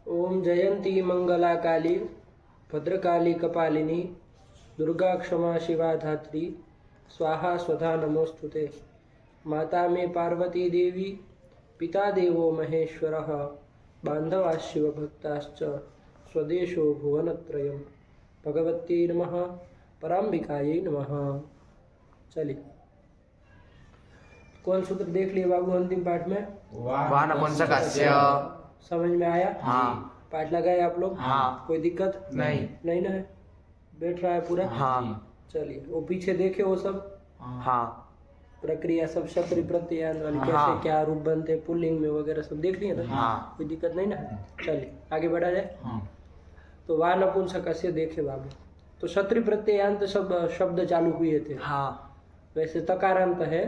ओम जयंती मंगला काली भद्रकाली कपालिनी दुर्गा क्षमा शिवा धात्री स्वाहा स्वधा नमोस्तुते। माता में पार्वती देवी पिता देवो महेश्वरः बांधवा शिव भक्ताश्च स्वदेशो भुवनत्रयम्। भगवती नमः पराम्बिकायै नमः। चलिए कौन सूत्र देख लिए बाबू अंतिम पाठ में? वानपुंसकस्य। समझ में आया? हाँ। पाठ लगाए आप लोग? हाँ। कोई दिक्कत नहीं। नहीं ना है? बैठ रहा है पूरा? हाँ। चलिए वो पीछे देखे वो सब हाँ। प्रक्रिया सब शत्रु प्रत्ययान वाली कैसे हाँ। क्या रूप बनते पुल्लिंग में वगैरह सब देख लिए ना? हाँ। कोई दिक्कत नहीं ना? चलिए आगे बढ़ा जाए। हाँ। तो वानपुंसकस्य देखे बाबू, तो शत्रु प्रत्ययांत सब शब्द चालू हुए थे। हाँ। वैसे तकारांत है,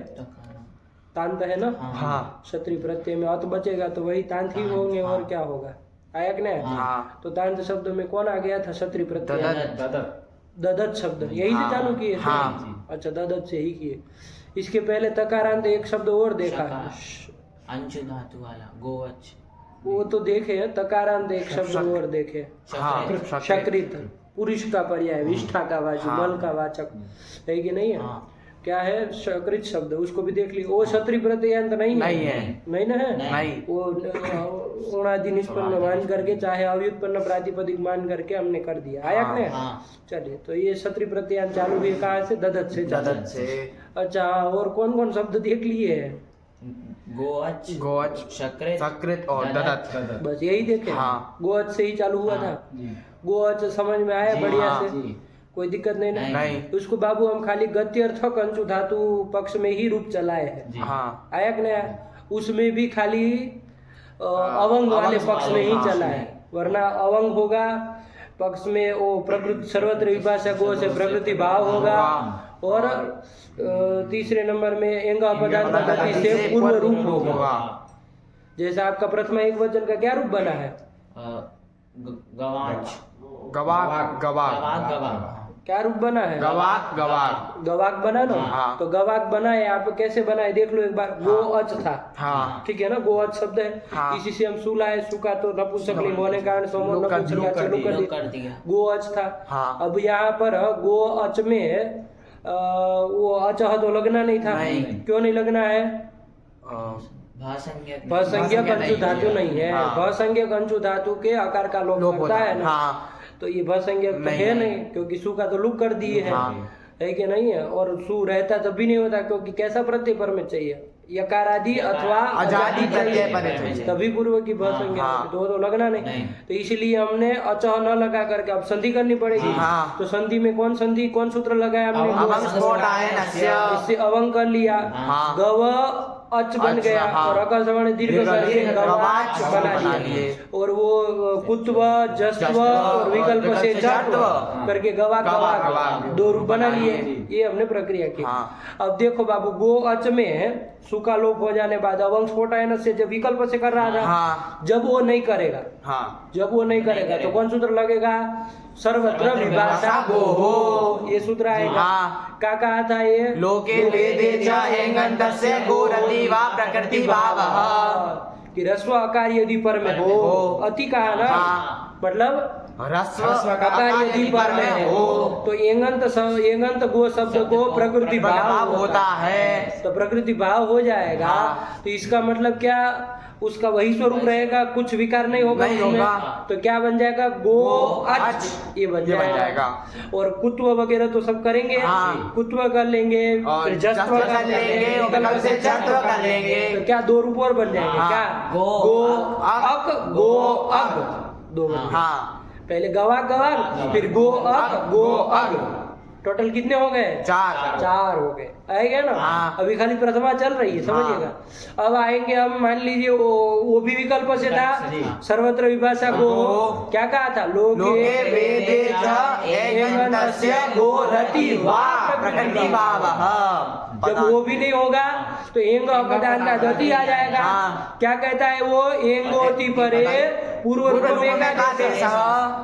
तांत है ना? हाँ। क्षत्रिय प्रत्यय में अत बचेगा तो वही तांत ही होंगे और क्या होगा? आया कि नहीं? हाँ। तो तांत शब्द में कौन आ गया था? क्षत्रिय प्रत्यय। ददत। ददत शब्द यही से हाँ। चालू किए थे? हाँ। अच्छा ददत से ही किए। इसके पहले तकारांत एक शब्द और देखा, अंशु धातु वाला गोवच। वो तो देखे हैं। तकारांत एक शब्द और देखे, हाँ। शकृत, पुरुष का पर्याय, विष्ठा का वाचक, हाँ। बल का वाचक है कि नहीं है? हाँ। क्या है? शकृत शब्द, उसको भी देख ली। वो क्षत्रिय प्रत्ययांत नहीं है? नहीं है। नहीं ना है? नहीं। वो उणादि निष्पन्न मान करके चाहे अव्युत्पन्न प्रातिपदिक मान करके हमने कर दिया। आया कि नहीं? हाँ। चलिए तो ये क्षत्रिय प्रत्ययांत चालू हुए कहाँ से? ददत से। ददत से। अच्छा और कौन कौन शब्द देख लिए हैं? गोवच, गोवच, शकृत, सकृत और ददत। बस यही देखे। हाँ। गोवच से ही चालू हुआ था। गोवच समझ में आया? जी, बढ़िया हाँ। से, कोई दिक्कत नहीं ना? नहीं। उसको बाबू हम खाली गत्यर्थक अंशु धातु पक्ष में ही रूप चलाए हैं। हाँ। आया कि नहीं? उसमें भी खाली अवंग वाले पक्ष में ही चला है, वरना अवंग होगा पक्ष में वो प्रकृति सर्वत्र विभाषा गो से प्रकृति भाव होगा, और तीसरे नंबर में एंग अपदान पद्धति से पूर्व रूप होगा। जैसे आपका प्रथम एक वचन का क्या रूप बना है? गवाच, गवाक गवाक। गवाक। क्या रूप बना है? गवाक गवाक। गवाक बना ना? हाँ। तो गवाक बना है, आप कैसे बनाए देख लो एक बार। गो अच था, हाँ। ठीक है ना? गो अच शब्द है। हाँ। इसी से हम सुला है, सुका तो नपुंसकलिंग होने के कारण सोमो नपुंसक चालू कर दिया, गो अच था। हाँ। अब यहाँ पर गो अच में वो अचह तो लगना नहीं था। नहीं। क्यों नहीं लगना है? भसंज्ञक अंशु धातु नहीं है। हाँ। भसंज्ञक अंशु धातु के आकार का लोप होता है ना? हाँ। तो ये भसंज्ञक तो है नहीं, क्योंकि सु का तो लुक कर दिए है। हाँ। है कि नहीं है? और सु रहता तब भी नहीं होता, क्योंकि कैसा प्रत्यय पर में चाहिए? यकार आदि अथवा अजादि प्रत्यय पर चाहिए, चाहिए। तभी पूर्व की भसंज्ञक। हाँ। तो लगना नहीं। तो इसलिए हमने अचह न लगा करके अब संधि करनी पड़ेगी। हाँ। तो संधि में कौन संधि, कौन सूत्र लगाया हमने? अवंग स्फोटायनस्य। इससे अवंग कर लिया। हाँ। गव अच बन अच्छा, गया, हाँ। और अकल सवर्ण दीर्घ करके गवाच बना बना लिए। लिए। और वो कुत्व, जस्व और विकल्प से जत्व करके गवाक गवाक दो रूप बना लिए। ये हमने प्रक्रिया की। हाँ। अब देखो बाबू, गो अच में सुका लोप हो जाने बाद अवंग स्फोटायन से जब विकल्प से कर रहा था, हाँ। जब वो नहीं करेगा, हाँ। जब वो नहीं करेगा तो कौन सूत्र लगेगा? सर्वत्र विभाषा गोहो, ये सूत्र आएगा। हाँ। क्या कहा था ये? लोके वेदे च एंगन्तस्य गोरति वा प्रकृति भावः। कि रस्व आकार यदि पर में हो, अति कहा ना? हाँ। मतलब ह्रस्व आकार यदि पर में हो तो एंगंत गो शब्द को प्रकृति भाव होता है, तो प्रकृति भाव हो जाएगा। हाँ। तो इसका मतलब क्या? उसका वही स्वरूप रहेगा, कुछ विकार नहीं होगा नहीं उसमें। होगा। तो क्या बन जाएगा? गो अच, ये बन जाएगा। और कुत्व वगैरह तो सब करेंगे। हाँ। कुत्व कर लेंगे, और फिर जस्व कर लेंगे, विकल्प से जत्व कर लेंगे। तो क्या दो रूप और बन जाएंगे? हाँ। क्या? गो, अक, गो अग, दो बन जाएंगे। हाँ। पहले गवाक गवाक, फिर गो अग, गो अग। टोटल कितने हो गए? चार हो गए। आएगा ना? हाँ। अभी खाली प्रथमा चल रही है, समझिएगा। अब आएंगे हम, मान लीजिए वो भी विकल्प से था, सर्वत्र विभाषा गो। क्या कहा था? लोके वेदे च एंगन्तस्य गोरति वा प्रकृति भावः। जब वो भी नहीं होगा तो एंग अपदान का गति आ जाएगा। हाँ। क्या कहता है वो? एंगोति परे पूर्व रूप में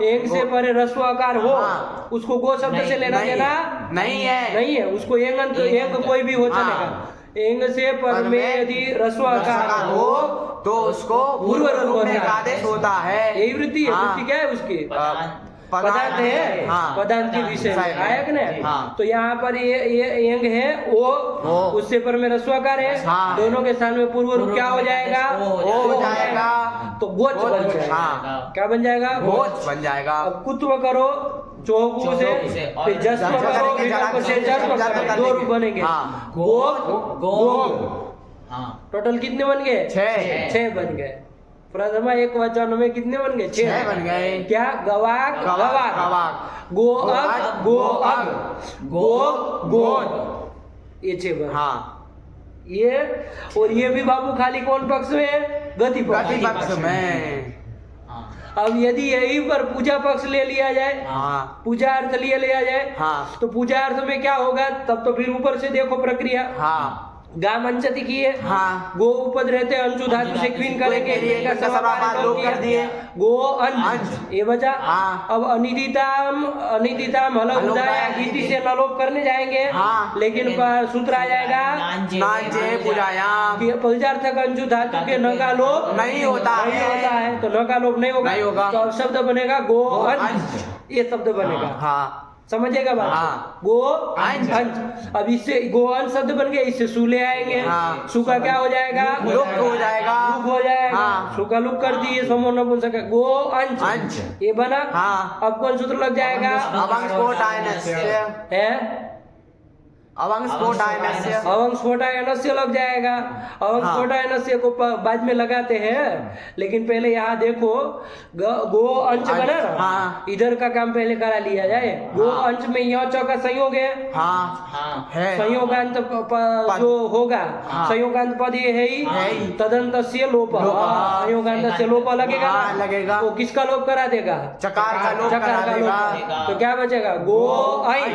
एंग से परे रस्व आकार हो, हाँ। उसको गो शब्द से लेना देना नहीं है। नहीं है। उसको एंग कोई भी हो चलेगा। एंग से पर में यदि रस्व आकार हो तो उसको पूर्व रूप में एक आदेश होता है। यही वृत्ति है। हाँ। वृत्ति क्या है उसकी? पदार्थ है। हाँ। पदार्थ के विषय में आया कि नहीं? हाँ। तो यहाँ पर ये यंग है वो, उससे पर में रस्वाकार है। हाँ। दोनों के स्थान में पूर्व रूप क्या हो जाएगा? वो हो जाएगा। तो गोच बन जाएगा। हाँ। क्या बन जाएगा? गोच बन जाएगा। अब कुत्व करो चौकू से, फिर जस्म करो विकल्प से जस्म करो, 2 रूप बनेंगे। हाँ। गोग। हाँ। टोटल कितने बन गए? 6 बन गए। प्रथमा एक वचन में कितने बन गए? 6 बन गए। क्या? गवाक गवाक, गो अग गो अग, गो गोद, ये 6 बन। हाँ। ये और ये भी बाबू खाली कौन पक्ष में है? गति पक्ष में। अब यदि यही पर पूजा पक्ष ले लिया जाए, हाँ। पूजा अर्थ लिए लिया जाए, हाँ। तो पूजा अर्थ में क्या होगा? तब तो फिर ऊपर से देखो प्रक्रिया। हाँ। गा मंचती की है। हाँ। गो उपद रहते अंशु धातु से क्वीन करेंगे, का समापात लोप कर दिए। गो अंश ये बचा। हाँ। अब अनिदिताम हल उदाया गीति से नलोप करने जाएंगे। हाँ। लेकिन सूत्र आ जाएगा नांजे पूजायाम कि पदार्थक अंशु धातु के न का लोप नहीं होता है, तो न का लोप नहीं होगा। तो अब शब्द बनेगा गो अंश, ये शब्द बनेगा। हाँ। समझेगा बात? हाँ। गो अंश। अब इससे गो अंश शब्द बन गया, इससे सु ले आएंगे। हाँ। सु का क्या हो जाएगा? लुक हो जाएगा। लुक हो जाएगा। हाँ। सु का लुक कर दिए, समो नपुंसक गो अंश, ये बना। हाँ। अब कौन सूत्र लग जाएगा? अवंग स्फोटायनस्य है अवंग स्फोटायनस्य अवंग स्फोटायनस्य लग जाएगा। अवंग हाँ। स्फोटायनस्य को बाद में लगाते हैं, लेकिन पहले यहाँ देखो गो अंश बना ना। हाँ। इधर का काम पहले करा लिया जाए। गो हाँ। अंश में यह चौका संयोग है। हाँ। है संयोगांत जो होगा, हाँ। संयोगांत पद ये है ही। तदंतस्य लोप, संयोगांत से लोप लगेगा हाँ, ना? लगेगा। वो किसका लोप करा देगा? चकार का लोप चकार करा का देगा। लोप। तो क्या बचेगा? गो आई,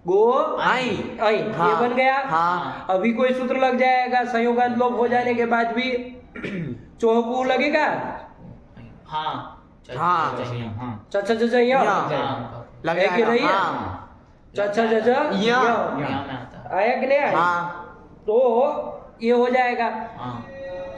गो आई आई, हाँ। ये बन गया। हाँ। अभी कोई सूत्र लग जाएगा संयोगांत लोप हो जाने के बाद भी चौकू लगेगा। हाँ। हाँ। चचा चचा या लग है कि जाएगा। नहीं है? हाँ। चचा चचा या। आया कि नहीं आया? हाँ। तो ये हो जाएगा,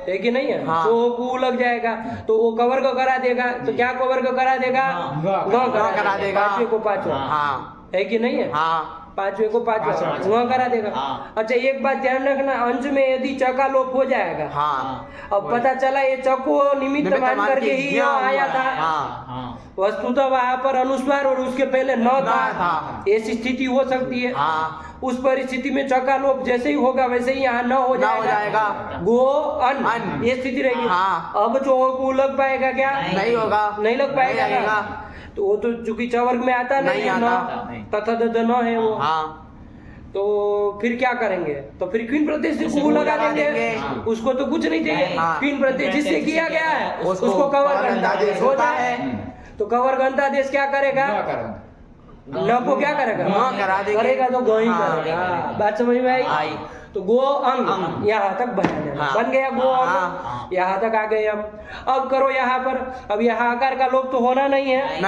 है कि नहीं है? हाँ। तो कू लग जाएगा, तो वो कवर को करा देगा। तो क्या कवर को करा देगा? ग करा देगा। पांचवे को पांचवा, हाँ। है कि नहीं है? हाँ। पांचवे को पांचवा वहाँ करा देगा। हाँ। अच्छा एक बात ध्यान रखना, अंश में यदि चका लोप हो जाएगा, हाँ। अब पता चला ये चको निमित्त मान करके ही यहाँ आया था। हाँ। वस्तुतः वहाँ पर अनुस्वार और उसके पहले न था। था, ऐसी स्थिति हो सकती है। हाँ। उस परिस्थिति में चका लोप जैसे ही होगा वैसे ही यहाँ न हो जाएगा। गो अन ये स्थिति रहेगी। हाँ। अब जो को लग पाएगा क्या? नहीं होगा। नहीं लग पाएगा नहीं ना? तो वो तो चूंकि चवर्ग में आता नहीं आता। न, तथा दद न है वो। हाँ। तो फिर क्या करेंगे? तो फिर क्वीन प्रत्यय से कू लगा देंगे। उसको तो कुछ नहीं चाहिए। हाँ। क्वीन प्रत्यय जिससे किया गया है उसको उसको कवर गंता देश हो होता जाए। है। तो कवर गंता देश क्या करेगा? न को क्या करेगा? न करा देंगे। करेगा तो गो ही हाँ। करेगा। बात समझ में आई? तो गो अंग यहाँ तक बना देना। हाँ। बन गया गो अंग, हाँ। यहाँ तक आ गए हम। अब करो यहाँ पर, अब यहाँ आकार का लोप तो होना नहीं है।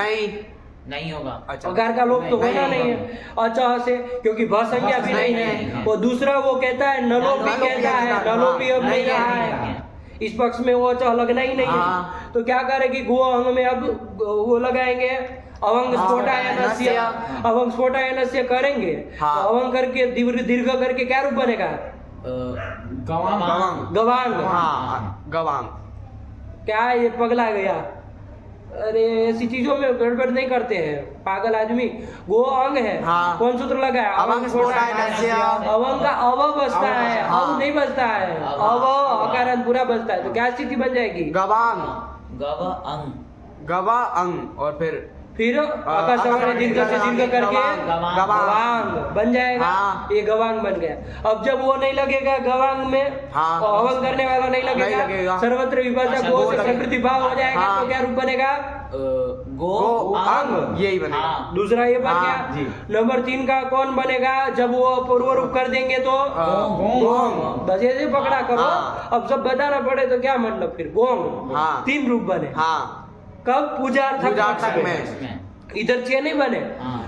नहीं होगा। अच्छा। आकार का लोप तो होना नहीं है अचा से, क्योंकि भ संज्ञा भी नहीं है। और दूसरा वो कहता है नलोप भी कहता है, नलोप भी अब नहीं रहा है। इस पक्ष में वो अचा लगना ही नहीं है। तो क्या करेगी? गो अंग में अब वो लगाएंगे अवंग स्फोटायनस्य। अवंग स्फोटायनस्य करेंगे तो अवंग करके दीर्घ करके क्या रूप बनेगा? गवांग। गवांग। हाँ। गवांग। क्या ये पगला गया? अरे ऐसी चीजों में गड़बड़ नहीं करते हैं पागल आदमी। गो अंग है। हाँ। कौन सूत्र लगा है? अवंग स्फोटायनस्य। अवंग का अव बसता है, अव नहीं बसता है। अव अकारण पूरा बसता है। तो क्या स्थिति बन जाएगी? गवांग। गवांग। गवांग और फिर आकाश दीर्घ से दीर्घ करके गवांग बन जाएगा। हाँ। ये गवांग बन गया। अब जब वो नहीं लगेगा गवांग में, हाँ। और अवंग करने वाला नहीं लगेगा, सर्वत्र विभाजक गो से प्रकृति भाव हो जाएगा। हाँ। तो क्या रूप बनेगा? गो अंग। यही बनेगा। दूसरा ये बन हाँ, गया। नंबर 3 का कौन बनेगा? जब वो पूर्व रूप कर देंगे तो गोंग। बस ऐसे पकड़ा करो। हाँ। अब सब बताना पड़े तो क्या मतलब? फिर गोंग। हाँ। 3 रूप बने। हाँ। कब? पूजार्थक में। इधर 6 नहीं बने।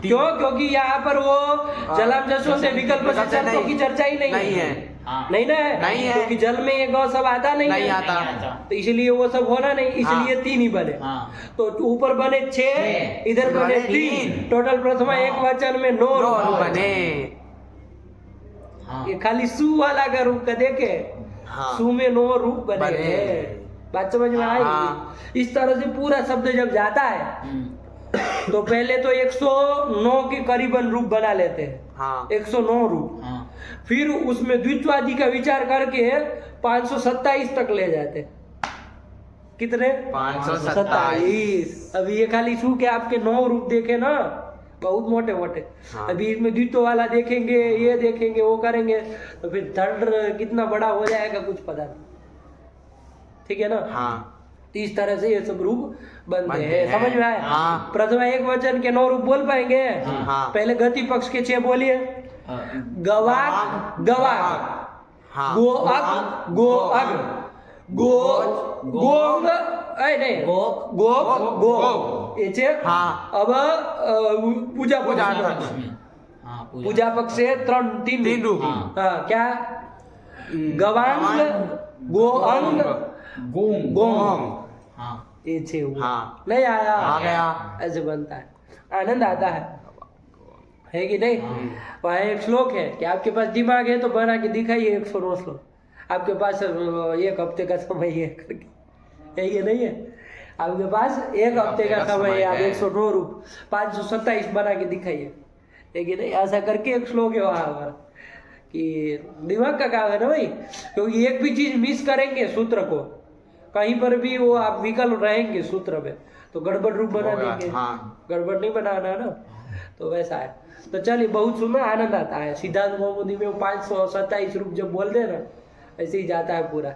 क्यों? क्योंकि यहाँ पर वो जलाम जसों से विकल्प से शर्तों की चर्चा ही नहीं है। हाँ। नहीं ना है, नहीं है। क्योंकि जल में ये गौ सब आता नहीं नहीं है, आता। नहीं आता। तो इसलिए वो सब होना नहीं, इसलिए हाँ। 3 ही बने। हाँ। तो ऊपर बने 6, छह, इधर बने बने 3, तीन। टोटल प्रथमा एक वचन में 9 नौ रूप बने। बने। हाँ। ये खाली सु वाला का रूप का देखे, हाँ। सु में 9 रूप बने बने। हैं। बात समझ में आई? हाँ। इस तरह से पूरा शब्द जब जाता है हम्म, तो पहले तो 109 के करीबन रूप बना लेते हैं, हाँ। 109 रूप। हाँ। फिर उसमें द्वित्वादि का विचार करके 527 तक ले जाते। कितने? 527। अभी ये खाली छू के आपके 9 रूप देखे ना, बहुत मोटे मोटे। हाँ। अभी इसमें द्वित्व वाला देखेंगे, ये देखेंगे, वो करेंगे, तो फिर थर्ड कितना बड़ा हो जाएगा कुछ पता नहीं। ठीक है ना? हाँ। तो इस तरह से ये सब रूप बनते बनते हैं। हैं। समझ में आया? हाँ। प्रथमा एक वचन के 9 रूप बोल पाएंगे? हाँ। पहले गति पक्ष के 6 बोलिए। हाँ। गवाक, गवाक, हाँ। गो अग, गो अग, गो गोंग, नहीं, गोप, गोप, गो, ये 6। हाँ। अब पूजा पूजा पक्ष में। पक्ष में। हाँ, पूजा पक्ष से 3 रूप। हाँ। हाँ, क्या? गवांग, गोअंग, गोंग, हाँ। ये 6 हुआ। हाँ। नहीं आया? आ गया। ऐसे बनता है, आनंद आता है कि नहीं? वहाँ एक श्लोक है कि आपके पास दिमाग है तो बना के दिखाइए 109 श्लोक। आपके पास 1 हफ्ते का समय है करके, है ये नहीं है? आपके पास 1 हफ्ते का समय है, आप 109 रूप 527 बना के दिखाइए, है कि नहीं? ऐसा करके एक श्लोक है वहाँ हमारा कि दिमाग का काम है ना भाई, क्योंकि एक भी चीज मिस करेंगे सूत्र को, कहीं पर भी वो आप विकल रहेंगे सूत्र में तो गड़बड़ रूप बना देंगे। हाँ। गड़बड़ नहीं बनाना ना, तो वैसा है। तो चलिए, बहुत सुनना आनंद आता है। सिद्धांत कौमुदी में 527 रूप जब बोल दे ना, ऐसे ही जाता है पूरा,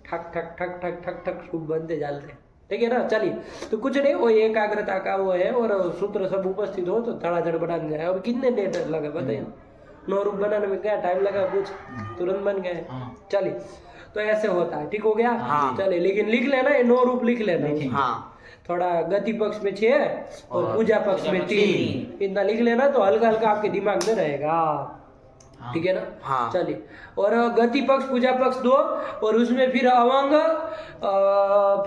ठक ठक ठक ठक ठक ठक रूप बनते जाते हैं। ठीक है ना? चलिए, तो कुछ नहीं, वो एकाग्रता का वो है, और सूत्र सब उपस्थित हो तो धड़ाधड़ बना जाए। अब कितने डेट लगा बताइए? 9 रूप बनाने में क्या टाइम लगा? कुछ, तुरंत बन गए। हाँ। चलिए, तो ऐसे होता है। ठीक हो गया? हाँ। चलिए, लेकिन लिख लेना, ये 9 रूप लिख लेना। हाँ। थोड़ा गति पक्ष में 6 और पूजा पक्ष में 3, तीन। इतना लिख लेना तो हल्का हल्का आपके दिमाग में रहेगा। हाँ। ठीक है ना? हाँ। चलिए, और गति पक्ष पूजा पक्ष 2, और उसमें फिर अवंग,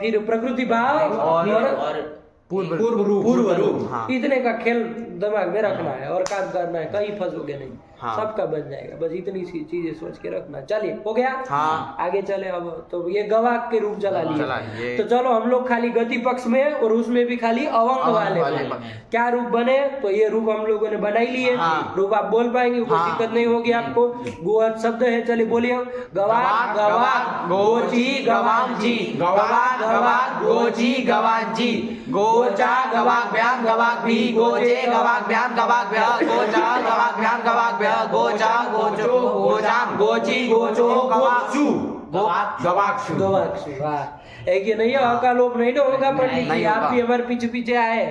फिर प्रकृति भाव और पूर्व रूप। पूर्व रूप। हाँ। इतने का खेल दिमाग में रखना है और काम करना है, कहीं फंसोगे नहीं। हाँ। सबका बन जाएगा, बस इतनी सी चीजें सोच के रखना। चलिए, हो गया? हाँ। आगे चले। अब तो ये गवाक के रूप चला चला लिए, लिए। तो चलो हम लोग खाली गति पक्ष में और उसमें भी खाली अवंग वाले वाले बने। क्या रूप बने? तो ये रूप हम लोगों ने बना ही लिए। हाँ। रूप आप बोल पाएंगे, कोई हाँ। दिक्कत नहीं होगी आपको। गोअत शब्द है, चलिए बोलिए। गवाक, गवाक, गोची, गवांची, गवाक, गवाक, गोची, गवांची, गोचा, गवाक, व्याम, गवाक, भी, गोचे, गवाक, व्याम, गवाक, व्या, गोचा, गवाक, व्याम, गवाक, व्या, गोचा, गोचो, गोचाम, गोची, गोचो, गवाक्षु, गवाक्षु। गवाक्षु, वाह। एक ये नहीं है, अकालोप नहीं ना होगा पंडित जी, नहीं आप होगा। भी हमारे पीछे पीछे आए,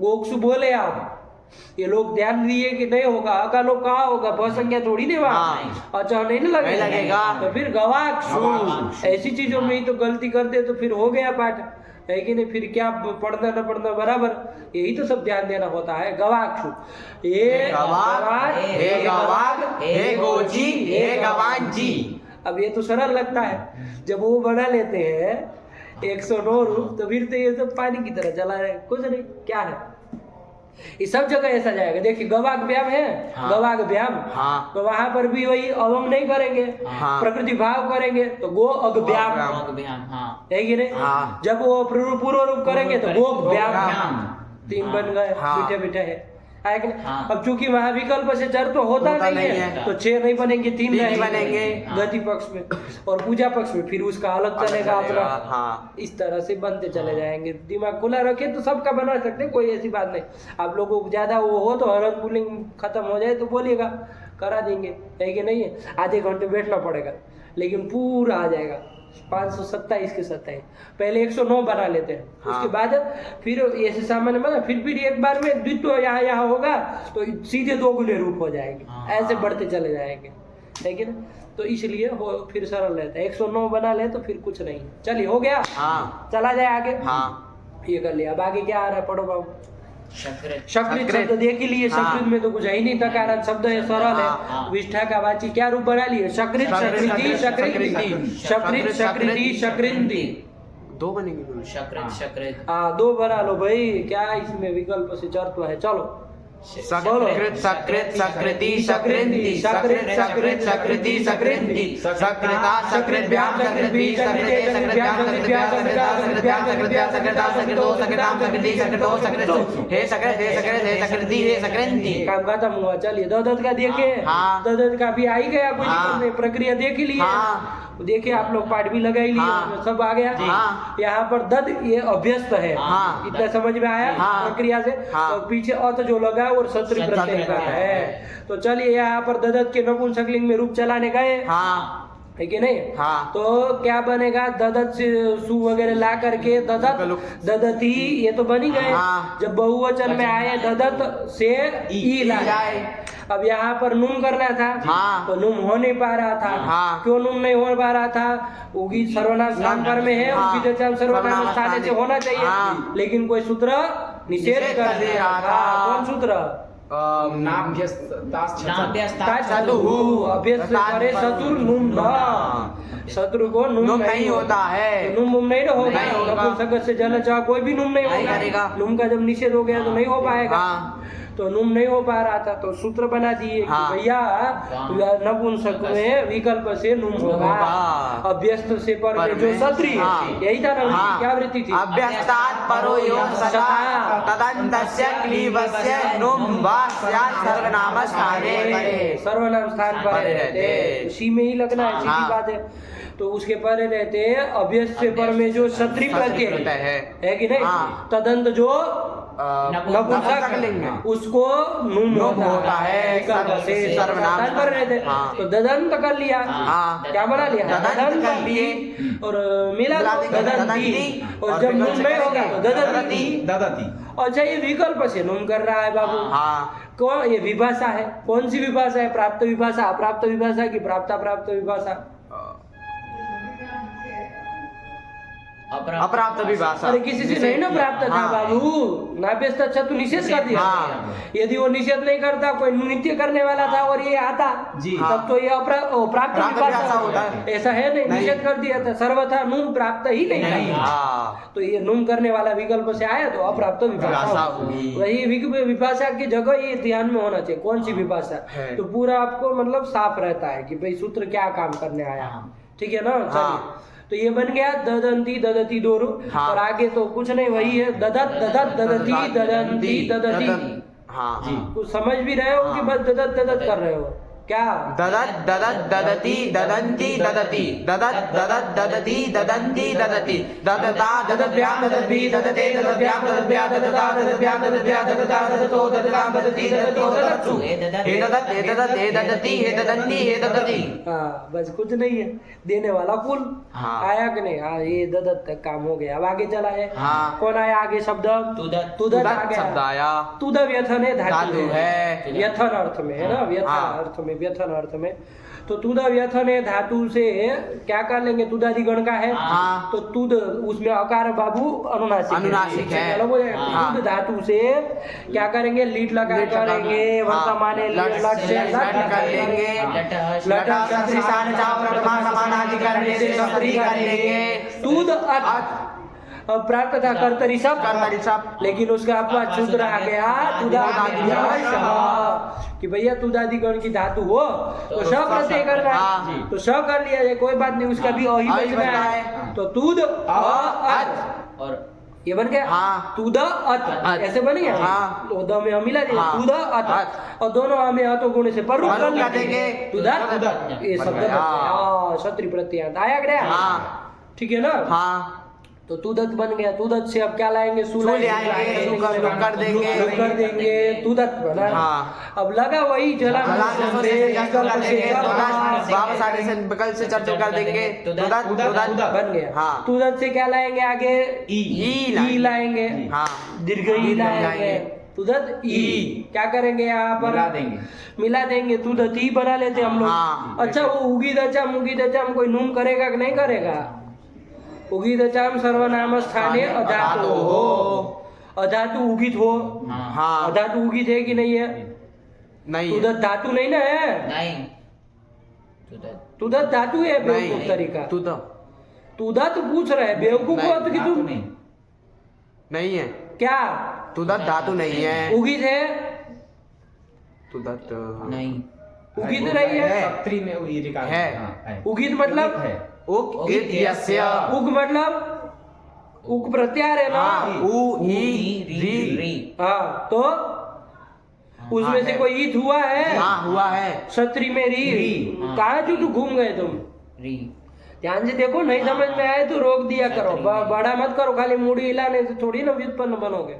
गोक्षु बोले आप, ये लोग ध्यान दिए कि नहीं होगा। अकालोप कहाँ होगा? बहुसंख्या थोड़ी नहीं वहाँ। हाँ। अच्छा, नहीं ना नहीं लगेगा। तो फिर गवाक्षु, ऐसी चीजों में ही तो गलती करते तो फिर हो गया पाठ, है कि नहीं? फिर क्या पढ़ना न पढ़ना बराबर, यही तो सब ध्यान देना होता है। गवाक्षु, ये गवाक, हे गवाक, हे गोची, हे गवांची। अब ये तो सरल लगता है, जब वो बना लेते हैं 109 रूप, तो फिर तो ये सब पानी की तरह चला रहे, कुछ नहीं। क्या है, ये सब जगह ऐसा जाएगा। देखिए, गवाक व्याम है, हाँ। गवाक व्याम, हाँ। तो वहां पर भी वही अवंग नहीं करेंगे, हाँ। प्रकृति भाव करेंगे तो गो अग व्याम, हाँ। है कि नहीं? हाँ। जब वो पूर्व रूप करेंगे तो गो व्याम, व्याम। 3 बन गए। हाँ। मीठे मीठे है, है कि नहीं? हाँ। अब चूंकि वहां विकल्प से चर तो होता नहीं है, तो 6 नहीं बनेंगे, 3 तीन बनेंगे। गति पक्ष में, और पूजा पक्ष में फिर उसका अलग चलेगा अपना। हाँ। इस तरह से बनते चले जाएंगे। दिमाग खुला रखे तो सबका बना सकते हैं, कोई ऐसी बात नहीं। आप लोगों को ज्यादा वो हो तो हरण पुलिंग खत्म हो जाए तो बोलिएगा, करा देंगे, है कि नहीं है? आधे घंटे बैठना पड़ेगा, लेकिन पूरा आ जाएगा। 527 के 27, पहले 109 बना लेते हैं। हाँ। उसके बाद फिर ऐसे सामान्य बना, फिर एक बार में द्वित्व यहाँ होगा तो सीधे 2 गुने रूप हो जाएंगे। हाँ। ऐसे बढ़ते चले जाएंगे, है कि ना? तो इसलिए हो फिर सरल रहता है। 109 बना ले तो फिर कुछ नहीं। चलिए, हो गया? हाँ। चला जाए आगे। हाँ। ये कर लिया, अब आगे क्या आ रहा है? पढ़ो बाबू। शकृत शकृत शकृत। शब्द देख ही लिए, हाँ। शकृत में तो कुछ है ही नहीं, तकारांत शब्द है, सरल है। हाँ। विष्ठा का वाची क्या रूप बना लिए? शकृत शकृति शकृति शकृत शकृति शकृति। दो बनेंगे गुरु। शकृत शकृत हाँ 2 बना लो भाई, क्या इसमें विकल्प से चर्चा है। चलो सकृत सकृत सकृति सकृन्ति सकृत सकृत सकृति सकृन्ति सकृता सकृद्भ्याम सकृद्भि सकृते सकृद्भ्याम सकृद्भ्याम सकृता सकृद्भ्याम सकृद्भ्या सकृत्या सकृतो सकृताम सकृति सकृतो सकृतो हे सकृत हे सकृत हे सकृति हे सकृन्ति। काम खत्म हुआ। चलिए ददत का देखे, हाँ। ददत का भी आ ही गया, कोई हाँ। दिक्कत नहीं, प्रक्रिया देख ही ली है। हाँ। देखिए आप लोग पाठ भी लगा ही लिए, हाँ। सब आ गया। हाँ। यहाँ पर दद ये अभ्यस्त है, हाँ। इतना समझ में आया हाँ। प्रक्रिया से। हाँ। और पीछे अत जो लगा और शत्रु प्रत्यय का है। तो चलिए यहाँ पर ददत के नपुंसकलिंग में रूप चलाने गए, हाँ है कि नहीं? हाँ। तो क्या बनेगा? ददत से सु वगैरह ला करके ददत ददती, ये तो बन ही गए। हाँ। जब बहुवचन में आए ददत से ई लाए। अब यहाँ पर नुम करना था, हाँ। तो नुम हो नहीं पा रहा था। हाँ। क्यों नुम नहीं हो पा रहा था? उगी सर्वनाम स्थान पर में है, हाँ। उगी दचाम सर्वनाम सर्वनाम स्थान से स्थाने। होना चाहिए, हाँ। लेकिन कोई सूत्र निषेध कर दे रहा था। कौन सूत्र? चतुहु। अभ्यस्त करे शत्रु नुम न, शत्रु को नुम नहीं होता है। तो नुम नहीं होगा। नहीं होगा। नपुंसक से जल चाह कोई भी नुम नहीं नहीं होगा। करेगा। नुम का जब निषेध हो गया तो नहीं हो पाएगा। हाँ। तो नुम नहीं हो पा रहा था, तो सूत्र बना दिए कि हाँ। भैया नपुंसक में विकल्प से नुम होगा। होगा। अभ्यस्त से पर में जो क्षत्रिय, हाँ। यही था ना वृत्ति। हाँ। क्या वृत्ति थी? अभ्यस्तात् परो योग सदा तदन्तस्य क्लीबस्य नुम वा स्यात् सर्वनामस्थाने परे। सर्वनाम स्थान पर परे रहते, रहते। उसी में ही लगना है, सीधी हाँ। बात है। तो उसके परे रहते अभ्यस्त से पर में जो क्षत्रिय प्रत्यय है कि नहीं? हाँ। तदंत जो नपुंसक लिंग है। उसको नुम होता है, विकल्प से सर्वनाम स्थान पर रहते। हाँ। तो ददंत कर लिया, हाँ। क्या बना लिया? ददंत कर लिए। और मिला मिला देंगे ददंती। ददंती। और और जब विकल्प नुम से नहीं होगा तो ददंती। ददंती। अच्छा, ये विकल्प से नुम कर रहा है बाबू। हाँ। कौन? ये विभाषा है। कौन सी विभाषा है? प्राप्त विभाषा, अप्राप्त विभाषा की प्राप्त विभाषा? अप्राप्त विभाषा। अरे किसी से नहीं ना प्राप्त था हाँ। बाबू, नाभ्यस्त अच्छा तू निषेध कर दिया। हाँ। यदि वो निषेध नहीं करता, कोई नृत्य करने वाला था और ये आता जी। तब तो ये प्राप्त प्राप्त विभाषा होता है। ऐसा है नहीं, निषेध कर दिया था, सर्वथा नुम प्राप्त ही नहीं था। हाँ। तो ये नुम करने वाला विकल्प से आया तो अप्राप्त विभाषा विभाषा होगी। होगी। वही विभाषा की जगह ये ध्यान में होना चाहिए, कौन सी विभाषा है। तो पूरा आपको मतलब साफ रहता है कि भाई सूत्र क्या काम करने आया। ठीक है ना? चलिए, तो ये बन गया ददंती ददती दोरू। हाँ। और आगे तो कुछ नहीं, वही है ददत ददत ददती ददंती ददती। हाँ जी। कुछ समझ भी रहे हो कि बस ददत ददत कर रहे हो क्या? ददत ददत ददति ददंती ददति ददत ददत ददति ददंती ददति ददता ददभ्याम ददद्भि ददते ददभ्याम ददभ्या ददता ददभ्याम ददभ्या ददता ददतो ददताम ददति ददतो ददत्सु हे ददत हे ददत हे ददति हे ददंती हे ददति। हाँ बस कुछ नहीं है, देने वाला कुल। हाँ। आया कि नहीं? हाँ, ये ददत तक काम हो गया। अब आगे चला है। हाँ। कौन आया आगे शब्द? तुदत। तुदत आ तुदत शब्द गया। आया। तुद व्यथन है, धातु धातु है। व्यथन अर्थ में है ना, व्यथन हाँ। अर्थ में, व्यथन अर्थ में। तो तुद व्यथन है धातु से क्या कर लेंगे? तुदादि गण का है। हाँ। तो तुद उसमें अकार बाबू अनुनासिक अनुनासिक है। अलग हो जाएगा। हाँ। तुद धातु से क्या करेंगे? लीट लगा लीट लगा- करेंगे, वर्तमाने हाँ। लट से लट कर लेंगे। लट शस्त्री सान चाव प्रथमा समानाधिकरण से शस्त्री कर लेंगे। तुद अत। अब प्राप्त था कर्तरी सब, कर्तरी सब। लेकिन उसका अपवाद सूत्र आ गया कि भैया तुदादि गण की धातु हो तो स प्रत्यय करना हाँ। है। तो स कर लिया जाए, कोई बात नहीं, उसका भी अहि अहि बचना बचना है। है। तो तुद अत और ये बन गया। हाँ। तुद अत अत। ऐसे बन गया। हाँ। तो द में हम मिला दिया हाँ। तुद अत, अत। और दोनों हमें अतो गुण से पर पर क्या देंगे? तुदत ये शब्द गया। क्षत्रिय प्रत्यय आया गया। हाँ। ठीक है ना? हाँ। तो तुदत बन गया। तुदत से अब क्या लाएंगे? सु ले आएंगे, सु कर देंगे। सु कर देंगे, तुदत बना। हाँ। अब लगा वही जला वापस आगे से विकल्प से चर्चा कर देंगे। तुदत तुदत बन गया। हाँ। तुदत से क्या लाएंगे आगे? ई लाएंगे। हाँ। दीर्घ ई लाएंगे। लाएंगे। तुदत ई ई। क्या करेंगे यहाँ पर? मिला देंगे। तुदत ई बना लेते हम लोग। हाँ। अच्छा, वो उगी दचाम कोई नुम करेगा कि नहीं करेगा? उगी दचाम सर्वनाम स्थाने अधातु हो। अधातु उगित हो, हाँ हाँ अधातु उगित है कि नहीं है? नहीं है। तुदत धातु नहीं ना है, नहीं तुदत तुदत धातु है बेवकूफ नहीं तरीका। तुद तुदत पूछ रहे बेवकूफ नहीं, हो तो कि तुम नहीं है। क्या तुदत धातु नहीं है। उगित है? तुदत नहीं उगित नहीं है। सप्तरी में वो ये लिखा है। है। उगित मतलब है। उक इत यस्य उग मतलब उग प्रत्यार है ना। हाँ उ ई री री हाँ तो उसमें से है। कोई ईत हुआ है? हाँ हुआ है। क्षत्रि में री। हाँ। कहाँ जो तू घूम गए तुम? री ध्यान से देखो, नहीं समझ में आए तो रोक दिया करो, बड़ा मत करो, खाली मूडी हिलाने से थोड़ी ना व्युत्पन्न बनोगे।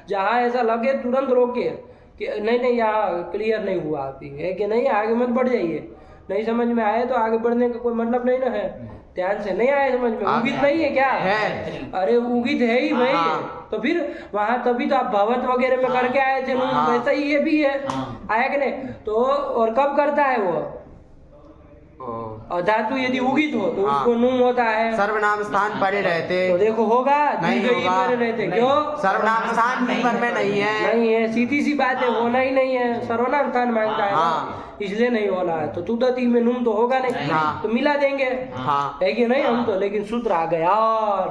जहाँ ऐसा लगे तुरंत रोके कि नहीं नहीं यहाँ क्लियर नहीं हुआ अभी, है कि नहीं, आगे मत बढ़ जाइए। नहीं समझ में आए तो आगे बढ़ने का कोई मतलब नहीं ना है। ध्यान से नहीं आए समझ में, उगित नहीं है क्या? है। अरे उगित है ही भाई। हाँ। तो फिर वहां तभी तो आप भवत वगैरह में करके आए थे, हाँ। वैसा ही ये भी है। हाँ। आया कि नहीं? तो और कब करता है वो? ओ, और धातु यदि उगित हो तो हाँ। उसको नुम होता है। सर्वनाम स्थान पड़े रहते। तो देखो होगा, नहीं दीर्घ ही होगा। पड़े रहते। क्यों? सर्वनाम स्थान नीपर में नहीं है। नहीं है, सीधी सी बात है, होना ही नहीं है। सर्वनाम स्थान मांगता है ना, हाँ। इसलिए नहीं होना है। तो तुदती में नुम तो होगा नहीं, हाँ। तो मिला देंगे, हाँ है कि नहीं? हम तो लेकिन सूत्र आ गया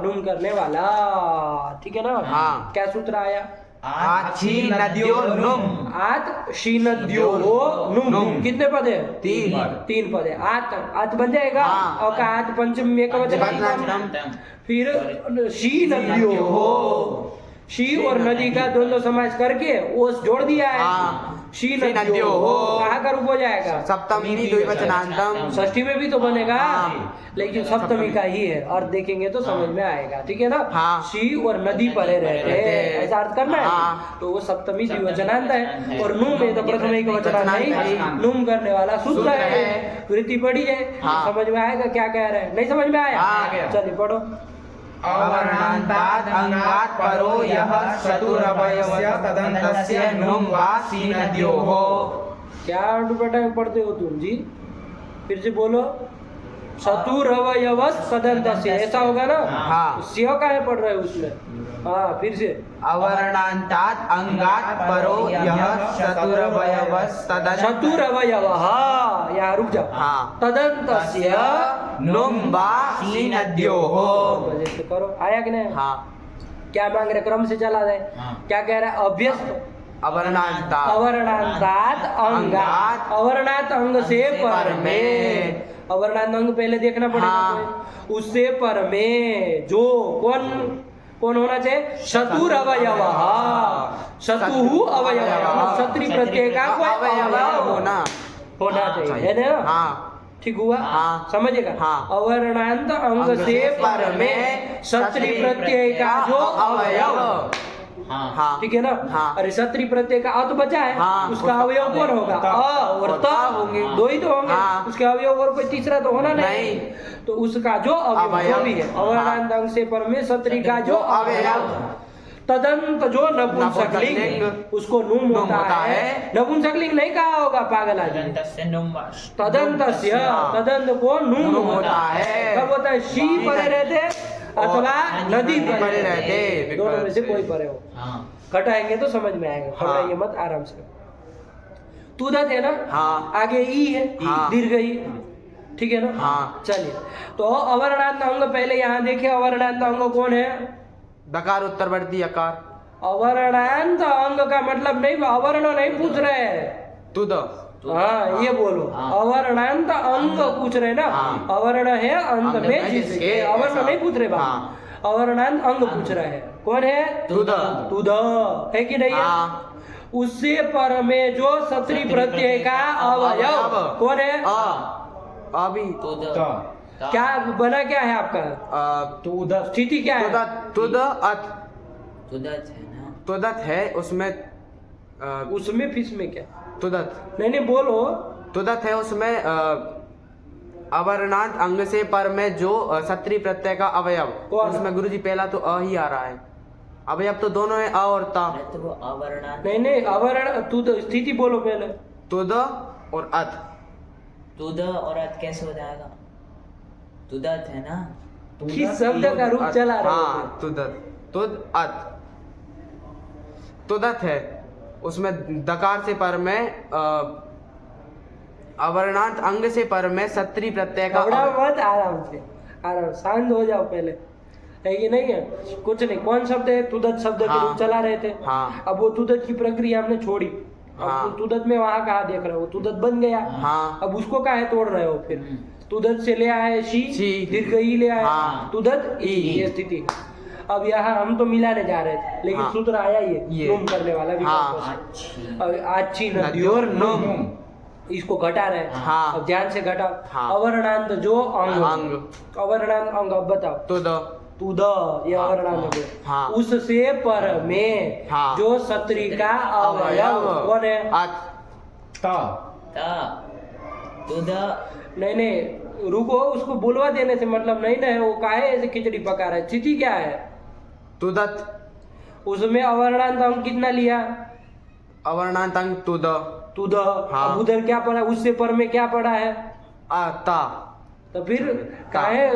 नुम करने वाला, ठीक है ना? हाँ। क्या सूत्र आया? आछी नदियों नुम आत शीनद्यो नुम। नुम। कितने पद है? तीन। पद है। आत बन जाएगा। हाँ। और का आत पंचम एक वचन पंचम। फिर शी नदियों हो, शी और नदी का दोनों समाज करके ओस जोड़ दिया है। हाँ। शी शी नदियों नदियों हो हो। कहाँ का रूप हो जाएगा? सप्तमी द्विवचनांतम। षष्ठी में भी तो बनेगा, हाँ। लेकिन सप्तमी का ही है। और देखेंगे तो समझ में आएगा, ठीक है ना? हाँ। शी और नदी परे रहते हैं, ऐसा अर्थ करना है। हाँ। तो वो सप्तमी द्विवचनांत है। और नुम में तो प्रथम एक वचनांत नहीं, वचनांत। नुम करने वाला सूत्र सूत्र है। है। वृत्ति पढ़ी है, हाँ। समझ में आएगा क्या कह रहे हैं? नहीं समझ में आया? हाँ। चलिए पढ़ो। अवर्णान्तात् अंगात् परो यः चतुरवयवस्य तदन्तस्य नुम वा सीनद्योः। क्या बेटा पढ़ते हो तुम जी? फिर से बोलो। चतुरवयवस् सदन्तस्य, ऐसा होगा ना? हाँ। स्यो काहे पढ़ रहे हो उसमें? हाँ फिर से। अवर्णान्तात् अंगात् परो यः चतुरवयवस् तदन्तस्य चतुरवयवः, यहाँ रुक जाओ। हाँ। तदन्तस्य नुम वा सीनद्योः। वजह से करो, आया कि नहीं? हाँ। क्या मांग रहे? क्रम से चला जाए। हाँ। क्या कह रहा है? अभ्यस्त अवर्णान्तात् अवर्णांतात अंगात, अवर्णात अंग से पर में। अवर्णात अंग पहले देखना पड़ेगा। हाँ। कोई। उससे पर में जो कौन होना चाहिए? चतुर अवयव। चतुहु अवयव, क्षत्रि प्रत्यय का कोई अवयव होना चाहिए, है ना? हाँ। ठीक हुआ? हाँ। समझेगा? हाँ। अवर्णांत अंग से पर में क्षत्रि प्रत्यय का जो अवयव, हाँ हाँ। ठीक है ना? हाँ। अरे क्षत्रि प्रत्यय का अ तो बचा है। हाँ। उसका अवयव कौन होगा? अ और त होंगे। दो ही तो होंगे। हाँ। उसके अवयव और कोई तीसरा तो होना नहीं। तो उसका जो अवयव अवयव। जो भी है, अवर्णांत अंग से पर में क्षत्रि का जो अवयव, तदंत जो नपुंसकलिंग, नपुंसकलिंग, उसको नुम होता है। नपुंसकलिंग नहीं कहा होगा पागल आदमी। तदन्तस्य नुम वा तदंतस्य, तदंत को नुम होता है। कब होता है? शी परे रहते अथवा नदी परे रहते, दोनों में से कोई परे हो। हाँ घटाएंगे तो समझ में आएगा, हाँ। घटाइए मत, आराम से। तुदत है ना? हाँ। आगे ई है, हाँ। दीर्घ ई, ठीक है ना? हाँ। चलिए, तो अवर्णांत अंग पहले यहाँ देखे। अवर्णांत अंग कौन है? दकार उत्तरवर्ती अकार। अवर्णांत अंग का मतलब नहीं, अवर्ण नहीं पूछ रहे हैं। तुद। हाँ ये बोलो। हाँ। अवर्णांत अंग पूछ रहे ना? हाँ। अवर्ण है अंत अंत में में जिसके, जिसके, अवर्ण ऐसा। नहीं पूछ रहे बाबा। हाँ। अवर्णांत अंग पूछ रहे हैं। कौन है? तुद। तुद है कि नहीं है? हाँ। उससे पर में जो क्षत्रि प्रत्यय का अवयव कौन है? अभी तुद क्या बना? क्या है आपका तुदत स्थिति? क्या है? तुद अत तुदत है ना? तुदत है उसमें। उसमें फिस में क्या? तुदत नहीं नहीं बोलो। तुदत है उसमें अवर्णांत अंग से पर में जो क्षत्रि प्रत्यय का अवयव। कौन? उसमें गुरुजी पहला तो अ ही आ रहा है। अवयव तो दोनों है, अ और ता। अरे तो वो अवर्णांत नहीं नहीं, अवर्ण तुद स्थिति बोलो पहले। तुद और अत। तुद और अत कैसे हो जाएगा? तुदत है ना? किस शब्द का रूप चला रहे हो? हाँ तुदत, तुद अत। तुदत है, उसमें दकार से पर में अवर्णांत अंग से पर में सत्री प्रत्यय का घबरा मत, आराम से, आराम, शांत हो जाओ पहले, है कि नहीं है? कुछ नहीं, कौन शब्द है? तुदत शब्द के रूप चला रहे थे। हाँ। अब वो तुदत की प्रक्रिया हमने छोड़ी। हाँ। अब तुदत में वहां कहा देख रहे हो, तुदत बन गया। हाँ। अब उसको काहे तोड़ रहे हो फिर? तुदत से ले आए शी, दीर्घ ई ले आए, हाँ। तुदत ई, ये स्थिति। अब यहाँ हम तो मिलाने जा रहे थे, लेकिन हाँ। सूत्र आया ये नुम करने वाला हाँ। अब अच्छी नदियों नुम, इसको घटा रहे हैं। हाँ। अब ध्यान से घटाओ। हाँ। अवर्णांत जो अंग, अवर्णांत अंग, अब बताओ। तुद, तुद, ये अवर्णांत है। हाँ। उससे पर में हाँ। जो सत्री का अवयव कौन है? ता तुद नहीं नहीं, रुको, उसको बुलवा देने से मतलब नहीं ना है। वो काहे ऐसे खिचड़ी पका रहा है? स्थिति क्या है? तुदत, उसमें अवर्णांत अंग कितना लिया? अवर्णांत अंग तुद, तुद। हाँ। अब उधर क्या पड़ा? उससे पर में क्या पड़ा है? ता, तो फिर काहे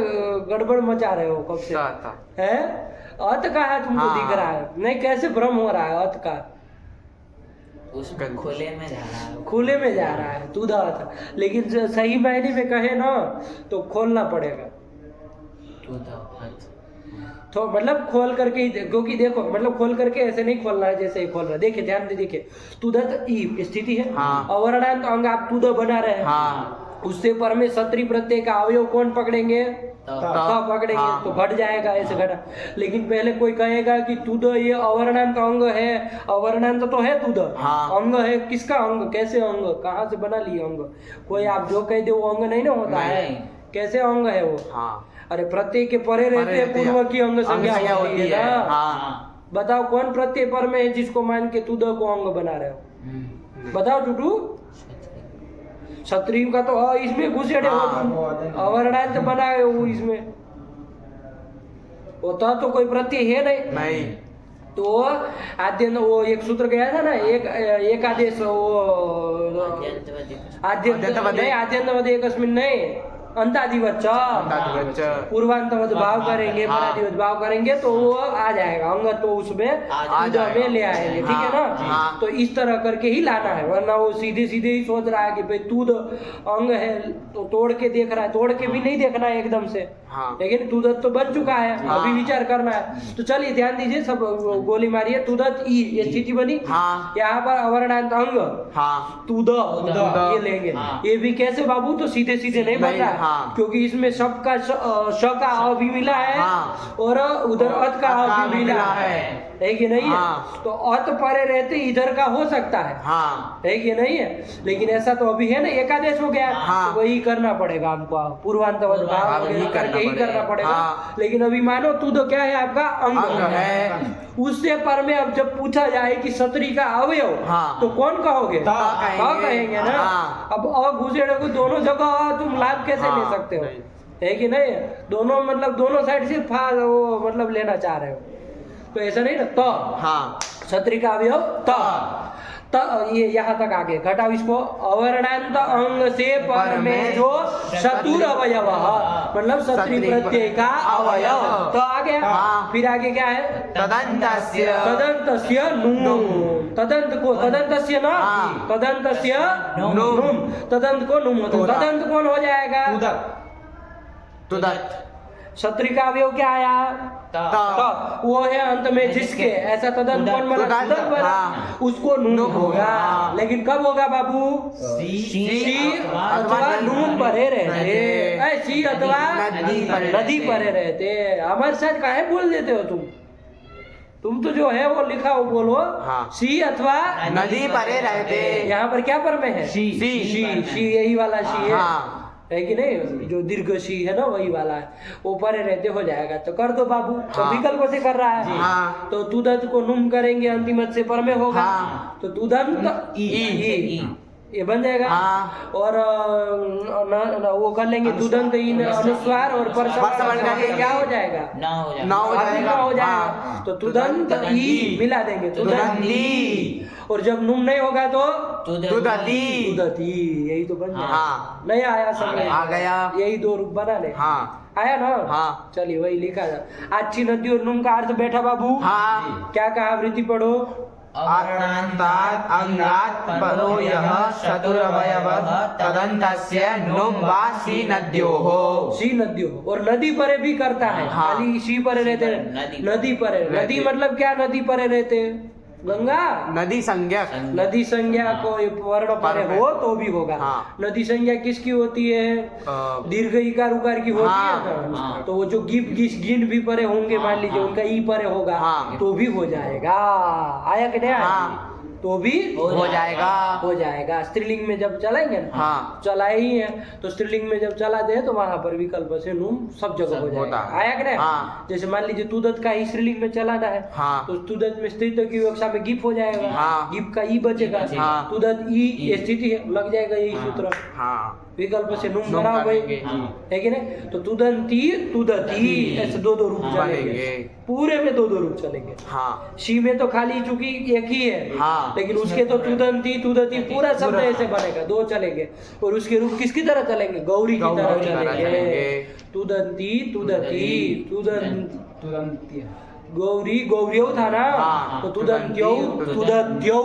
गड़बड़ मचा रहे हो कब से? ता। है अर्थ का है तुमको हाँ। दिख रहा है नहीं? कैसे भ्रम हो रहा है अर्थ का? उसमें खुले में जा रहा है। खुले में जा रहा है तुदा अर्थ, लेकिन जो सही मायने में कहे ना तो खोलना पड़ेगा। तुद अर्थ तो मतलब खोल करके ही, क्योंकि देखो मतलब खोल करके ऐसे नहीं खोलना है जैसे ही खोल रहा है। देखिए ध्यान से देखिए, तुदत ई स्थिति है। हाँ। अवर्णांत अंग आप तुद बना रहे हैं। हाँ। उससे पर में सत्री प्रत्यय का अवयव कौन पकड़ेंगे? ता। ता पकड़ेंगे। हाँ। तो घट जाएगा, ऐसे घटा। लेकिन पहले कोई कहेगा कि तुद ये अवर्णांत अंग है, अवर्णांत तो है तुद। हाँ। अंग है, किसका अंग? कैसे अंग? कहाँ से बना लिए अंग? कोई आप जो कह दे वो अंग नहीं ना होता है। नहीं। कैसे अंग है वो? हाँ। अरे प्रत्यय के परे रहते हैं, पूर्व की अंग संज्ञा होती है ना। हाँ। बताओ कौन प्रत्यय पर में है जिसको मान के तुद को अंग बना रहे हो? बताओ टूटू। क्षत्रिय का तो इसमें घुसेड़े हो तुम, अवर्णांत बनाए हो इसमें, होता तो कोई प्रत्यय है नहीं। तो आद्य वो एक सूत्र गया था ना, एक आदेश वो आद्यंतवद एकस्मिन् नहीं, अंतादिवच्च, पूर्वांतवद भाव करेंगे, परादिवच भाव करेंगे तो वो आ जाएगा अंग, तो उसमें तुद में ले आएंगे। ठीक है ना? तो इस तरह करके ही लाना है, वरना वो सीधे सीधे ही सोच रहा है कि भाई तुद अंग है तो तोड़ के देख रहा है। तोड़ के भी नहीं देखना है एकदम से, लेकिन तुदत तो बन चुका है, अभी विचार करना है। तो चलिए ध्यान दीजिए, सब गोली मारिए। तुदत ई, ये स्थिति बनी। यहाँ पर अवर्णांत अंग तुद, ये लेंगे। ये भी कैसे बाबू? तो सीधे सीधे नहीं बन रहा, क्योंकि इसमें सब का श का अ भी मिला है और उधर अत का अ भी मिला है कि नहीं है? तो अत परे रहते इधर का हो सकता है कि नहीं है? लेकिन ऐसा तो अभी है ना, एकादेश हो गया, तो वही करना पड़ेगा हमको, पूर्वांतवद भाव करके ही करना पड़ेगा। लेकिन अभी मानो तुद क्या है? आपका अंग है। उससे पर में अब जब पूछा जाए कि सत्री का अवयव, तो कौन कहोगे? कहेंगे ना। अब घुसेड़े को दोनों जगह तुम लाभ कैसे ले सकते हो? है कि नहीं? दोनों मतलब दोनों साइड से वो मतलब लेना चाह रहे हो, तो ऐसा नहीं ना। तो सत्री का अवयव त, ये यहाँ तक आगे घटाओ इसको। अवर्णांत अंग से पर में जो शतुर अवयव, मतलब सत्री प्रत्यय का अवयव, तो आ गया। फिर आगे क्या है? तदन्तस्य नुम, तदंत को तदंतस्य ना, तदंतस्य नुम, तदंत को नुम होता है। तदंत कौन हो जाएगा? तुदत। क्षत्रिय का अवयव क्या आया? वो है अंत में जिसके, ऐसा तदंत कौन बना? तुदत बना, उसको नून होगा। लेकिन कब होगा बाबू? सी अथवा नून परे रहते, सी अथवा नदी परे रहते। हमारे साथ काहे बोल देते हो तुम तो जो है वो लिखा हो बोलो। सी अथवा नदी परे रहते। यहाँ पर क्या पर में है? सी, यही वाला सी है कि नहीं? जो दीर्घ शी है ना, वही वाला है, वो परे रहते हो जाएगा। तो कर दो बाबू। तो विकल्प से कर रहा है, तो तुदंत को नुम करेंगे, अंतिम से पर में होगा, तो तुदंत ई, ये बन जाएगा। और वो कर लेंगे तुदंत इन अनुस्वार और पर क्या हो जाएगा? ना हो जाएगा। तो तुदंत ई मिला देंगे, तुदंती। और जब नुम नहीं होगा तो तुदती, यही तो बन जाएगा। नहीं आया समझ? आ गया। यही दो रूप बना ले। आया ना? चलिए वही लिखा जा। अच्छी नदी और नुम का अर्थ बैठा बाबू। क्या कहा? वृत्ति पढ़ो। अवर्णान्तात् अंगात् परो यः चतुरवयवः तदन्तस्य नुम वा सी नद्योः। सी नदियों, और नदी परे भी करता है। हाँ। खाली सी परे रहते हैं, नदी परे। नदी मतलब क्या? नदी परे रहते हैं, गंगा नदी संज्ञक नदी संज्ञा को वर्ण परे हो तो भी होगा। हाँ। नदी संज्ञा किसकी होती है? दीर्घ इकार उकार की होती हाँ। है ना। हाँ। तो वो जो गिप गिस गिन भी परे होंगे, मान लीजिए उनका ई परे होगा, हाँ। तो भी हो जाएगा। आया कि नहीं आया? हाँ। तो भी हो जाएगा। हो जाएगा। स्त्रीलिंग में जब चलाएंगे ना, हाँ। चलाए ही है, तो स्त्रीलिंग में जब चला दे तो वहां पर विकल्प से नुम सब जगह हो सब जाएगा। होता है। आया कि नहीं? हाँ। जैसे मान लीजिए तुदत का ही स्त्रीलिंग में चलाना है, हाँ। तो तुदत में स्त्रीत्व की विवक्षा में गिप हो जाएगा। हाँ। गिप का ई बचेगा। हाँ। तुदत ई स्थिति है, लग जाएगा यही सूत्र। हाँ विकल्प से नुम नुम बनाओ भाई, करेंगे। है कि नहीं? तो तुदंती तुदती ऐसे दो दो रूप चलेंगे, बनेंगे। पूरे में दो दो रूप चलेंगे। हाँ शी में तो खाली चूंकि एक ही है, हाँ। लेकिन उसके तो तुदंती तुदती पूरा शब्द ऐसे बनेगा, दो चलेंगे। और उसके रूप किसकी तरह चलेंगे? गौरी की गौरी तरह की तरह चलेंगे। चलेंगे। तुदंती तुदती तुदंती तुरंत गौरी गौरियौ था ना, हाँ। तो तुदंत्यौ तुदत्यौ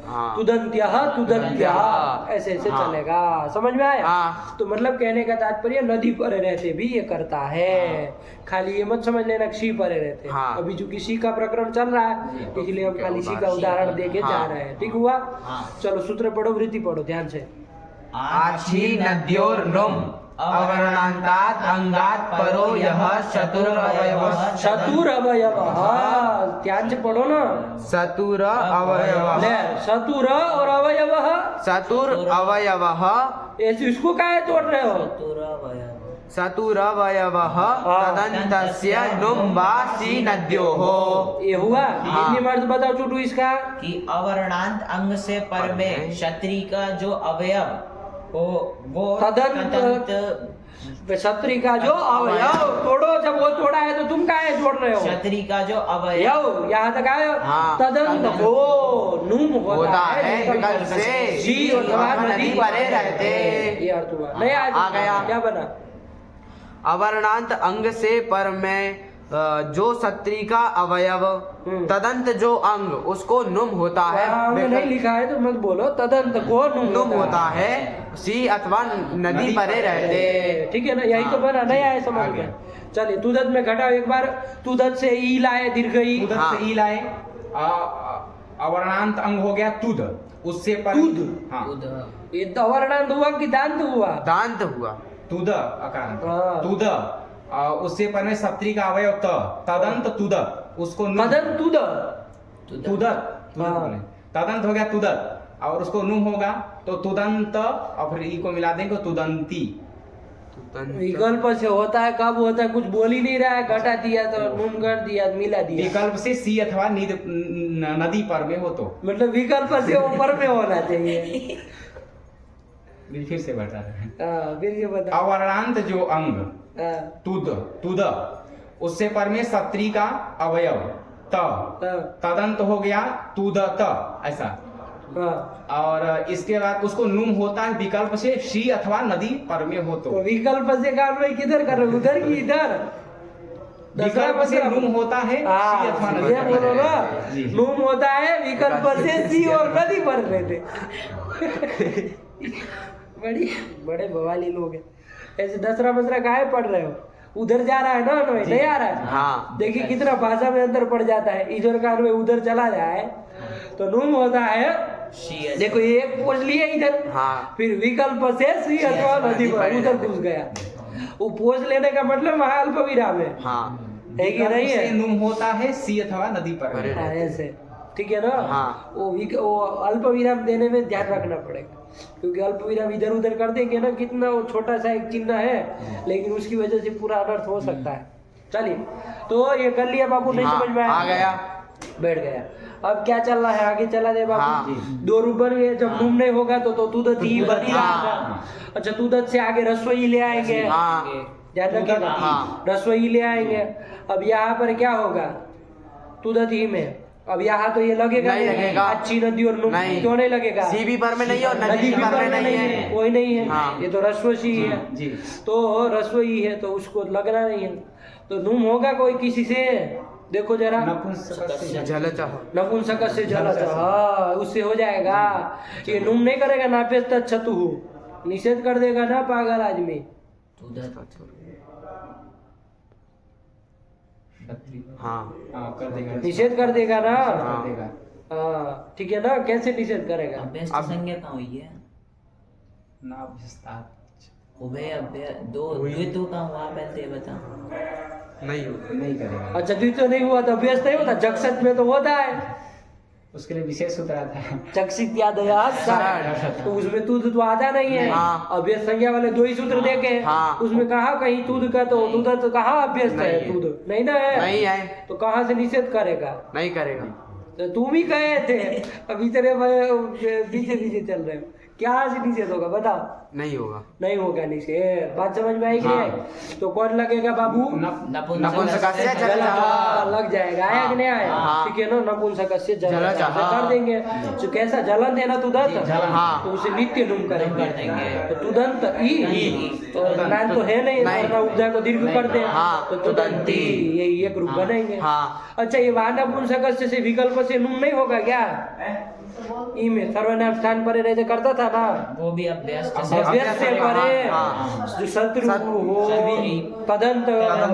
हाँ। तुदंत्यः तुदत्यः ऐसे ऐसे हाँ। चलेगा। समझ में आया? हाँ। तो मतलब कहने का तात्पर्य नदी पर रहते भी ये करता है। खाली ये मत समझ लेना सी पर रहते। हाँ। अभी चूंकि सी का प्रकरण चल रहा है, इसलिए हम खाली सी का उदाहरण देके जा हाँ। रहे हैं। ठीक हुआ? हाँ। चलो सूत्र पढ़ो, वृत्ति पढ़ो ध्यान से। आछि नद्योर्नुम अवर्णान्तात् अंगात् परो यः चतुरवयवः चतुर अवयव, ध्यान से पढ़ो ना। चतुर अवयवः ले, चतुर और अवयव, चतुर अवयवः ऐसे इसको काहे तोड़ रहे हो? चतुरवयवः तदन्तस्य नुम वा सी नद्योः। ये हुआ। हाँ। हिंदी में अर्थ बताओ चुटू इसका। कि अवर्णांत अंग से पर में क्षत्रिय का जो अवयव वो क्षत्रिय का जो अवयव तोड़ो, जब वो तोड़ा है तो तुम काहे जोड़ रहे हो? क्षत्रिय का जो अवयव यव यहाँ तक आए। हाँ। तदंत वो नुम होता है विकल्प से जी अथवा नदी परे रहते। ये अर्थ हुआ। नहीं आ गया। क्या बना? अवर्णांत अंग से पर में जो क्षत्रिय का अवयव तदंत जो अंग उसको नुम होता है। वहाँ हमने नहीं लिखा है तो मत बोलो। तदंत को नुम होता है, सी अथवा नदी परे रहते। ठीक है ना? यही तो बना। नहीं आए समझ में? चलिए तुदत में घटाओ एक बार। तुदत से ई लाए दीर्घ ई। तुदत हाँ। से ई लाए। अवर्णांत अंग हो गया तुद, उससे पर तुद। हाँ ये अवर्णांत हुआ कि दांत हुआ? दांत हुआ। तुद अकार हाँ। तुद, उससे पर में क्षत्रिय का अवयव त, तदंत तुद, उसको नुम। तदंत तुद। तुदत हाँ। बोले। तदंत हो गया तुदत, और उसको नुम होगा तो तुदंत, और फिर ई को मिला देंगे तुदंती। विकल्प से होता है, कब होता है? कुछ बोल ही नहीं रहा है, घटा दिया तो नुम कर दिया, मिला दिया। विकल्प से सी अथवा नदी पर में हो तो। मतलब विकल्प से ऊपर में होना चाहिए। फिर से बता रहे हैं। फिर ये बता। अवर्णांत जो अंग हाँ, तुद तुद, उससे पर में क्षत्रिय का अवयव त, हाँ, तदंत हो गया तुदत, ऐसा। हाँ। और इसके बाद उसको नुम होता है विकल्प से सी अथवा नदी पर में हो तो तो। विकल्प से कार्रवाई किधर कर रहे हो? उधर की इधर? विकल्प से नुम होता है सी अथवा हाँ, नदी ये पर बोलो ना। रहते। जी। नुम होता है विकल्प से सी और नदी पर रहते। बड़ी बड़े बवाली लोग हैं। ऐसे दसरा मसरा काहे पढ़ रहे हो? उधर जा रहा है ना अन्वय, नहीं आ रहा है? हाँ। देखिए कितना भाषा में अंतर पड़ जाता है। इधर का अन्वय उधर चला जाए तो नुम होता है। देखो ये एक पोज लिए इधर, हाँ। फिर विकल्प से सी अथवा नदी पर, उधर घुस गया। वो पोज लेने का मतलब वहाँ अल्प विराम है। हाँ। है कि नहीं विकल्प से है? नुम होता है सी अथवा नदी पर अरे। हाँ, ऐसे ठीक है ना? हाँ। वो अल्प विराम देने में ध्यान रखना पड़ेगा, क्योंकि अल्प विराम इधर उधर कर देंगे ना, कितना वो छोटा सा एक चिन्ह है, लेकिन उसकी वजह से पूरा अनर्थ हो सकता है। चलिए, तो ये कर लिया बाबू, नहीं हाँ, समझ में आया? आ गया। बैठ गया। अब क्या चल रहा है? आगे चला दे बाबू। हाँ। दो रूप बन गए। जब नुम नहीं होगा तो तुदत ही बन ही रहा हाँ। था। अच्छा, तुदत से आगे रसोई ले आएंगे। हाँ। ध्यान रखिएगा। हाँ। रसोई ले आएंगे। अब यहाँ पर क्या होगा? तुदत ही में। अब यहाँ तो ये लगेगा नहीं लगेगा। अच्छी नदी और नुम। नहीं। क्यों नहीं लगेगा? सी भी पर में नहीं है और नदी नदी भी पर में नहीं है। कोई नहीं है। हाँ। ये तो रसोई है। जी। तो रसोई है तो उसको लगना नहीं है, तो नुम होगा कोई किसी से? देखो जरा, नपुंसकस्य जलचः नपुंसक से जलच, हाँ उससे हो जाएगा। ये नुम नहीं करेगा नापेस्त छतु, निषेध कर देगा ना पागल आदमी। तुदत हाँ हाँ कर देगा, निषेध कर देगा ना, कर देगा। हाँ ठीक है ना। कैसे निषेध करेगा? अभ्यस्त संज्ञा कहाँ हुई है? ना विस्तार उभय अभ्य दो द्वित्व कहाँ हुआ पहले बता। नहीं होगा। नहीं करेगा, अच्छा द्वितीय नहीं हुआ तो अभ्यस्त नहीं होता, जक्षत में तो होता है। उसके लिए विशेष सूत्र आता है। चक्षित्यादया तो उसमें तुद तो आता नहीं है। हाँ। अभ्यस्त संज्ञा वाले दो ही सूत्र देखे, हाँ। उसमें कहा कहीं तुद का तो तुद तो कहा अभ्यस्त है, नहीं है। तुद नहीं ना है, नहीं है, तो कहाँ से निषेध करेगा? नहीं करेगा। तो तुम ही कहे थे, अभी तेरे पीछे पीछे चल रहे हो, क्या से निषेध होगा बताओ? नहीं होगा। नहीं होगा निषेध। बात समझ में आई कि नहीं? तो कौन लगेगा बाबू? नपुंसकस्य जलच जलचः लग जाएगा, आया कि नहीं आया? हाँ। ठीक है ना, नपुंसकस्य जलच जलचः। कर देंगे। तो कैसा जलन देना तुदंत, हाँ। तो उसे नित्य नुम करेंगे। कर देंगे। तो तुदंत ई तो नाम तो है नहीं, नहीं। वरना उपधा को दीर्घ कर दे, हाँ। तो तुदंती यही एक रूप बनेंगे। हाँ। अच्छा ये वहां नपुंसकस्य से विकल्प से नुम नहीं होगा क्या? ई में सर्वनाम स्थान पर रहते करता था ना, वो भी अभ्यस्त अभ्यस्त से परे हाँ। जो शत्रु हो शत्रु। तदंत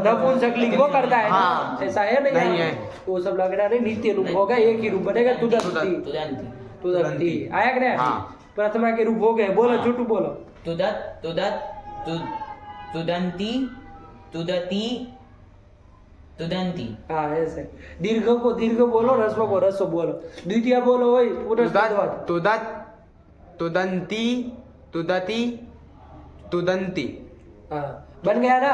नपुंसक लिंग वो करता है ना, हाँ। ऐसा है नहीं? नहीं है। वो सब लग रहा नहीं, नित्य रूप होगा, एक ही रूप बनेगा तुदंती। तुदंती तुदंती आया कि नहीं? हाँ। प्रथमा के रूप हो गए, बोलो झूठ बोलो। तुदत तुदत तुदंती तुदती तुदंती। हाँ ऐसे दीर्घ को दीर्घ बोलो, रस्व को रस्व बोलो, द्वितीय बोलो वही पूरा तुदत तुदत तुदंती तुदती तुदंती। हाँ बन गया ना।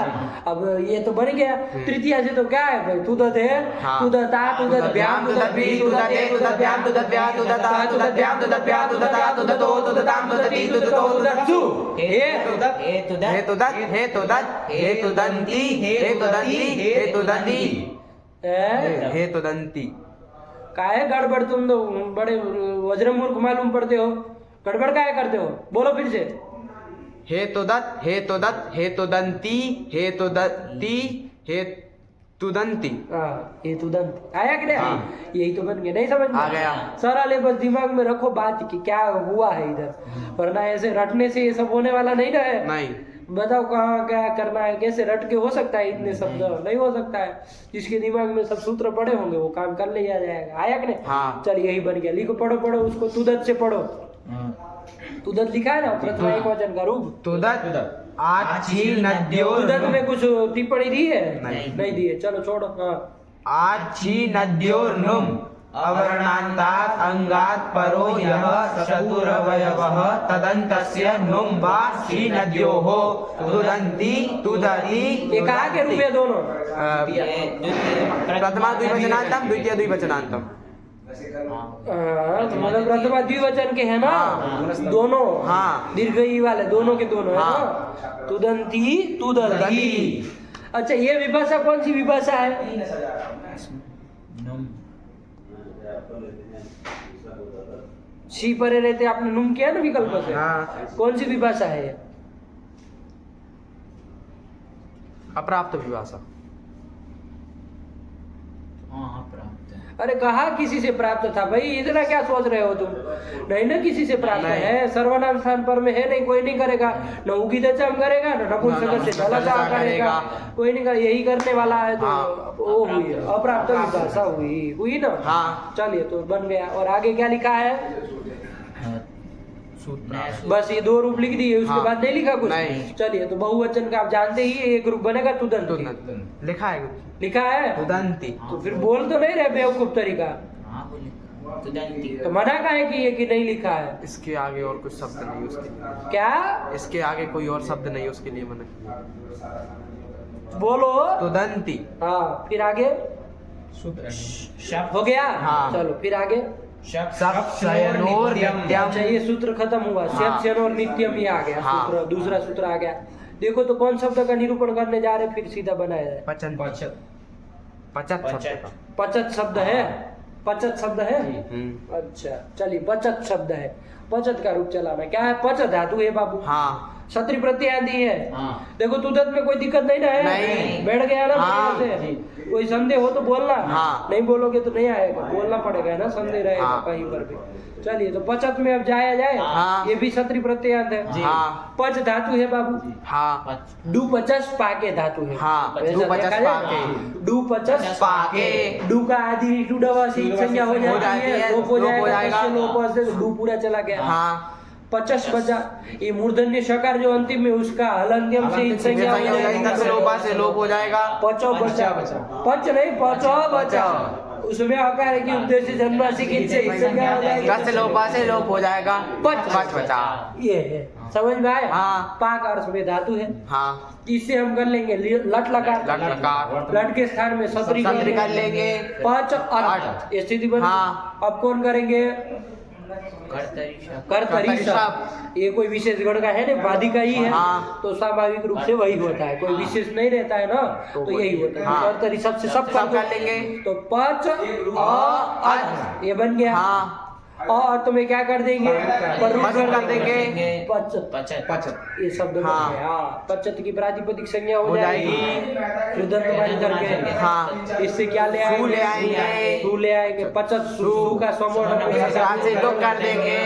अब ये तो बन गया। तृतीय से तो क्या है भाई? तुदत है, हाँ। तुदता तुदत भ्याम तुदत भी तुदत एक तुदत भ्याम तुदत भ्या तुदता तुदत भ्याम तुदत भ्या तुदता तुदतो तुदताम तुदती तुदतो तुदत्सु। हे तुदत हे तुदत हे तुदत हे तुदंती हे तुदंती हे तुदंती हे तुदंती। काहे गड़बड़? तुम तो बड़े वज्रमूर्ख मालूम पड़ते हो, गड़बड़ काहे करते हो? बोलो फिर से। हे तुदत हे तुदत हे तुदंती हे तुदती हे तुदंती। हाँ ये तुदंत आया कि नहीं? हाँ। यही तो बन गया, नहीं समझ में आ गया। सरल है, बस दिमाग में रखो बात की क्या हुआ है इधर, वरना ऐसे रटने से ये सब होने वाला नहीं ना है। नहीं। बताओ कहाँ क्या करना है, कैसे रट के हो सकता है? इतने शब्द नहीं हो सकता है। जिसके दिमाग में सब सूत्र पड़े होंगे वो काम कर लिया जाएगा। आया कि नहीं? हाँ। चल यही बन गया। लिखो, पढ़ो पढ़ो उसको, तुदत से पढ़ो। तुदत लिखा है ना, प्रथमा एक वचन का रूप। तुदत आछि नद्योर तुदत में कुछ टिप्पणी दी है? नहीं। दी है, चलो छोड़ो। हाँ आछि नद्योर नुम अवर्णान्तात् अंगात् परो यः चतुरवयवः तदन्तस्य नुम वा छि नद्योः तुदन्ति तुदति। ये कहाँ के रूप है दोनों? प्रथमा द्विवचनान्तम द्वितीय द्विवचनान्तम। मतलब प्रथमा द्विवचन के है ना दोनों? हाँ। दीर्घ ई वाले दोनों के दोनों है हाँ। ना? तुदंती तुदती। अच्छा ये विभाषा कौन सी विभाषा है? शी परे रहते आपने नुम किया ना विकल्प से। हाँ। कौन सी विभाषा है ये? अप्राप्त विभाषा। अरे कहा किसी से प्राप्त था भाई, इतना क्या सोच रहे हो तुम? नहीं ना किसी से प्राप्त नहीं। है, सर्वनाम स्थान पर में है नहीं, कोई नहीं करेगा। न उगीदचम करेगा, न नपुंसक से जलचा करेगा, कोई नहीं करेगा। यही करने वाला है तो हाँ। वो हुई अप्राप्त विभाषा हुई ना। हाँ। चलिए तो बन गया। और आगे क्या लिखा है? सूत्र। बस ये दो रूप लिख दिए, उसके हाँ। बाद नहीं लिखा कुछ? नहीं। चलिए तो बहुवचन का आप जानते ही हैं, एक रूप बनेगा तुदंती। तुदंत लिखा है कुछ? लिखा है तुदंती। तो फिर बोल तो नहीं रहे बेवकूफ तरीका। तुदंती तो मना का है कि ये कि नहीं लिखा है? इसके आगे और कुछ शब्द नहीं उसके लिए। क्या इसके आगे कोई और शब्द नहीं उसके लिए मैंने। बोलो। तुदंती। हाँ फिर आगे शब्द हो गया। हाँ। चलो फिर आगे। शयनोर नित्यम। अच्छा ये सूत्र खत्म हुआ। हाँ। शयन और नित्यम ये आ गया हाँ। सूत्र, दूसरा सूत्र आ गया। देखो तो कौन शब्द का निरूपण करने जा रहे, फिर सीधा बनाया जाए। पचन पचत पचत शब्द का। पचत शब्द है? पचत शब्द है? हम्म। अच्छा चलिए पचत शब्द है, पचत का रूप चलाना। क्या है? पचत धातु है बाबू। हाँ। क्षत्रि प्रत्यय आदि है। हाँ। देखो तुदत में कोई दिक्कत नहीं ना है? नहीं। बैठ गया ना हाँ। बढ़िया से। कोई संदेह हो तो बोलना, हाँ। नहीं बोलोगे तो नहीं आएगा, बोलना पड़ेगा ना, संदेह रहेगा हाँ। कहीं पर भी। चलिए तो पचत में अब जाया जाए। हाँ। ये भी क्षत्रिय प्रत्ययांत है। हाँ। पच धातु है बाबू, हाँ डू पचस पाके धातु है। हाँ, वैसा डू पचस देखा जाए, पाके। Do पचस Pakke. डू का आदि डू डवा से संज्ञा हो जाती है, लोप हो लोप हो जाएगा, जाएगा। लोप हो से डू पूरा चला गया। हाँ पचस बचा, ये मूर्धन्य शकार जो अंतिम में उसका हलंत्यम से ही संज्ञा हो जाएगी। इधर से लोपा से लोप हो जाएगा। पचो बचा, पच नहीं पचो बचा, उसमें आकार है कि उद्देश्य जन्मासी की से ही संज्ञा हो जाएगी। दस से लोपा से लोप हो जाएगा। पच बचा। ये है, समझ में आया? हाँ। पाक अर्थ में धातु है। हाँ इससे हम कर लेंगे लट लकार, लट लकार। लट के स्थान में सत्री सत्री कर लेंगे। पांच अर्थ ये स्थिति बन। हाँ। अब कौन करेंगे? कर्तरी शब्द। ये कोई विशेष गण का है ना, बाधिका ही है। हाँ। तो स्वाभाविक रूप से वही होता है, कोई विशेष नहीं रहता है ना, तो यही होता है। हाँ। कर्तरी शब्द से सब सब कर लेंगे। तो पच अर्थ ये बन गया। हाँ और तुम्हें क्या कर देंगे? पचत कर देंगे। पचत, पचत। ये शब्द बन हाँ। गया। हाँ, पचत की प्रातिपदिक संज्ञा हो हो जाएगी। जाएगी। फिर दंत मानी करके हाँ। इससे क्या ले सू आएंगे? ले आएंगे। सू ले आएंगे। पचत सू का समूह सात से दो कर देंगे।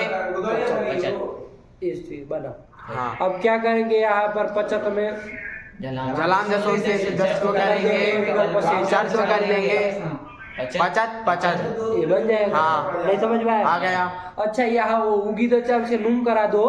इस चीज बना। हाँ। अब क्या करेंगे यहाँ पर पचत में? जलाम जसों से दस को करेंगे। चार को कर लेंगे। पचत पचत ये बन जाएगा। हाँ। नहीं समझ में आया? आ गया। अच्छा यहाँ वो उगी दचाम से नूम करा दो,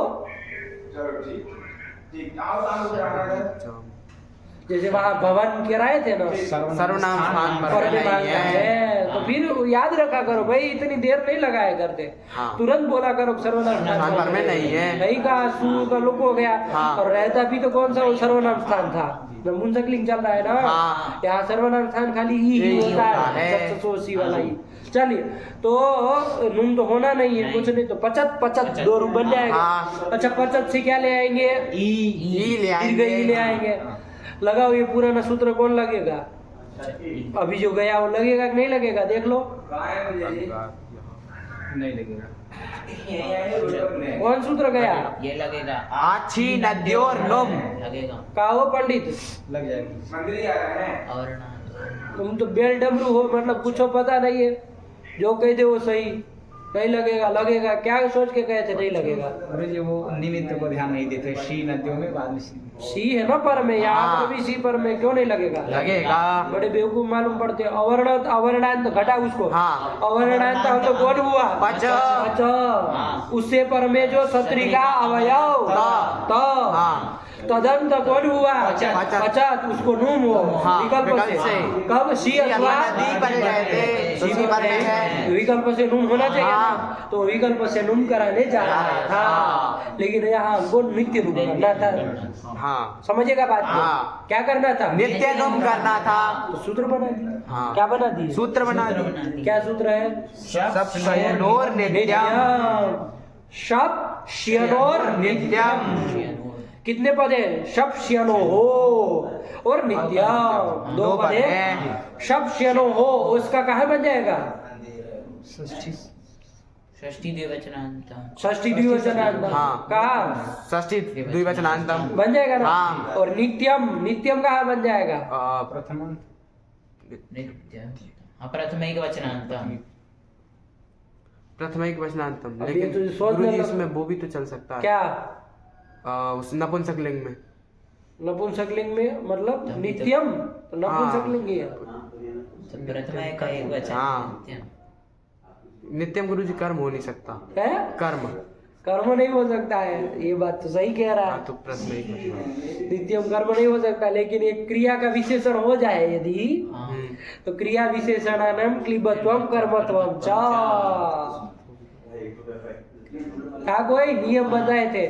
जैसे वहाँ भवन कराए थे ना, सर्वनाम स्थान पर पर में नहीं मांगता है। है, तो फिर याद रखा करो भाई, इतनी देर नहीं लगाया करते। हाँ। तुरंत बोला करो सर्वनाम स्थान पर में नहीं है। नहीं कहा, सू का लोप हो गया। हाँ। और रहता भी तो कौन सा वो सर्वनाम स्थान था, नपुंसकलिंग चल रहा है ना। हाँ। यहाँ सर्वनाम स्थान खाली ई ही होता है, है। सी वाला ही। चलिए तो नून तो होना नहीं है, कुछ नहीं, तो पचत पचत दो रूप बन जाएगा। हाँ। अच्छा पचत से क्या ले आएंगे? ई ले दीर्घ आएंगे। ई ले आएंगे। लगाओ ये पुराना सूत्र कौन लगेगा? अभी जो गया वो लगेगा कि नहीं लगेगा? देख लो नहीं लगेगा। कौन सूत्र गया? ये लगेगा, आछी नद्योर नुम। लगेगा का हो पंडित? लग जाएगी। और तुम तो बेल डमरू हो, मतलब कुछ पता नहीं है, जो कह दे वो सही। नहीं लगेगा, लगेगा क्या सोच के कहे थे नहीं लगेगा? अरे जो वो निमित्त को ध्यान नहीं देते, शी नदियों में बाद में सी है ना पर में, यहाँ हाँ। पर भी सी पर में, क्यों नहीं लगेगा? लगेगा। बड़े बेवकूफ मालूम पड़ते हैं। अवर्णांत अवर्णांत घटा उसको। हाँ। अवर्णांत हम तो कौन हुआ? पच। अच्छा, उससे पर में जो सत्री का अवयव तो हाँ। तदंत कौन हुआ? पचत। पचत, उसको नूम हो। हाँ, विकल्प विकल्प से से। कब? सी अथवा नदी पर गए थे, सी उसी पर में है। विकल्प से नूम होना चाहिए ना, हाँ। तो विकल्प से नूम कराने जा रहा था। हाँ। लेकिन यहाँ हमको नित्य नूम करना था। हाँ। समझिएगा बात को? हाँ। क्या करना था? नित्य नुम करना था। तो सूत्र बना दिया। हाँ। क्या बना दिया? सूत्र बना दी। क्या सूत्र है? सब शयनोर नित्यम। शप श्यनोर नित्यम। कितने पद है? शप श्यनो हो और नित्यम, दो पद है। शप श्यनो हो, उसका कहाँ बन जाएगा? षष्ठी द्विवचनांत। षष्ठी द्विवचनांत। हाँ। कहाँ षष्ठी द्विवचनांतम बन जाएगा ना? हाँ। और नित्यम, नित्यम कहाँ बन जाएगा? प्रथम नित्य, हाँ, प्रथम वचनांत। प्रथमिक वचनांतम। अब ये लेकिन तो सोच गुरुजी में इसमें वो भी तो चल सकता है। क्या? उस नपुंसकलिंग में। नपुंसकलिंग में मतलब नित्यम, तो नपुंसकलिंग ही है। तो प्रथम का एक वचन। हाँ। नित्य। नित्यम गुरुजी कर्म हो नहीं सकता। है? कर्म। कर्म नहीं हो सकता है, ये बात तो सही कह रहा है। हाँ, तो प्रथमिक वचनांतम। नित्यम कर्म नहीं हो सकता, लेकिन एक क्रिया का विशेषण हो जाए यदि, हाँ। तो क्रिया विशेषणानाम क्लीबत्वम कर्मत्वम च। क्या कोई नियम बताए थे?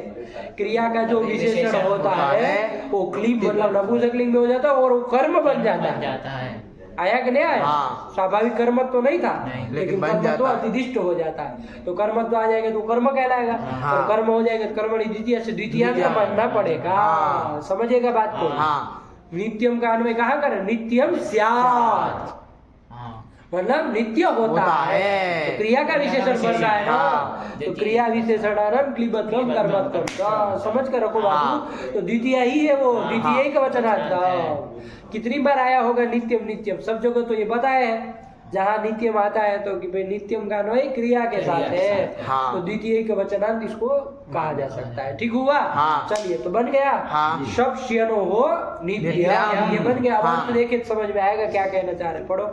क्रिया का जो विशेषण होता है वो क्लीब मतलब नपुंसकलिंग में हो जाता है और वो कर्म बन जाता है। जाता है। आया कि नहीं आया? हाँ। स्वाभाविक कर्मत्व तो नहीं था, नहीं, लेकिन बन कर्मत्व जाता है। अतिदिष्ट हो जाता है। तो कर्मत्व आ जाएगा तो कर्म कहलाएगा। हाँ। और कर्म हो जाएगा तो कर्मणि द्वितीय से द्वितीयांत द्वितीय। मानना पड़ेगा। हाँ। समझिएगा बात को? हाँ। नित्यम का अन्वय कहाँ करें? नित्यम स्यात्। हाँ। मतलब नित्य होता है। तो क्रिया का विशेषण बन रहा है ना, हाँ। तो क्रिया विशेषणारंभ क्लीबत्वम कर्मत्वम, समझ कर रखो बाबू। तो द्वितीय ही है वो, द्वितीय ही का वचनार्थ। कितनी बार आया होगा नित्यम नित्यम, सब जगह तो ये बताया है। जहाँ नित्यम आता है तो कि भाई नित्यम का अन्वय क्रिया के साथ है, हाँ। तो द्वितीय के वचनांत इसको कहा जा सकता है। ठीक हुआ? हाँ। चलिए तो बन गया। हाँ। शब श्यनो हो नित्य, नित्यम। ये बन गया। अब हाँ। अंत देखे तो समझ में आएगा क्या कहना चाह रहे, पढ़ो।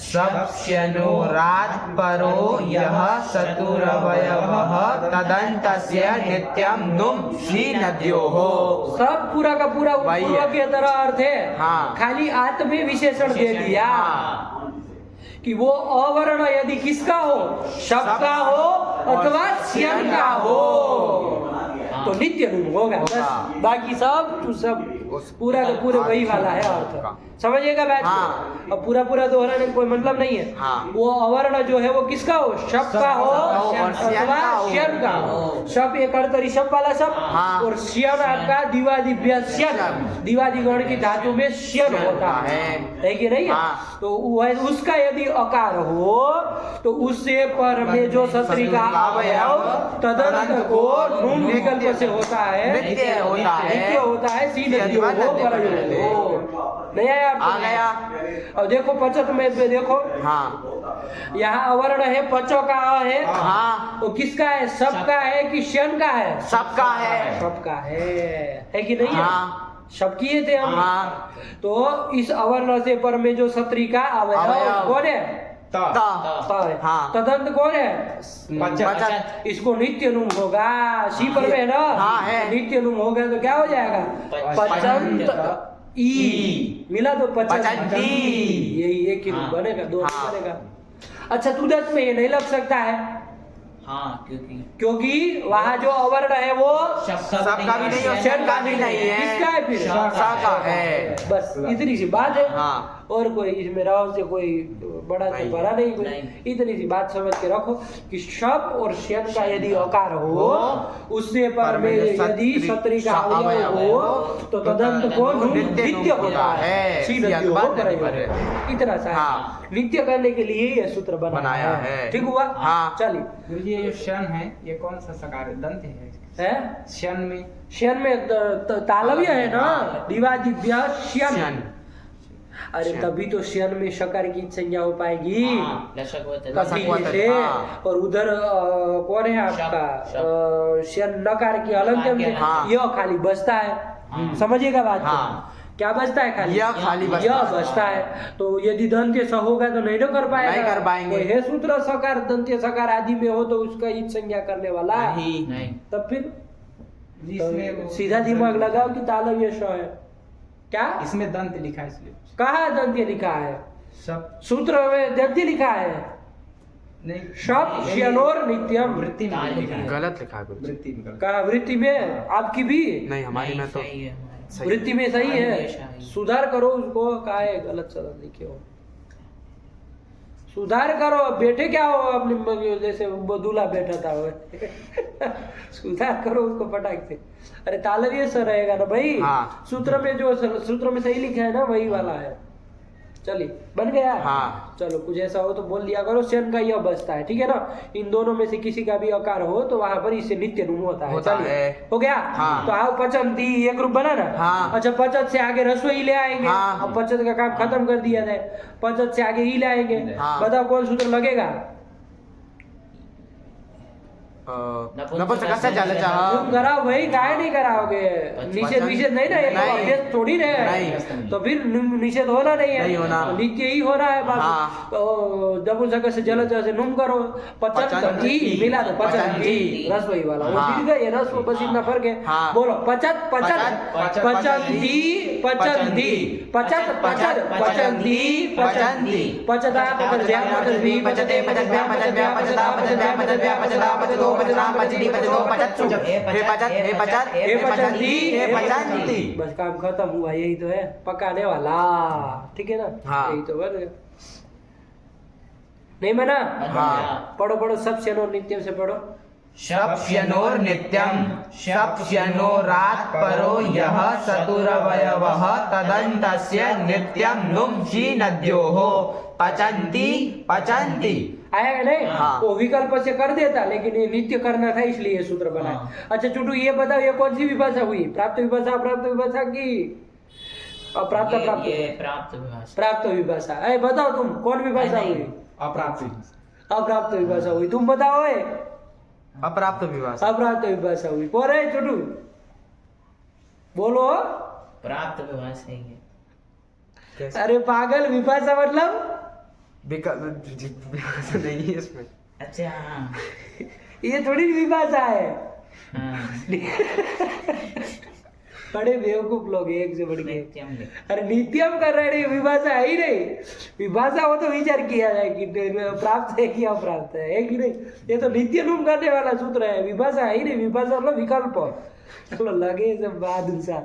शप्स्यनोरात् परो यः चतुरवयवः तदन्तस्य नित्यं नुम् शीनद्योः। सब पूरा का पूरा वही है। पूर्व के तरह अर्थ है, हाँ। खाली आत्म में विशेषण दे दिया कि वो अवर्ण यदि किसका हो, शब का हो अथवा श्यन का हो, तो नित्य रूप होगा बस। बाकी सब पूरा का पूरा वही वाला है अर्थ। समझिएगा बैच को? हाँ। अब पूरा पूरा दोहराने का कोई मतलब नहीं है। हाँ। वो अवर्ण जो है वो किसका हो, शब का हो अथवा श्यन का हो। शब एक अर्थ ऋषभ वाला शब, हाँ। और श्यन आपका दिवादिव्य श्यन, दिवादिगण की धातु में श्यन होता है कि नहीं? हाँ। तो उसका यदि अकार हो तो उससे पर में जो सत्री का अवयव तदंत को नून विकल्प से होता है, नित्य होता है। नित्य होता है। सीधे हो नहीं आया आ गया। और देखो पचत में देखो, हाँ। यहाँ अवर्ण है, पचो का अ है, हाँ। वो किसका है, सबका है कि श्यन का है? सबका है। सबका है कि नहीं है? हाँ। सब किए थे हम। हाँ। तो इस अवर्ण से पर में जो सत्री का अवयव अवयव। कौन है? त त है। हाँ। तदंत कौन है? पचत। इसको नित्य नुम होगा, शी पर में है ना? हाँ, है। नित्य नुम होगा तो क्या हो जाएगा? पचंत ई मिला तो पचंती। यही एक ही रूप हाँ। बनेगा, दो हाँ। बनेगा। अच्छा तुदत में ये नहीं लग सकता है हाँ, क्योंकि वहाँ जो अवर्ण है वो सबका भी नहीं और श्यन का भी नहीं है। किसका है फिर? सबका है। बस इतनी सी बात है। हाँ। और कोई इसमें राव से कोई बड़ा से बड़ा नहीं कोई। नहीं। इतनी सी बात समझ के रखो कि शब और श्यन का यदि अकार हो, उससे पर में यदि सत्री का अवयव हो तो तदंत को नित्य होता है। इतना सा हाँ। नित्य करने के लिए ये सूत्र बनाया है। ठीक हुआ? हाँ। चलिए गुरुजी ये जो शन है ये कौन सा सकार है? दंत है है शन में। श्यन में तालव्य है ना, दिवादिव्य श्यन। श्यन। अरे श्यन। तभी तो श्यन में शकार की संज्ञा हो पाएगी कभी से। हाँ। और उधर कौन है आपका श्यन नकार की अलंत्यम से हाँ। यह खाली बचता है। समझिएगा बात को? हाँ। क्या बचता है? खाली यह खाली बचता यह है। बचता है। तो यदि दंत्य स होगा तो नहीं कर पाएगा, नहीं कर पाएंगे। कोई है सूत्र सकार दंत्य सकार आदि में हो तो उसका ईद संज्ञा करने वाला नहीं। तब फिर इसमें तो सीधा दिमाग लगाओ कि तालव्य श है। क्या इसमें दंत लिखा है इसलिए कहा दंत्य लिखा है? सब सूत्र में दंत्य लिखा है। नहीं। शब श्यनोर नित्यम। वृत्ति में लिखा है। गलत लिखा है कुछ। वृत्ति में गलत। कहा वृत्ति में आपकी भी नहीं हमारी में तो सही। वृत्ति में सही है, हमेशा। सुधार करो उसको। कहा है गलत सदन लिखे हो, सुधार करो। बैठे क्या हो अपनी जैसे दूल्हा बैठा था वो सुधार करो उसको फटाक से। अरे तालव्य से रहेगा ना भाई। हाँ। सूत्र में जो सूत्र में सही लिखा है ना वही वाला है। चलिए बन गया। हाँ। चलो कुछ ऐसा हो तो बोल दिया करो। श्यन का यह बचता है, ठीक है ना? इन दोनों में से किसी का भी आकार हो तो वहां पर इससे नित्य नुम होता है। चलिए हो गया। हाँ। तो आओ पचंती एक रूप बना ना। हाँ। अच्छा पचत से आगे रसोई ले आएंगे। हाँ। अब पचत का काम खत्म कर दिया जाए, पचत से आगे ही ले आएंगे। हाँ। बताओ कौन सूत्र लगेगा? नपुंसक से जलचः। तुम कराओ भाई, काहे नहीं कराओगे? निषेध विषेध नहीं ना, ये तो नहीं। अभ्यास थोड़ी रहे। नहीं। तो फिर निषेध होना नहीं है, नहीं होना। तो नित्य ही हो रहा है बाबू। हाँ। तो नपुंसक से जलचः से नुम करो। पचंती मिला तो पचंती रसोई वाला वो हाँ। गिर गए। रस वो बस इतना फर्क है। हाँ। बोलो पचत पचत पचंती पचंती पचत पचत पचंती पचंती पचता पचद्या पचद्वी पचते पचद्या पचद्या पचता पचद्या पचद्या पचता पचदो पचताम पचदी पचदो पचत्सु। हे पचत हे पचत हे पचंती हे पचंती। बस काम खत्म हुआ। यही तो है पकाने वाला, ठीक है ना? हाँ। यही तो बन गया। नहीं बना? हाँ। पढ़ो पढ़ो सब श्यनो नित्यम से पढ़ो। शप्स्यनोर नित्यम शप्स्यनोरात् परो यः चतुरवयवः तदन्तस्य नित्यं नुम् शीनद्योः पचंती पचंती। आया नहीं? हाँ। वो विकल्प से कर देता, लेकिन ये नित्य करना था इसलिए ये सूत्र बनाया। हाँ। अच्छा चुटू ये बताओ, ये कौन सी विभाषा हुई? प्राप्त विभाषा, अप्राप्त विभाषा की अप्राप्त? प्राप्त ये प्राप्त विभाषा। प्राप्त विभाषा। अरे बताओ तुम, कौन विभाषा नहीं। हुई? अप्राप्त अप्राप्त विभाषा हुई। तुम बताओ। अप्राप्त विभाषा। अप्राप्त विभाषा हुई। कौन है चुटू? बोलो। प्राप्त विभाषा ही है। कैसे? अरे पागल, विभाषा मतलब विभाषा नहीं है इसमें। अच्छा हाँ। ये थोड़ी विभाषा है। हाँ। बड़े बेवकूफ लोग हैं, एक से बढ़ के। नित्यम लिख। अरे नित्यम कर रहे हैं, विभाषा है ही नहीं। विभाषा हो तो विचार किया जाए कि प्राप्त है कि अप्राप्त है कि नहीं। ये तो नित्य लूम करने वाला सूत्र है, विभाषा है ही नहीं। विभाषा मतलब विकल्प। चलो लगे सब बहादुर सा।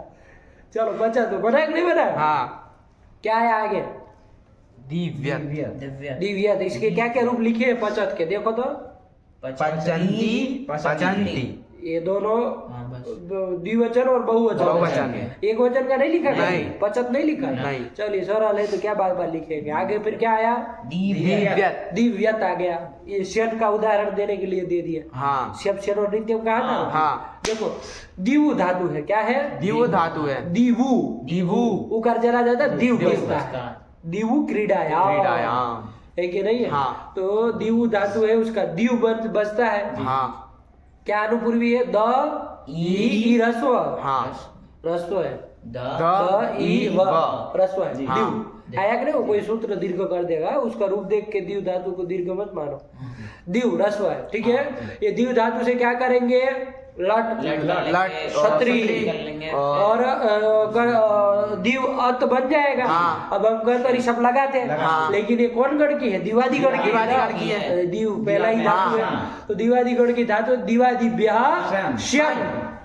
चलो बचा तो बना कि नहीं बना? हाँ। क्या है आगे? दिव्य दिव्य। दिव्य। इसके क्या क्या रूप लिखे हैं पचत के? देखो तो। पचंती पचंती। ये दोनों हाँ बस। द्विवचन और बहुवचन। बहुवचन है। एक वचन का नहीं लिखा है? नहीं। पचत नहीं लिखा है? नहीं। चलिए सरल है तो क्या बार बार लिखेंगे। आगे फिर क्या आया? दिव्य। दिव्यत आ गया। ये शन का उदाहरण देने के लिए दे दिया। हाँ। शब्द शन और नित्यम कहा था। हाँ। देखो दिवु धातु है। क्या है? दिव धातु है। दिवु। दिवु उकार जरा जाता दिव दिव बसता है। दिवु क्रीडायाम क्रीडायाम। है कि नहीं है? हाँ। तो दिवु धातु है, उसका दिव बसता है। हाँ। क्या अनुपूर्वी है? द ई रस्व। हाँ। रस्व है। द ई व रस्व है। हाँ। दिव आया कि नहीं? वो कोई सूत्र दीर्घ कर देगा, उसका रूप देख के दिव धातु को दीर्घ मत मानो। दिव रस्व है, ठीक है। ये दिव धातु से क्या करेंगे? लट लट क्षत्रिय और दिव अत बन जाएगा। हाँ। अब हम गण सब लगाते हैं। हाँ। लेकिन ये कौन गण की है? दिवादी गण की। दिवादी गण की है। दिव पहला ही धातु है। हाँ। तो दिवादी गण की धातु दिवादिभ्य श्यन। श्यन।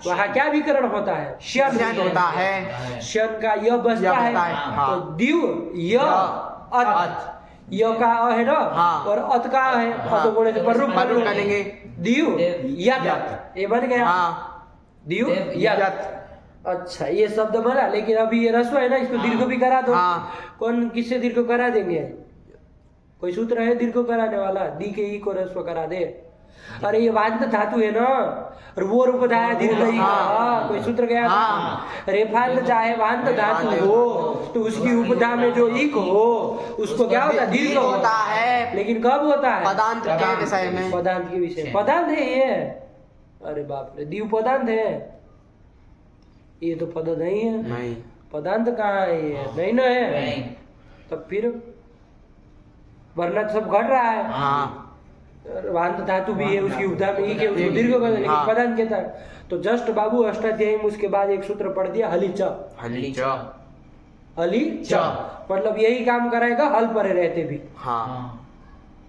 वहाँ क्या विकरण होता है? श्यन श्यन होता है। श्यन का य बसता य है। बसता है, हाँ। तो दिव य अत। य का अ है ना? हाँ। और अत का अ है। हाँ। तो बोले पर रूप पर रूप करेंगे। दिव यत। यत। ये बन गया। हाँ। दिव दिव यत। अच्छा ये शब्द बना, लेकिन अभी ये रस्व है ना, इसको दीर्घ भी करा दो। हाँ। कौन किससे दीर्घ करा देंगे? कोई सूत्र है दीर्घ कराने वाला? दी के ई को रस्व करा दे। अरे ये वांत धातु है ना, और वो रूप धाया दीर्घ ई का। हाँ। कोई सूत्र गया? हाँ। रेफांत चाहे वांत धातु हो तो उसकी उपधा में जो इक हो उसको क्या होता है? दीर्घ होता है। लेकिन कब होता है? पदांत के विषय में। पदांत के विषय। पदांत है ये। अरे बाप रे, दीव पदांत है? ये तो पद नहीं है। नहीं। पदांत कहाँ है? ये नहीं ना है। नहीं। तब फिर वरना तो सब घट रहा है। हाँ। वांत धातु भी है, उसकी उपधा में ही के उसको दीर्घ कर, लेकिन हाँ। पदांत कहता है। तो जस्ट बाबू अष्टाध्यायी में उसके बाद एक सूत्र पढ़ दिया, हली च। हली च। हली च मतलब यही काम कराएगा हल परे रहते भी। हाँ।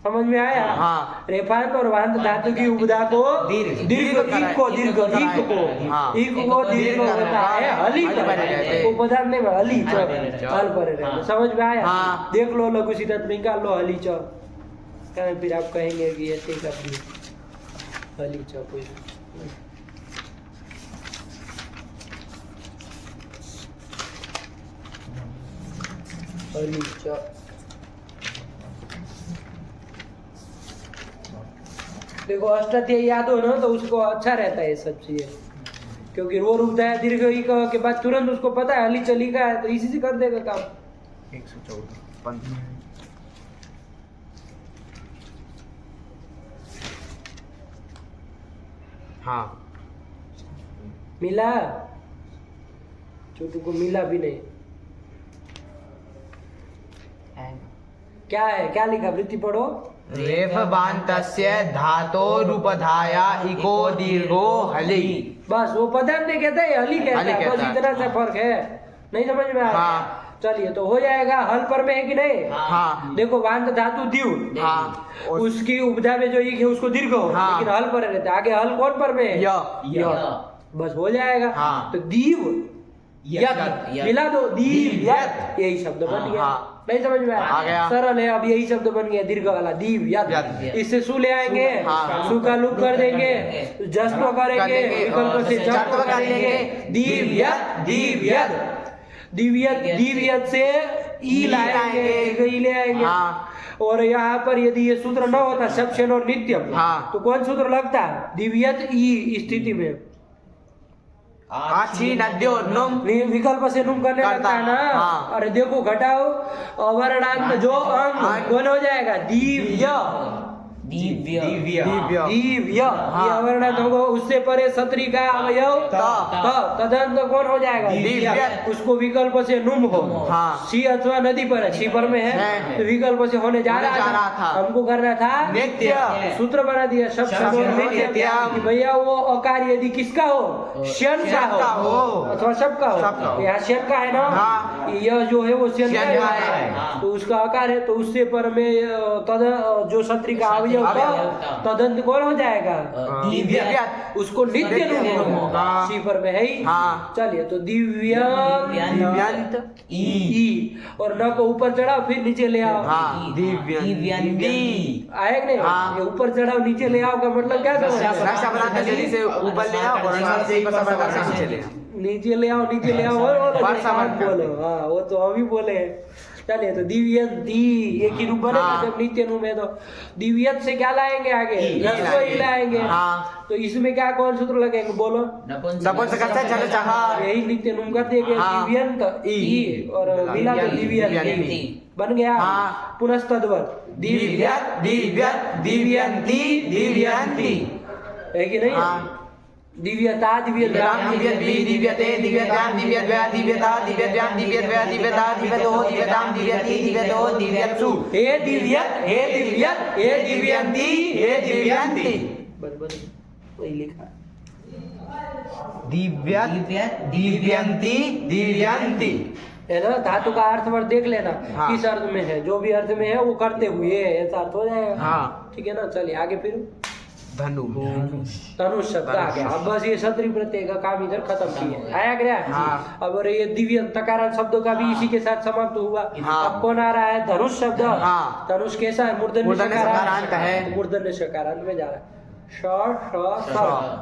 समझ में आया? हाँ। रेफांत और वांत धातु की उपधा को दीर्घ दीर्घ कराए। ईक को दीर्घ ईक को हाँ। ईक को दीर्घ होता है हली हल परे रहते। को पदार्थ में हली च च। हल परे रहते। हाँ। समझ में आया? हाँ। देख लो लघु सिद्धांत में निकाल लो हली च। फिर आप कहेंगे कि ऐसे ही कर दिए हली च कोई। हली च देखो अष्टाध्यायी याद हो ना तो उसको अच्छा रहता है ये सब चीजें, क्योंकि रो रूप है दीर्घ ई के बाद तुरंत उसको पता है हली चली का है तो इसी से कर देगा काम। 114 हाँ। मिला? छोटू को मिला भी नहीं। क्या है? क्या लिखा? वृत्ति पढ़ो। रेफबान्तस्य धातोरुपधाया इको दीर्घो हलि। बस वो पदार्थ नहीं कहता है, हली कहता हली है। बस कहता है। इतना सा फर्क है। नहीं समझ में आया? हाँ। चलिए तो हो जाएगा। हल पर में है कि नहीं? हाँ। देखो वांत धातु दिव, हाँ। उसकी उपधा में जो ईक है उसको दीर्घ हो, हाँ। लेकिन हल पर रहता है। आगे हल कौन पर में है? य। बस हो जाएगा। हाँ। तो दीव यत यत। मिला दो, दीव दीव यत, यही शब्द बन गया। हाँ। नहीं समझ में आ गया। सरल है। अब यही शब्द बन गया दीर्घ वाला दीव यत। यत। इससे सु ले आएंगे, हाँ। सु का लुक कर देंगे, जस्व करेंगे, विकल्प से जप जप कर लेंगे। करेंगे। दीव यत, दीव यत, दीव यत, दीव यत से ई लाएंगे, ई ले आएंगे। हाँ। और यहाँ पर यदि ये सूत्र न होता शब्द और नित्यम, हाँ। तो कौन सूत्र लगता? दिव्यत ई स्थिति में आछी नद्यो नुम विकल्प से नुम करने लगता है ना। हाँ। अरे देखो घटाओ अवर्णांत जो अंग कौन हो जाएगा? दिव्य दिव्य दिव्य दिव्य ये अवर्णांत होगा। उससे परे सत्री का अवयव तदंत कौन हो जाएगा? दिव्य। उसको विकल्प से नुम हो। हाँ। सी अथवा नदी पर है, सी पर में है तो विकल्प से होने जा रहा था। हमको करना था नित्य। सूत्र बना दिया शब्द नित्य कि भैया वो अकार यदि किसका हो? श्यन का हो अथवा शब का हो। यहाँ श्यन का है ना, हाँ। यह जो है वो श्यन श्यन का का है है। तो उसका आकार है, तो उससे पर में तद जो सत्री का अवयव तदंत कौन हो जाएगा? दिव्य। उसको नित्य रूप होगा, हाँ। सी पर में है ही। हाँ। चलिए तो दिव्य दिव्यंत ई और न को ऊपर चढ़ाओ फिर नीचे ले आओ। हाँ। दिव्यंती आए कि नहीं? हाँ। ये ऊपर चढ़ाओ नीचे ले आओ का मतलब क्या समझ? रक्षा बनाते जल्दी से ऊपर ले आओ और अंदर से ऊपर से नीचे ले आओ। नीचे ले आओ, नीचे ले आओ और वर्षा बन गया। बोलो। हाँ वो तो हम ही बोले हैं। चलिए तो दिव्यंती एक ही रूप बनेगा हाँ। जब नित्य रूप है तो दिव्यत से क्या लाएंगे आगे? रस्व ही लाएंगे। हाँ। तो इसमें क्या कौन सूत्र लगेंगे? बोलो। नपुंसक से चल चाहा यही नित्य रूप कर देंगे। हाँ। दिव्यंत ई और मिला तो दिव्यंती बन गया। हाँ। पुनः तद्वत दिव्यत दिव्यत दिव्यंती दिव्यंती है कि नहीं? हाँ। दिव्यता दिव्यताम दिव्यत भी दिव्यते दिव्यताम दिव्यद्वया दिव्यता दिव्यद्वयाम दिव्यद्वया दिव्यता दिव्यतो दिव्यताम दिव्यति दिव्यतो दिव्यत्सु हे दिव्यत हे दिव्यत हे दिव्यंती हे दिव्यंती बराबर वही लिखा। दिव्यत दिव्यंती दिव्यंती है ना? धातु का अर्थ वर्ड देख लेना हाँ। किस अर्थ में है, जो भी अर्थ में है वो करते हुए ऐसा अर्थ हो जाएगा। हाँ। ठीक है ना? चलिए आगे फिर धनु धनुष शब्द आ गया। अब बस ये क्षत्रिय प्रत्यय का काम इधर खत्म किया। आया गया। हाँ। अब और ये दिव्य तकारण शब्दों का भी इसी के साथ समाप्त हुआ। हाँ। अब कौन आ रहा है? धनुष शब्द। हाँ। धनुष कैसा है? मूर्धन्य मूर्धन्य सकारांत है। मूर्धन्य सकारांत में जा रहा है।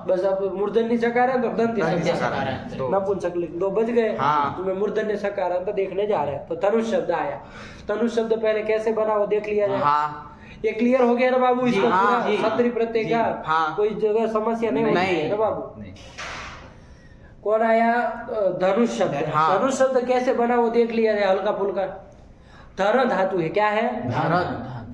बस अब मूर्धन्य सकारांत और दंत्य सकारांत नपुंसक लिख दो, बच गए। हाँ। तुम्हें मूर्धन्य सकारांत देखने जा रहे हैं। तो धनुष शब्द आया। धनुष शब्द पहले कैसे बना वो देख लिया जाए। हाँ। ये क्लियर हो गया ना बाबू? इसका हाँ, पूरा जी। क्षत्रिय प्रत्यय का हाँ। कोई जगह समस्या नहीं होती है ना बाबू? कौन आया? धनुष शब्द। हाँ। धनुष शब्द कैसे बना वो देख लिया जाए हल्का फुल्का। धन धातु है, क्या है? धन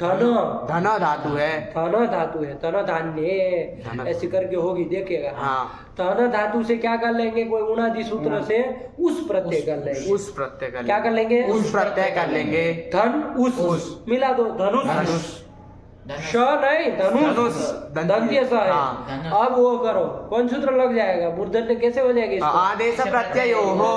धन धातु है। धन धातु है, धन धान्य धन। ऐसी करके होगी देखिएगा। हाँ। धन धातु से क्या कर लेंगे? कोई उणादि सूत्र से उस प्रत्यय कर लेंगे। उस प्रत्यय कर क्या कर लेंगे? उस प्रत्यय कर लेंगे। धन उस मिला दो, धनुष धनुष श नहीं धनुष धनुष, दंत्य स है। हाँ। अब वो करो कौन सूत्र लग जाएगा? मूर्धन्य कैसे हो जाएगा इसको? आदेश प्रत्यय हो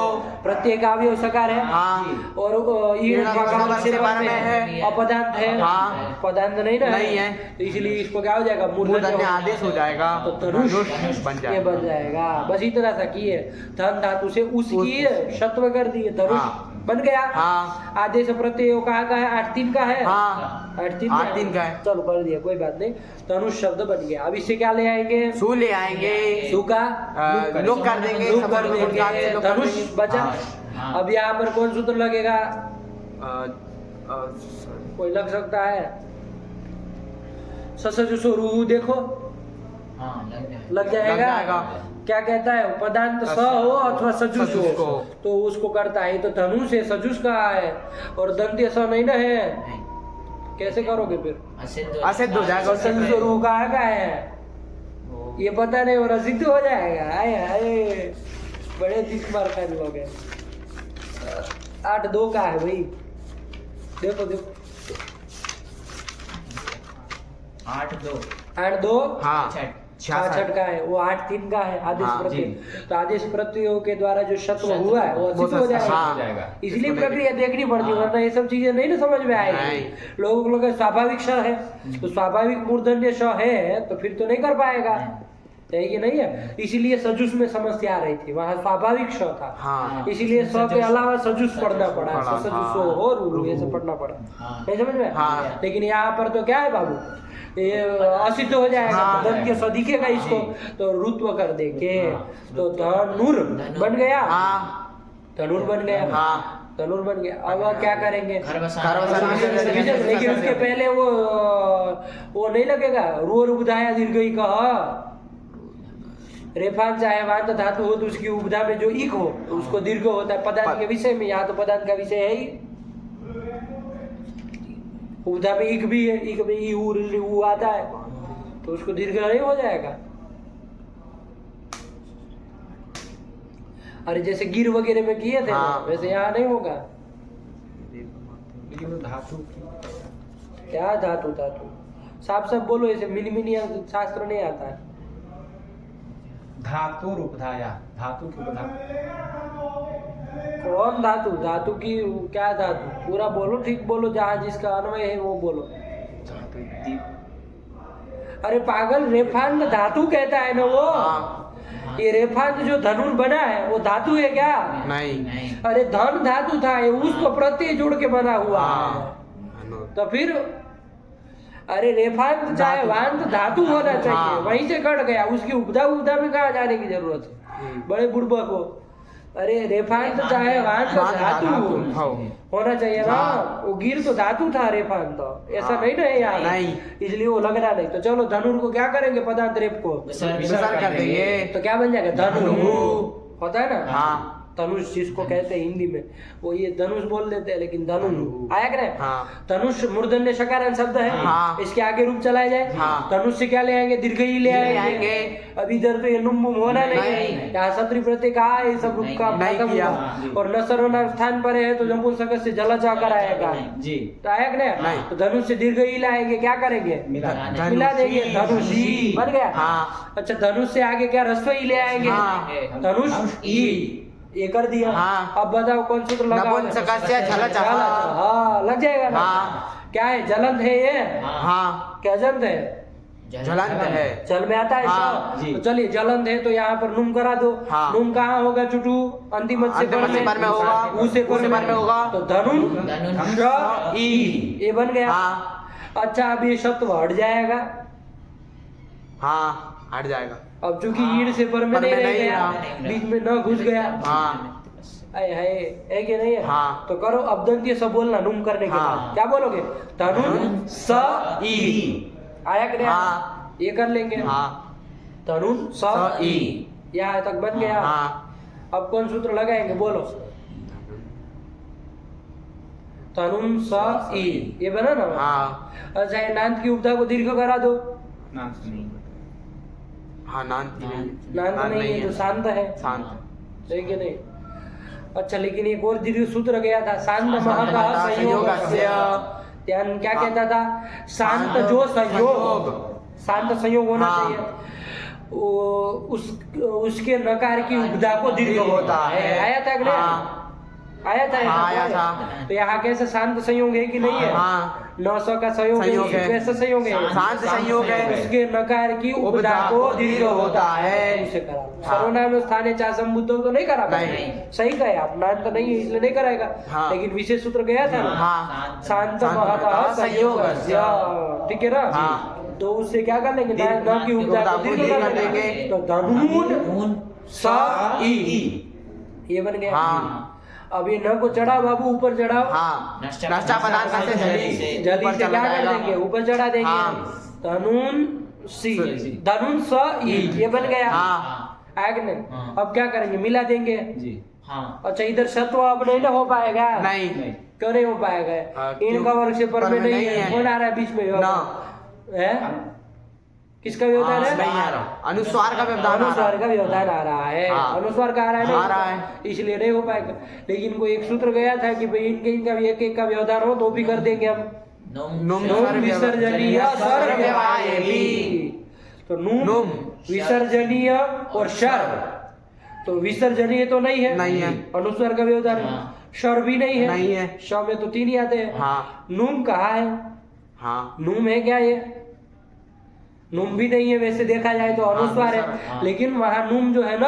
प्रत्यय का अवयव सकार है। हाँ। और ईण मकाम से पर में है। अपदांत है। हाँ। पदांत नहीं ना नहीं है। तो इसलिए इसको क्या हो जाएगा? मूर्धन्य आदेश हो जाएगा तो धनुष बन ये बन जाएगा। बस इतना सा किए, धन धातु से उसकी शत्व कर दिए, धनुष हाँ। बन गया। हाँ। आदेश प्रत्यय कहाँ का है? 8-3 का है। हाँ। 8-3 का है। चलो कर दिया, कोई बात नहीं। धनुष शब्द बन गया। अब इससे क्या ले आएंगे? सु ले आएंगे। सु का लोग कर देंगे। लुक सब कर लोग देंगे। काट से लोग कर धनुष देंगे। बचा। हाँ। अब यहाँ पर कौन सूत्र लगेगा? स- कोई लग सकता है? ससजुसो रूहु देखो लग जाएगा। क्या कहता है? पदांत स हो अथवा सजुस सजुस हो को। तो उसको करता है। तो धनुष है, सजुस का है और दंत्य स नहीं ना है। कैसे करोगे फिर? असिद्ध हो जाएगा। सजुसो रूहु कहाँ का है ये पता नहीं और असिद्ध हो जाएगा। आए आए बड़े दिख मार कर लोग हैं। 8-2 का है भाई, देखो देखो 8-2 8-2 हाँ। 66 का है, वो 8-3 का है आदेश हाँ, प्रत्यय। जी। तो आदेश प्रत्ययों के द्वारा जो शत्व हुआ है वो असिद्ध हो जाएगा। हाँ। इसलिए प्रक्रिया देखनी पड़ती है, वरना ये सब चीजें नहीं ना समझ में आएगी। नहीं। लोगों को लगा स्वाभाविक श है तो स्वाभाविक मूर्धन्य श है तो फिर तो नहीं कर पाएगा, है कि नहीं है? इसीलिए सजुस में समस्या आ रही थी, वहाँ स्वाभाविक श था। हाँ। इसीलिए स के अलावा सजुस पढ़ना पड़ा, पढ़ा, सजुसो हाँ। हो रू ये सब पढ़ना पड़ा। हाँ। नहीं समझ में? हाँ। लेकिन यहाँ पर तो क्या है बाबू, ये असिद्ध हो जाएगा। हाँ। दंत्य स दिखेगा इसको तो रुत्व कर देंगे। तो धनुर बन गया। हाँ। धनुर बन गया। हाँ। धनुर बन गया। अब क्या करेंगे? घर घर बसाना बसाना लेकिन उसके पहले वो नहीं लगेगा, रोर उपधाया दीर्घई कह। रेफान चाहे वांत धातु हो तो उसकी उपधा में जो इक हो तो उसको दीर्घ होता है पदार्थ के विषय में। यहाँ तो पदार्थ का विषय है ही, उपधा में इक भी है, इक में ई ऊ आता है तो उसको दीर्घ नहीं हो जाएगा। अरे जैसे गिर वगैरह में किए थे ना, हाँ। वैसे यहाँ नहीं होगा। लेकिन वो धातु क्या धातु धातु, साफ साफ बोलो, ऐसे मिनी मिनी शास्त्र नहीं आता है। धातु उपधाया, धातु की उपधा कौन धातु? धातु की क्या धातु? पूरा बोलो, ठीक बोलो, जहाँ जिसका अन्वय है वो बोलो। अरे पागल, रेफान धातु कहता है ना वो। हाँ। ये रेफान जो धनुर बना है वो धातु है क्या? नहीं। अरे धन धातु था, ये उस तो प्रत्यय जोड़ के बना हुआ है। हाँ। तो फिर अरे रेफांत चाहे वांत धातु होना चाहिए, हाँ। वहीं से कट गया, उसकी उपधा उपधा में कहाँ जाने की जरूरत है? बड़े बुड़बक हो। अरे रेफांत चाहे वांत धातु होना चाहिए ना। वो गिर तो धातु था, रेफांत तो ऐसा नहीं ना है यार, नहीं। इसलिए वो लग रहा नहीं। तो चलो धनुर को क्या करेंगे? पदार्थ रेप को विसर्ग कर देंगे। तो क्या बन जाएगा? धनु होता है ना। हाँ। धनुष जिसको कहते हैं हिंदी में, वो ये धनुष बोल देते हैं, लेकिन धनु आया कि नहीं? हाँ। धनुष मूर्धन्य शकारांत शब्द है। हाँ। इसके आगे रूप चलाया जाए। हाँ। धनुष से क्या ले आएंगे? दीर्घ ही ले आएंगे। आएंगे। अब इधर तो ये नुम बुम होना नहीं है, यहाँ सत्री प्रत्यय कहा है, सब रूप का नहीं खत्म किया। हुआ। और न सर्वनाम स्थान पर है तो जम्बू सकत से जला चाकर आएगा। जी। तो आया कि नहीं? नहीं। तो धनुष से दीर्घ ही लाएंगे, क्या करेंगे? मिला मिला देंगे, धनुषी बन गया। हाँ। अच्छा, धनुष से आगे क्या? रस्व ही ले आएंगे। हाँ। धनुष ई ये कर दिया। हाँ। अब बताओ कौन सूत्र लगा? नपुंसकस्य झल चाह। हाँ, लग जाएगा ना। हाँ। क्या है? जलंत है ये? हाँ। क्या जलंत है? ज्वलंत है। जल में आता है हाँ, सब। जी। तो चलिए जलंत है तो यहाँ पर नुम करा दो। हाँ। नुम कहाँ होगा? चुटू अंतिम से पर में होगा। उसे पर में होगा। तो धनुन श ई ये बन गया। हाँ। अच्छा, अब ये शब्द हट जाएगा। हाँ, हट जाएगा। अब चूंकि ईड़ से पर में नहीं रह गया, नहीं बीच में न घुस गया। हाँ। है कि नहीं है? हाँ। तो करो अब दंतीय सब बोलना नुम करने के हाँ। बाद क्या बोलोगे? धनुन स ई आया कि नहीं? हाँ। ये कर लेंगे। हाँ। धनुन स स ई ई यहाँ तक बन गया। हाँ। अब कौन सूत्र लगाएंगे? बोलो। धनुन स ई ये बना ना। हाँ। अच्छा, ये नांत की उपधा को दीर्घ करा दो। नाम नहीं हाँ, नांत नांत नहीं है तो शांत है, शांत। सही कि नहीं? अच्छा, लेकिन एक और दीर्घ सूत्र गया था, शांत महतः संयोगस्य। ध्यान क्या कहता था? शांत जो संयोग, शांत संयोग होना हाँ। चाहिए। उसके नकार की उपधा को दीर्घ होता है। आया था अगले? हाँ। आया था? हाँ, आया था। तो यहाँ कैसे शांत संयोग है कि नहीं है? हाँ। 900 का संयोग है। कैसा संयोग है? शांत संयोग है। उसके नकार की उपधा को दीर्घ होता है। उसे करा। सर्वनाम स्थाने चा संबुद्ध तो नहीं करा? नहीं। सही कहे आप, नाम तो नहीं है इसलिए नहीं कराएगा। हाँ। लेकिन विशेष सूत्र गया था ना। हाँ। शांत महतः संयोगस्य, ठीक है ना? हाँ। तो उससे क्या कर लेंगे? न की उपधा को दीर्घ कर देंगे। तो धनुन स ई ये बन गया। हाँ। अब ये न को चढ़ा बाबू, ऊपर चढ़ाओ। हाँ। नष्टा पदार्थ से जली जल्दी से क्या कर देंगे? ऊपर चढ़ा देंगे। हाँ। धनुन सी धनुन स ई ये बन गया। हाँ। आया कि नहीं? हाँ। अब क्या करेंगे? मिला देंगे। जी। हाँ। अच्छा, इधर सत्व अब नहीं ना हो पाएगा? नहीं। क्यों नहीं हो पाएगा? क्यों? इनका वर्ग से पर में नहीं है। कौन आ रहा है बीच में? ना। है? किसका व्यवधान है? नहीं आ रहा। अनुस्वार का व्यवधान आ रहा अनुस्वार है। का व्यवधान आ रहा है। हाँ। अनुस्वार का आ रहा है ना? आ रहा है। इसलिए नहीं हो पाएगा। लेकिन कोई एक सूत्र गया था कि भाई इनका भी एक एक का व्यवधान हो तो भी कर देंगे हम। नुम नुम विसर्जनीय स्वर व्यवायेति। तो नुम विसर्जनीय और शर, तो विसर्जनीय तो नहीं है। नहीं है। अनुस्वार का व्यवधान। हाँ। शर भी नहीं है। नहीं है। श में तो 3 ही आते हैं। हाँ। नुम कहा है? हाँ। नुम है क्या? ये नुम भी नहीं है वैसे देखा जाए तो, अनुस्वार है। हाँ। लेकिन वहां नुम जो है ना,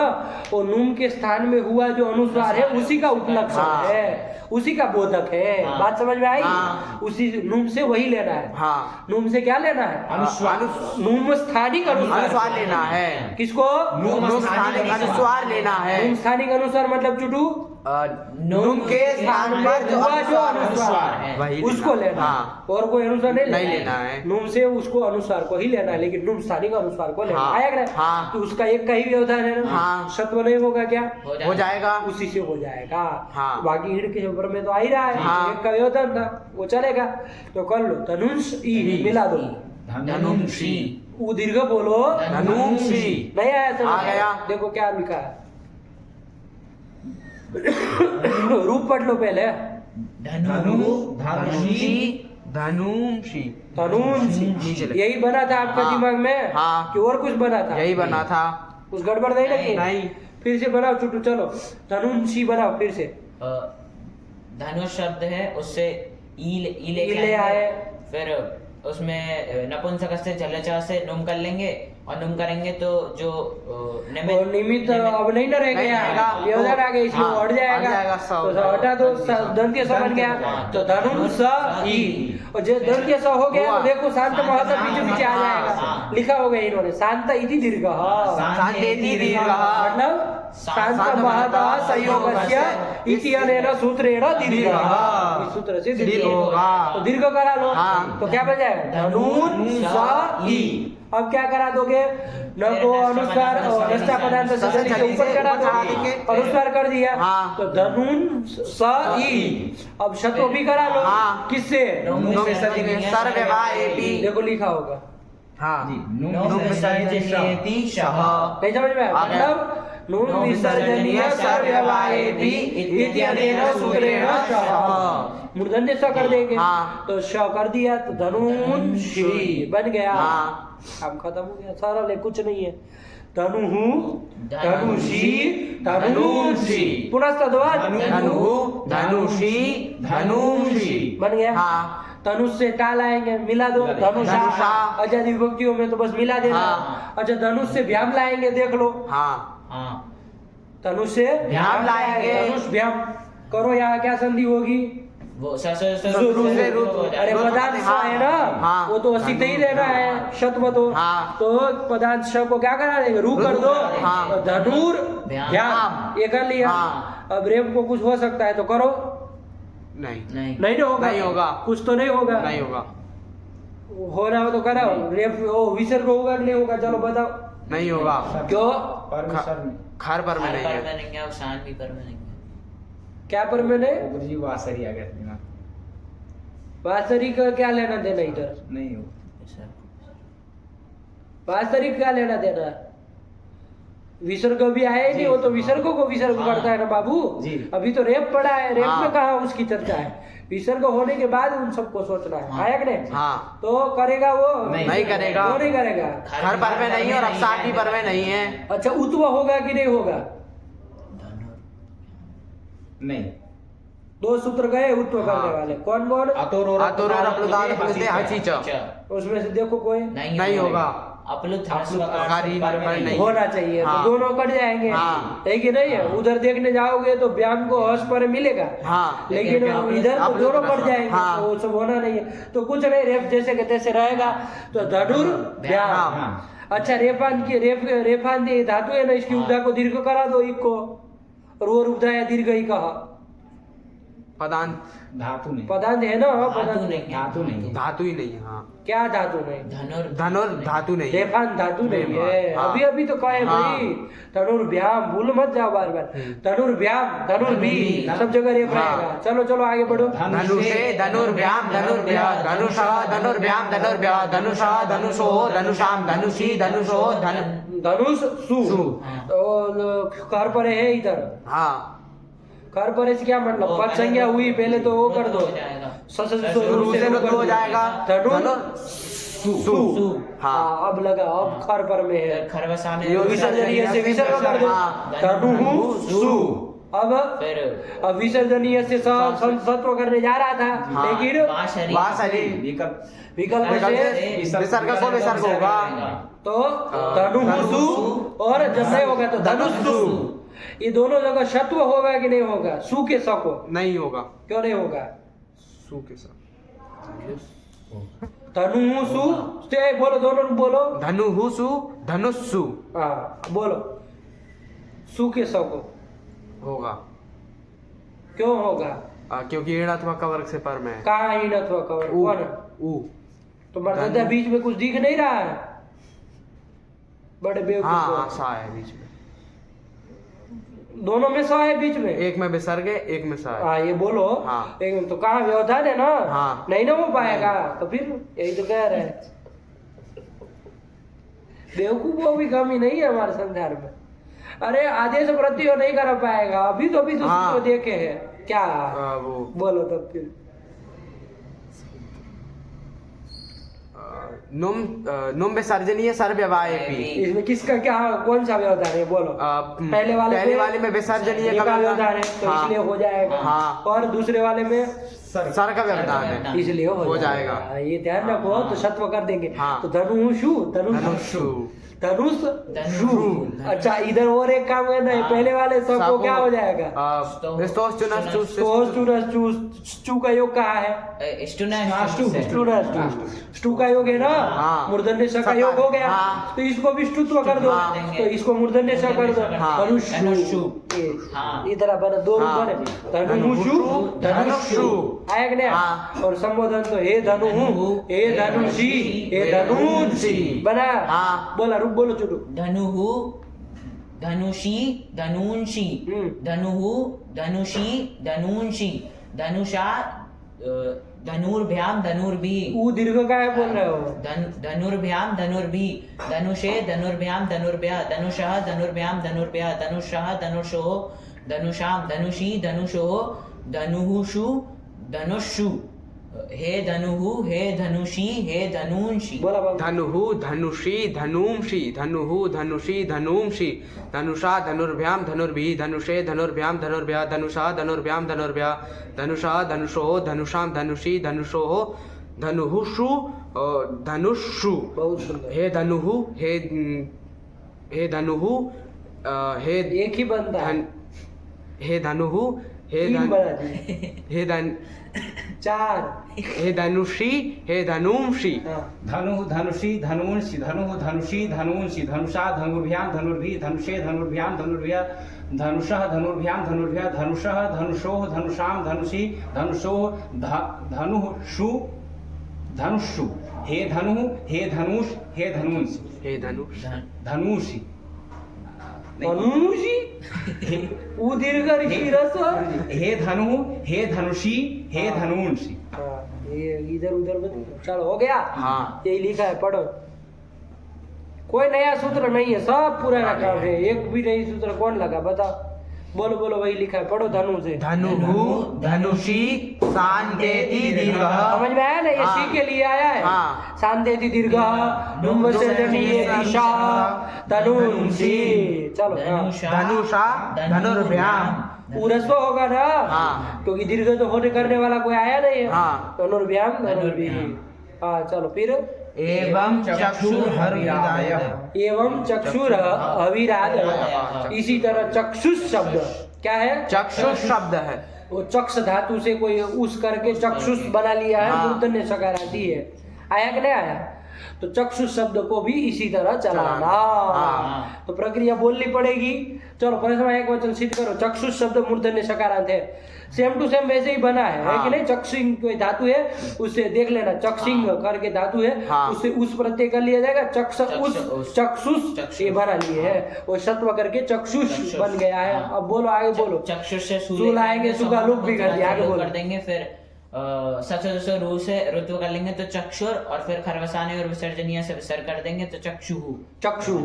वो नुम के स्थान में हुआ जो अनुस्वार है उसी का उपलक्षण हाँ। है, उसी का बोधक है। हाँ। बात समझ में आई? हाँ। उसी नुम से वही लेना है। हाँ। नुम से क्या लेना है? नुम स्थानिक अनुस्वार अनुस्वार लेना है। किसको? नुम स्थानिक अनुस्वार लेना है। नुम स्थानिक अनुस्वार मतलब चुटू नुम के स्थान पर जो हुआ जो अनुस्वार अनुस्वार है, वही उसको लेना हाँ। और कोई अनुस्वार नहीं नहीं लेना है। नुम से उसको अनुस्वार को ही लेना है, लेकिन नुम स्थानिक अनुस्वार को लेना हाँ, आया कि नहीं? हाँ। तो उसका एक का ही व्यवधान है ना, हाँ। सत्व नहीं होगा क्या, हो जाएगा। उसी से हो जाएगा। हाँ। बाकी ईड़ के ऊपर में तो आ ही रहा है, हाँ। एक का व्यवधान था वो चलेगा। तो कर लो धनुष ई मिला दो, धनुषी वो दीर्घ बोलो धनुषी नहीं आया समझ आ गया। देखो क्या लिखा है रूप पढ़ लो पहले। धनुषी धनुषी धनुषी नीचे लिख। यही बना था आपका हाँ। दिमाग में हाँ। कि और कुछ बना था? यही बना था। कुछ गड़बड़ नहीं लगी? नहीं। फिर से बनाओ चुटू, चलो धनुषी बनाओ फिर से। धनुष शब्द है, उससे ई ले आए। फिर उसमें नपुंसक से जलचा से नुम कर लेंगे, और नुम करेंगे तो जो और निमित्त अब नहीं ना रहेगा नहीं यहाँ, रहेगा। व्यवधान आ गया इसलिए हाँ, वो हट हट जाएगा। जाएगा, तो स हटा दो, दंत्य स बन गया तो धनुष ई, और जो दंत्य स हो गया हुआ। तो देखो शांत महत्व पीछे पीछे आ हाँ। जाएगा, लिखा होगा इन्होंने शांत इति दीर्घ। शांतेति दीर्घः मतलब शांत महतः संयोगस्य इति अनेन सूत्रेण दीर्घ, इस सूत्र से दीर्घ होगा। तो दीर्घ करा लो। हाँ। तो क्या बन जाएगा धनुन स ई। अब क्या करा दोगे, न को अनुस्वार और नष्टा पदार्थ से शरीर के ऊपर चढ़ा दोगे, अनुस्वार कर दिया। हाँ। तो धनुन स ई। अब शत्रु भी करा लो। हाँ। किससे? सर्ववाएपि। देखो लिखा होगा, हाँ नुम विसर्जनीयति शः। नहीं समझ में आया? आ गया। मतलब नून विसर्जनीय सर्वव्यवहारेपि इति अनेन सूत्रेण शः। मूर्धन्य स कर देंगे। हाँ। तो श कर दिया तो धनुन शी बन गया। हाँ। काम खत्म हो गया, सरल है, कुछ नहीं है। धनुहु धनुषी धनुषी पुनः तद्वत् धनु धनुषी धनुषी बन गया। हाँ। धनुष से टाल आएंगे, मिला दो धनुषा। धनुषा। अच्छा विभक्तियों में तो बस मिला देना। हाँ। अच्छा धनुष से व्याम लाएंगे, देख लो हाँ धनुष से व्याम लाएंगे। धनुष व्याम करो, यहाँ क्या संधि होगी? वो अरे पदार्थ स है ना, हाँ। वो तो असित ही रहना है, शत्व तो। हाँ। तो पदार्थ श को क्या करा देंगे, रू कर दो। हाँ। तो धनुर व्याम। व्याम ये कर लिया। हाँ। अब रेप को कुछ हो सकता है तो करो, नहीं नहीं होगा, नहीं होगा। कुछ तो नहीं होगा, नहीं होगा हो रहा हो तो कराओ। रेप वो विसर्ग होगा कि नहीं होगा, चलो बताओ। नहीं होगा क्यों? परमेश्वर में खर पर में नहीं पर है। में नहीं है, और शान भी पर में नहीं है। क्या पर मैंने गुरु जी वासरी आ गया दिमाग वास्तविक का क्या लेना देना इधर? नहीं हो वास्तविक क्या लेना देना? विसर्ग भी आया ही नहीं, वो तो विसर्गों को विसर्ग पड़ता है ना बाबू। जी। अभी तो रेप पड़ा है, रेप हाँ। में कहा उसकी चर्चा है, विसर्ग होने के बाद उन सबको सोचना है। आया कि नहीं? हाँ। तो करेगा वो नहीं करेगा। वो नहीं करेगा। खर पर में नहीं है और अवसाद भी पर में नहीं है। अच्छा उत्व होगा कि नहीं होगा? नहीं दो सूत्र गए उत्व करने वाले, कौन कौन? अतोर अतोरोर प्लुताद प्लुते हचिच। उसमें से देखो कोई नहीं होगा। अपलुत अकारी पर में नहीं। होना चाहिए। हाँ। तो दोनों कट जाएंगे, हाँ। है कि नहीं है? उधर देखने जाओगे तो व्याम को हर्ष पर मिलेगा, हाँ। लेकिन इधर तो आप दोनों लोग कट जाएंगे। हाँ। तो वो सब होना नहीं है। तो कुछ नहीं, रेप जैसे के तैसे रहेगा। तो धनुर व्याम। हाँ। अच्छा रेफान की रेफान धातु है ना, इसकी उपधा को दीर्घ करा दो एक को, और वो उपधा है दीर्घ ही कहा। पदांत धातु नहीं पदांत है ना? धातु पदांत नहीं, धातु नहीं धातु ही नहीं है। हाँ। क्या धातु नहीं? धनुर धातु नहीं है। रेफान धातु नहीं है। हाँ। अभी अभी तो कहे हाँ। भाई धनुर्व्याम, भूल मत जाओ बार बार। धनुर्व्याम धनुर्वी सब जगह रेफ हाँ। रहेगा। चलो चलो आगे बढ़ो। धनुषे धनुर्व्याम धनुर्व्या धनुषः धनुर्व्याम धनुर्व्या धनुषः धनुषो धनुषाम धनुषी धनुषो धनुष सु सु। तो कर पर है इधर। हाँ। कर पर से क्या मतलब? पद संज्ञा हुई, पहले तो वो कर दो, शुरू से लुप्त हो जाएगा। सु। हाँ अब लगा, अब खर पर में है। खरवसा में विसर्जनीय से विसर्ग कर दो। हाँ। धनु सु। अब फिर विसर्जनीय से सत्व करने जा रहा था, हाँ। लेकिन वासरी विकल्प विकल्प से विसर्ग को विसर्ग होगा। तो धनुषु, और जब नहीं होगा तो धनुषु। ये दोनों जगह शत्व होगा कि नहीं होगा? सु के स को नहीं होगा। क्यों नहीं होगा? सु के साथ धनुषु से बोलो, दोनों बोलो। धनुहुसु धनुस्सु हाँ बोलो, सु के स को होगा। क्यों होगा? क्योंकि ऋणात्मक का वर्ग से पर में है। कहाँ हीनत्व कवर ऊ कौन? ऊ तो मर्दता बीच में कुछ दिख नहीं रहा है? बड़े बेवकूफ हाँ हो। हाँ सा है बीच में, दोनों में सा है बीच में। एक में विसर्ग है एक में सा है। हाँ ये बोलो। हाँ। एक में तो कहाँ व्यवधान है ना? हाँ। नहीं ना हो पाएगा तो फिर यही तो कह रहे हैं। बेवकूफों की कमी नहीं है हमारे संसार में। अरे आदेश प्रत्यो नहीं कर पाएगा, अभी तो हाँ। सूत्र देखे हैं क्या? वो बोलो तब फिर। नुम विसर्जनीय सर्वव्यापी। इसमें किसका क्या कौन सा व्यवधान है बोलो? पहले वाले में विसर्जनीय ये का का व्यवधान है तो हाँ। इसलिए हो जाएगा। हाँ। और दूसरे वाले में सर का व्यवधान है इसलिए हो जाएगा। हाँ, ये ध्यान रखो तो सत्व कर देंगे। हाँ। तो धनुषु धनुषु धनुष शु। अच्छा इधर और एक काम है ना, पहले वाले सब को क्या हो जाएगा? चू का योग कहाँ है? स्टू का योग है ना? हाँ। मूर्धन्य स का योग हो गया। हाँ। तो इसको भी स्टुत्व कर दो। हाँ। तो इसको मूर्धन्य स कर दो। हाँ। धनुषु। हाँ। इधर बना दो रूप हाँ। बने। धनुषु धनुषु आया कि नहीं? हाँ। और संबोधन तो हे धनु, हे धनुषी, हे धनुषी बना। हाँ। बोला रूप बोलो चुटू। धनुहु धनुषी धनुंषी धनुहु धनुषी धनुंषी धनुषा धनुर्भ्याम धनुर्भी। ऊ दीर्घ का है बोल रहे हो? धनुर्भ्याम धनुर्भी धनुषे धनुर्भ्याम धनुर्भ्या धनुषः धनुर्भ्याम धनुर्भ्या धनुषः धनुषो धनुषाम धनुषी धनुषो धनुषु धनुषु हे धनुहु हे धनुषी हे धनुंषी। बोला बाबू। धनुहु धनुषी धनुंषी धनुहु धनुषी धनुंषी धनुषा धनुर्भ्याम धनुर्भी धनुषे धनुर्भ्याम धनुर्भ्या धनुषा धनुर्भ्याम धनुर्भ्या धनुषा धनुषो धनुषाम धनुषी धनुषो धनुषु धनुषु। बहुत सुंदर। हे धनुहु हे धनुहु हे एक ही बंदा है। हे धनुहु हे तीन बना दिए। हे धन चार। हे धनुषी हे धनुंषी। हाँ। धनु धनुषी धनुंषि धनु धनुषी धनुंषि धनुषा धनुर्भ्याम धनुर्भी धनुषे धनुर्भ्याम धनुर्भ्या धनुषः धनुर्भ्याम धनुर्भ्या धनुषः धनुषोः धनुषाम धनुषी धनुषोः धनुषु धनुषु। हे धनु हे धनुष हे धनुष हे धनुष धनुषी धनुषी ऊ दीर्घ ऋषि रस्व। हे धनु हे धनुषी हे धनुंषि। हाँ, ये इधर उधर में चलो हो गया। हाँ। यही लिखा है पढ़ो। कोई नया सूत्र नहीं है, सब पुराना काम है। एक भी नई सूत्र कौन लगा बताओ? बोलो बोलो वही लिखा है पढ़ो धनु से। धनुहु धनुषी शांतेति दीर्घ। समझ में आया ना? ये हाँ। सी के लिए आया है। हाँ। शांतेति दीर्घ नुमसर्जनीय दिशा धनुषी। चलो हाँ। धनुषा धनुर्भ्याम उरस्व होगा ना? हाँ। क्योंकि दीर्घ तो होने करने वाला कोई आया नहीं है। हाँ। धनुर्भ्याम धनुर्भी। हाँ चलो फिर। एवं चक्षुर्हृदय। एवं चक्षुर अविराग। इसी तरह चक्षुष शब्द क्या है? चक्षुष शब्द है। वो चक्ष धातु से कोई उस करके चक्षुष बना लिया है। हाँ। मूर्धन्य सकार आती है। आया कि नहीं आया? तो चक्षुष शब्द को भी इसी तरह चलाना। हाँ। तो प्रक्रिया बोलनी पड़ेगी। चलो प्रथम एक वचन सिद्ध करो। चक्षुष शब्द मूर्धन्य सकारांत है। सेम टू सेम वैसे ही बना है। हाँ। कि नहीं? चक्षिंग कोई धातु है उससे देख लेना। चक्षिंग करके धातु है। हाँ। उससे उस प्रत्यय कर लिया जाएगा। चक्षुष ये बना लिए है। वो सत्व करके चक्षुष बन गया है। अब बोलो आगे बोलो। चक्षुष से सू लाएंगे, सू का लुक भी कर दिया। आगे बोलो। कर देंगे फिर सचो रू से ऋतु कर लेंगे तो चक्षुर और फिर खरवसाने और विसर्जनीय से विसर्ग कर देंगे तो चक्षुहु। चक्षु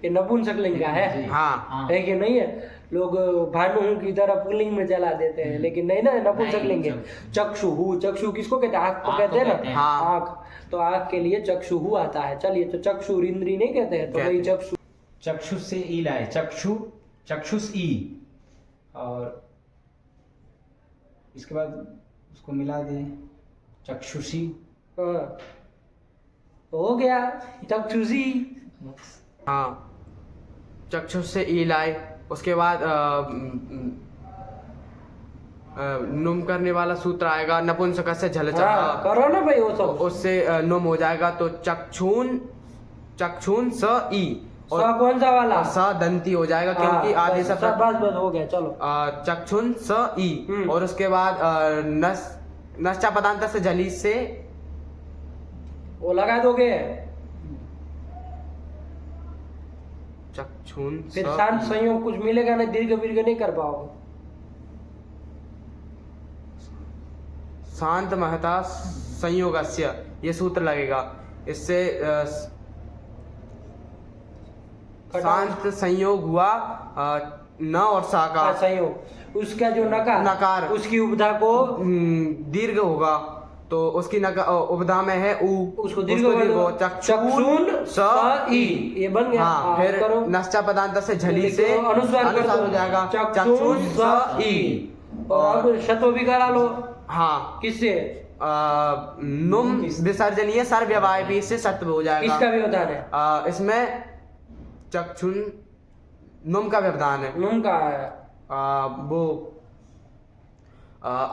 ये नपुंसक लिंग का है। हाँ। है कि नहीं है? लोग भानु की तरह पुल्लिंग में चला देते हैं, लेकिन नहीं ना, नपुंसक लिंग है। चक्षुहु। चक्षु किसको कहते हैं? आँख को कहते हैं ना। हाँ। आँख। तो आँख के लिए चक्षुहु आता है। चलिए तो चक्षु इंद्री नहीं कहते हैं, तो वही चक्षु। चक्षुष से ई लाए चक्षु चक्षुष ई और इसके बाद उसको मिला दें चक्षुषी। हाँ। हो गया चक्षुषी। हाँ। चक्षुष से ई लाए। उसके बाद नुम करने वाला सूत्र आएगा नपुंसक से झल। हाँ, करो ना भाई वो सब। उससे नुम हो जाएगा तो चक्षुन स ई स कौन सा वाला? स दंती हो जाएगा क्योंकि आदेश बस हो गया चलो। चक्षुन स ई और उसके बाद नश्चा पदांत से जली से वो लगा दोगे, चक्षुन फिर स शांत ई। संयोग कुछ मिलेगा नहीं, दीर्घ वीर्घ नहीं कर पाओगे। शांत महता संयोगस्य ये सूत्र लगेगा, इससे शांत संयोग हुआ न और सा का संयोग, उसका जो नकार नकार उसकी उपधा को दीर्घ होगा तो उसकी उपधा में है उ, उसको दीर्घ हो चक्षुन स ई, ये बन गया। हाँ, फिर करो नश्चा पदांत से झली देखो, से अनुस्वार कर दो। हो जाएगा चक्षुन स ई। और अब शतो भी करा लो। हाँ, किससे? नुम विसर्जनीय सर्वव्यवाय भी इससे सत्व हो जाएगा। इसका व्यवधान है, इसमें चक्षुन नुम का व्यवधान है। नुम का है, वो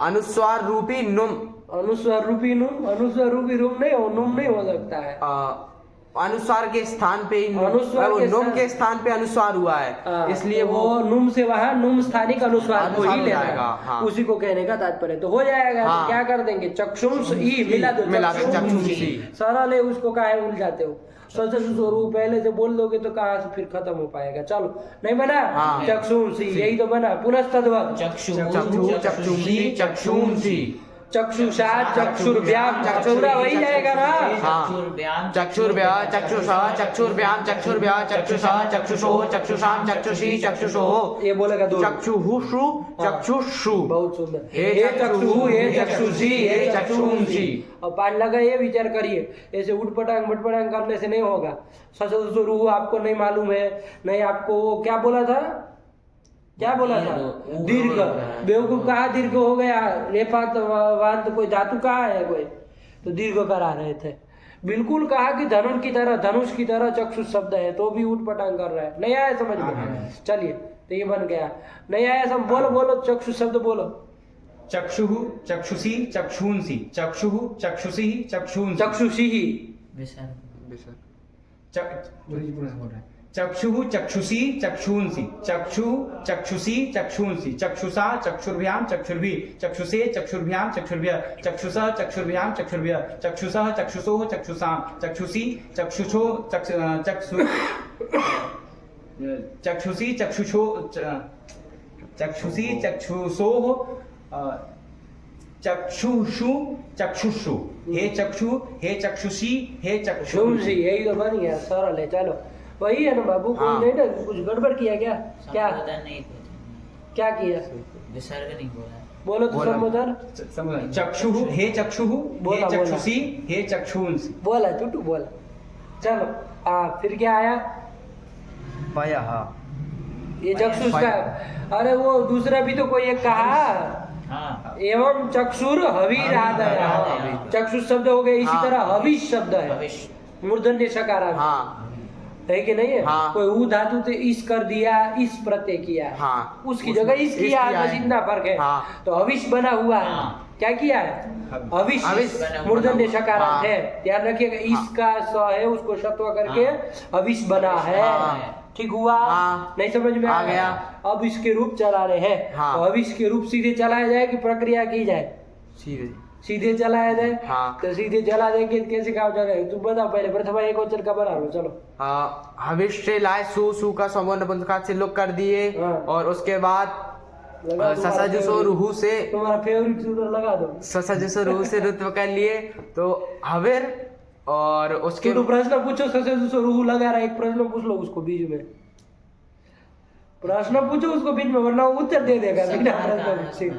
अनुस्वार रूपी नुम, अनुस्वार रूपी नुम, अनुस्वार रूपी रूम नहीं हो, नुम नहीं हो सकता है। अनुस्वार के स्थान पे ही अनुस्वार के नुम स्थान- के स्थान पे अनुस्वार हुआ है, इसलिए वो नुम से वहां नुम स्थानिक अनुस्वार को अनुस्वार ही हो लेना जाएगा, है। हाँ। उसी को कहने का तात्पर्य तो हो जाएगा। हाँ। तो क्या कर देंगे? चक्षुंस ई मिला दो, मिला दो, चक्षुंसी। सरल है, उसको काहे उलझाते हो? स्वरूप पहले से बोल दोगे तो कहाँ से फिर खत्म हो पाएगा। चलो, नहीं बना? हाँ। चक्षुंसी यही तो बना। पुनः तद्वत् चक्षु चक्षुंसी चक्षुंसी चक्षुषा चक्षुर्व्याम, चक्षुरा वही जाएगा ना। चक्षुर्व्याम चक्षुर्व्या चक्षुषा चक्षुर्व्याम चक्षुर्व्या चक्षुषा चक्षुषो चक्षुषाम चक्षुषी चक्षुषो ये बोलेगा दो। चक्षुषु चक्षुषु। बहुत सुंदर। हे हे चक्षु, हे चक्षुषी, हे चक्षुंसी। चक्षुंसी। अब पाठ लगा, ये विचार करिए, ऐसे उठपटांग बटपटांग करने से नहीं होगा। ससुर आपको नहीं मालूम है, नहीं आपको वो क्या बोला था, क्या बोला था? दीर्घ। बेवकूफ कहा दीर्घ हो गया? रेफात वांत कोई धातु कहाँ है कोई? तो दीर्घ करा रहे थे। बिल्कुल कहा कि धनुष की तरह चक्षु शब्द है, तो भी उठपटांग कर रहा है। नहीं आया समझ में? चलिए, तो ये बन गया। नहीं आया समझ, बोलो चक्षु शब्द बोलो। चक्षुः चक्षुषी चक्षुंसी चक्षुः चक्षुषी चक्षुंसी चक्षुषी ही चक्षुः चक्षुषी चक्षुंसी चक्षु चक्षुषी चक्षुंसी चक्षुषा चक्षुर्भ्याम चक्षुर्भि चक्षुषे चक्षुर्भ्याम चक्षुर्भ्य चक्षुषः चक्षुर्भ्याम चक्षुर्भ्य चक्षुषः चक्षुषोः चक्षुषाम चक्षुषी चक्षुषो चक्षुषी चक्षुषो चक्षुषी चक्षुषोः चक्षुषु चक्षुषु हे चक्षु हे चक्षुषी हे चक्षुंसी, यही तो बन गया। सरल है। चलो, वही है ना बाबू। कोई हाँ। नहीं ना, कुछ गड़बड़ किया क्या? क्या संबोधन नहीं क्या किया? विसर्ग नहीं बोला। बोलो तो संबोधन। चक्षुः हे चक्षुः हे बोला। चक्षुषी हे चक्षुंसी बोला टूटू बोला। चलो, फिर क्या आया? पयः ये चक्षुष का। अरे वो दूसरा भी तो कोई एक कहा, हाँ एवं चक्षुर हवीरादय। चक्षुष शब्द हो गए, इसी हाँ। तरह हविष शब्द है, भविष्य मूर्धन्य सकारांत हाँ है कि नहीं है? हाँ। कोई ऊ धातु से इस कर दिया, इस प्रत्यय किया, हाँ। उसकी जगह इस किया, बस इतना फर्क है। हाँ। तो हविष बना हुआ है। हाँ। क्या किया है? हविष हविष मूर्धन्य सकारांत हाँ। है। ध्यान रखिएगा, इसका स है, उसको शत्व करके हविष बना है। हाँ। ठीक हुआ? हाँ। नहीं समझ में आ गया। अब इसके रूप चला रहे हैं। हाँ। तो अब इसके रूप सीधे चलाया जाए कि प्रक्रिया की जाए? सीधे सीधे चलाया जाए। हाँ। तो सीधे चला देंगे तो कैसे काम चलेगा? तुम बताओ पहले, प्रथमा एक वचन का बना लो। चलो, हविष से लाए सु का समूह नपुंसकलिंग से लोग कर दिए हाँ। और उसके बाद लगा दो ससज सो रूह से तुम्हारा फेवरेट सूत्र लगा दो। ससज सो रूह से ऋत्व कर लिए तो हविर और उसके तो प्रश्न पूछो, ससज सो रूह लगा रहा है, एक प्रश्न पूछ लो उसको बीच में। प्रश्न पूछो उसको बीच में, वरना वो उत्तर दे देगा बिना प्रश्न पूछे।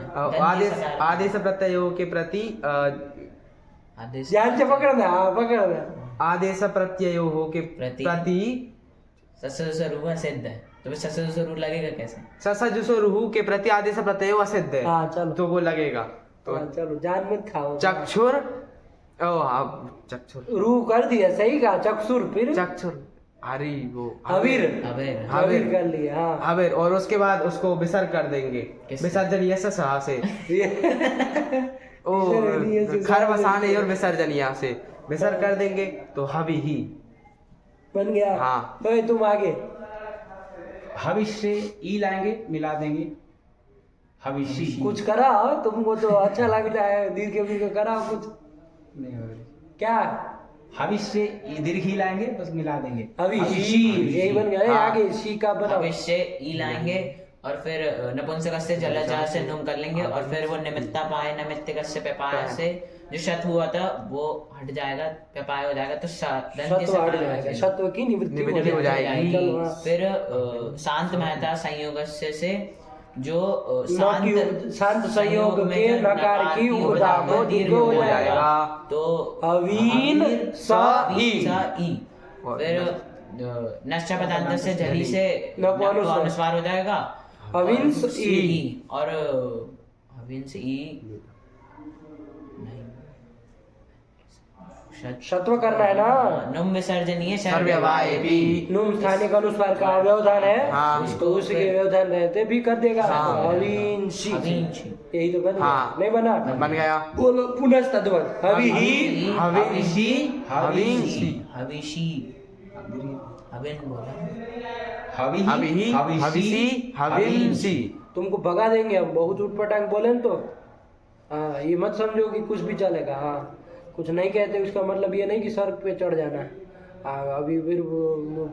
आदेश प्रत्ययों के प्रति आदेश ध्यान से पकड़ना। हाँ, पकड़ना। आदेश प्रत्ययों के प्रति प्रति ससुर सिद्ध है, तो ससुर लगेगा कैसे? ससज सो रूह के प्रति आदेश प्रत्यय असिद्ध है। हाँ, चलो। तो वो लगेगा। तो हाँ, चलो, जान मत खाओ। चक्षुर हाँ चक्षुर रूह कर दिया, सही कहा। चक्षुर, फिर चक्षुर हरी वो हवीर, हवीर। हवीर कर लिया। हाँ। हवीर और उसके बाद उसको विसर्ग कर देंगे। किससे? विसर्जन सहा से ओ विसर्जनीय से खर बसाने और विसर्जन से विसर्ग कर देंगे तो हवि ही बन गया। हाँ। तो तुम आगे। हविष से ई लाएंगे, मिला देंगे, हविषी। कुछ कराओ, तुमको तो अच्छा लगता है, दीर्घ कराओ कुछ। नहीं होगा। क्या? हविष से ई दीर्घ ही लाएंगे, बस मिला देंगे, हविषी, यही बन गया। हाँ। आगे शी का बनाओ। भविष्य ई लाएंगे और फिर नपुंसक से जलजा से नुम कर लेंगे और फिर वो निमित्ता पाए नमित्तिक से पेपाय से जो शत हुआ था वो हट जाएगा, पेपाय हो जाएगा, तो सत्व हट जाएगा, सत्व की निवृत्ति निवृत्ति हो जाएगी। चलो, हाँ। फिर शांत महता संयोग से जो शांत संयोग में के जो नकार की उदा को दीर्घ हो जाएगा। तो अवीन स ई। फिर नश्च पदांत से जली से नपो अनुस्वार। अनुस्वार हो जाएगा। अविंस और ई। और अविंस ई सत्व करना है ना। नुम विसर्जनीय सर्ववायपी। नुम स्थानिक अनुस्वार का व्यवधान है, हाँ। तो उसके व्यवधान रहते भी कर देगा। हाँ। अविंशी, अविंशी। यही तो बन गया। हाँ। नहीं बना? बन गया। बोलो पुनः तद्वत। हवि ही हविषी, हविंसी, हविषी, हविन बोला, हवि हविहि, हविषी, हविंसी। तुमको भगा देंगे हम, बहुत उटपटांग बोले न तो। हाँ, ये मत समझो कि कुछ भी चलेगा। हाँ, कुछ नहीं कहते उसका मतलब ये नहीं कि सर पे चढ़ जाना। हाँ, अभी फिर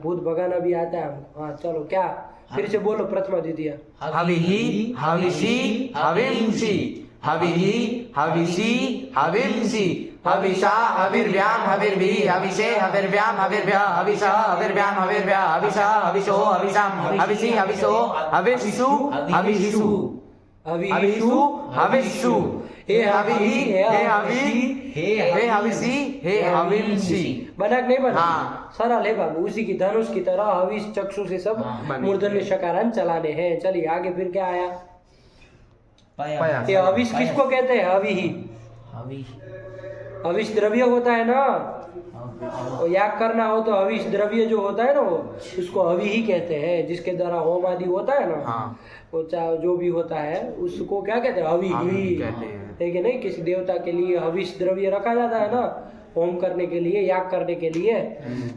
भूत भगाना भी आता है हमको। हाँ चलो, क्या फिर से बोलो प्रथमा द्वितीय। हविहि, हविषी, हविंसी, हविहि, हविषी, हविंसी, हविषा, हविर्व्याम, हविर्भिः, हविषे, हविर्व्याम, हविर्भ्यः, हविषः, हविर्व्याम, हविर्भ्यः, हविषः, हविषो, हविषां, हविषि, हविषो, हविषु, हविषु, हविषु, हविषु, हे हविहि, हे हवि, हे हविषि, हे हविंसी। बना कि नहीं बना? हाँ। सरल है बाबू, उसी की धनुष की तरह हविष चक्षु से सब बने। मूर्धन्य शकारांत चलाने हैं। चलिए आगे फिर क्या आया? पया। ये हविष किसको कहते हैं? हवि ही। हविष द्रव्य होता है ना, और याग करना हो तो हविष द्रव्य जो होता है ना, वो उसको हवि ही कहते हैं। जिसके द्वारा होम आदि होता है ना, हाँ। वो चाहे जो भी होता है उसको क्या कहते हैं? हवि ही कहते हैं। है कि नहीं? किसी देवता के लिए हविष द्रव्य रखा जाता है ना, होम करने के लिए, याग करने के लिए,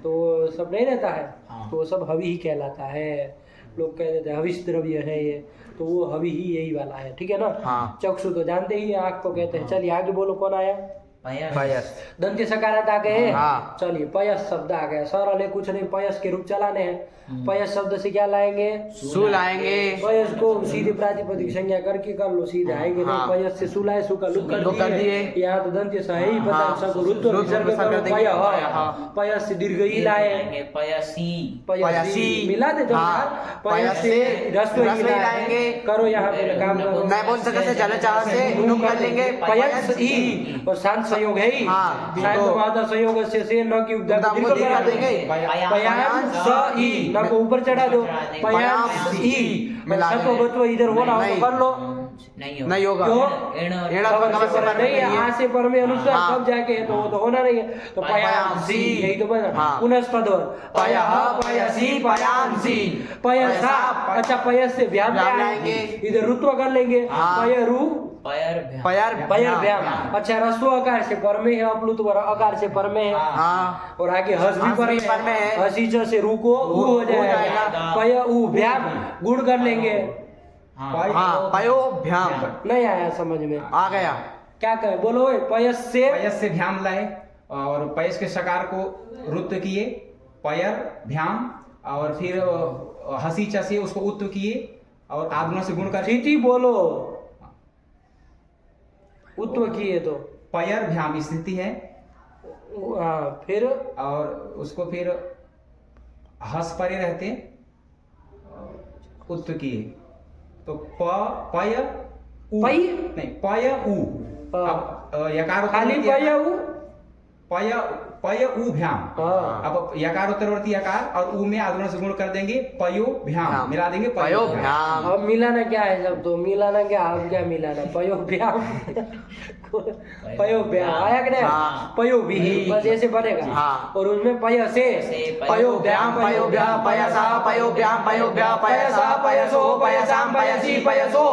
तो सब नहीं रहता है, तो वो सब हवि ही कहलाता है। लोग कह देते हैं हविष द्रव्य है ये, तो वो हवि ही यही वाला है। ठीक है ना? हाँ। चक्षु तो जानते ही हैं, आँख को कहते हैं। चलिए आगे बोलो, कौन आया? पयस। दंत्य सकारांत आ गए। हाँ। चलिए पयस शब्द आ गया। सरल है, कुछ नहीं, पयस के रूप चलाने हैं। पयस शब्द से क्या लाएंगे? सु लाएंगे। पयस को सीधे प्रातिपदिक संज्ञा करके कर लो, सीधे आएंगे। हाँ। नहीं, पयस से सुलाए, सु का लुक लुक कर कर दिए। दिए। यहाँ तो दंत्य स है ही, पता हाँ। है सबको। रुद्र विसर्ग विसर्ग करो, देंगे। पयः। पयस से दीर्घ ही लाए, पयसी, पयसी मिला दे। हाँ। पयस से रस्व ही लाएंगे। करो यहाँ पे काम करो। नपुंसक से जलचाह से नुम कर लेंगे। पयस ही, और शांत संयोग है ही। हाँ। शांत माता संयोग से न की उद्दा को दीर्घ कर देंगे। पयान स ई, न को ऊपर चढ़ा दो। पयान ई, मिला सत्व बत्व इधर होना हो तो कर लो। नहीं होगा। क्यों? एड़ा पर कमर से पर नहीं है, आ से पर में अनुसार हाँ। कब जाके है, तो वो तो होना नहीं है। तो पयांसी, यही तो बना। हाँ। पुनः तद्वत। पयः, पयसी, पयांसी। पयसा, अच्छा पयस से व्याम व्याम लाएंगे, लाएंगे। इधर रुत्व कर लेंगे। हाँ। पयरु, पयर पयर व्याम। अच्छा रस्व आकार से पर में है, अपलुत आकार से पर में है। हाँ। और आगे हस भी हस भी पर में है। हसी ज से रू को ऊ हो जाएगा। पय ऊ व्याम, गुण कर लेंगे। हाँ। पयोभ्याम। नहीं आया समझ में? आ गया। क्या कहे बोलो? पयस से पयस से भ्याम लाए और पयस के सकार को रुत्व किए, पयर भ्याम, और फिर हसी च से उसको उत्व किए और आगुना से गुण कर स्थिति बोलो, उत्व किए तो पयर भ्याम स्थिति है। हाँ, फिर और उसको फिर हस परे रहते उत्व किए, तो पय उ, पई? नहीं पय उ। हाँ। अब यकार खाली पय ऊ? पय पय उ भ्याम। हाँ। अब यकार उत्तरवर्ती यकार और उ में आगुण से गुण कर देंगे, पयो भ्याम मिला देंगे, पयो भ्याम। अब मिलाना क्या है? सब तो मिलाना क्या, अब क्या मिलाना? पयो व्याम, पयो व्याम आया कि नहीं? हाँ। पयो भी, बस ऐसे बनेगा। हाँ। और उसमें पय से पयो भ्याम, पयो भ्याम, पयसा, पयो भ्याम, पयो भ्याम, पयसा, पयसो, पयसाम, पयसी, पयसो।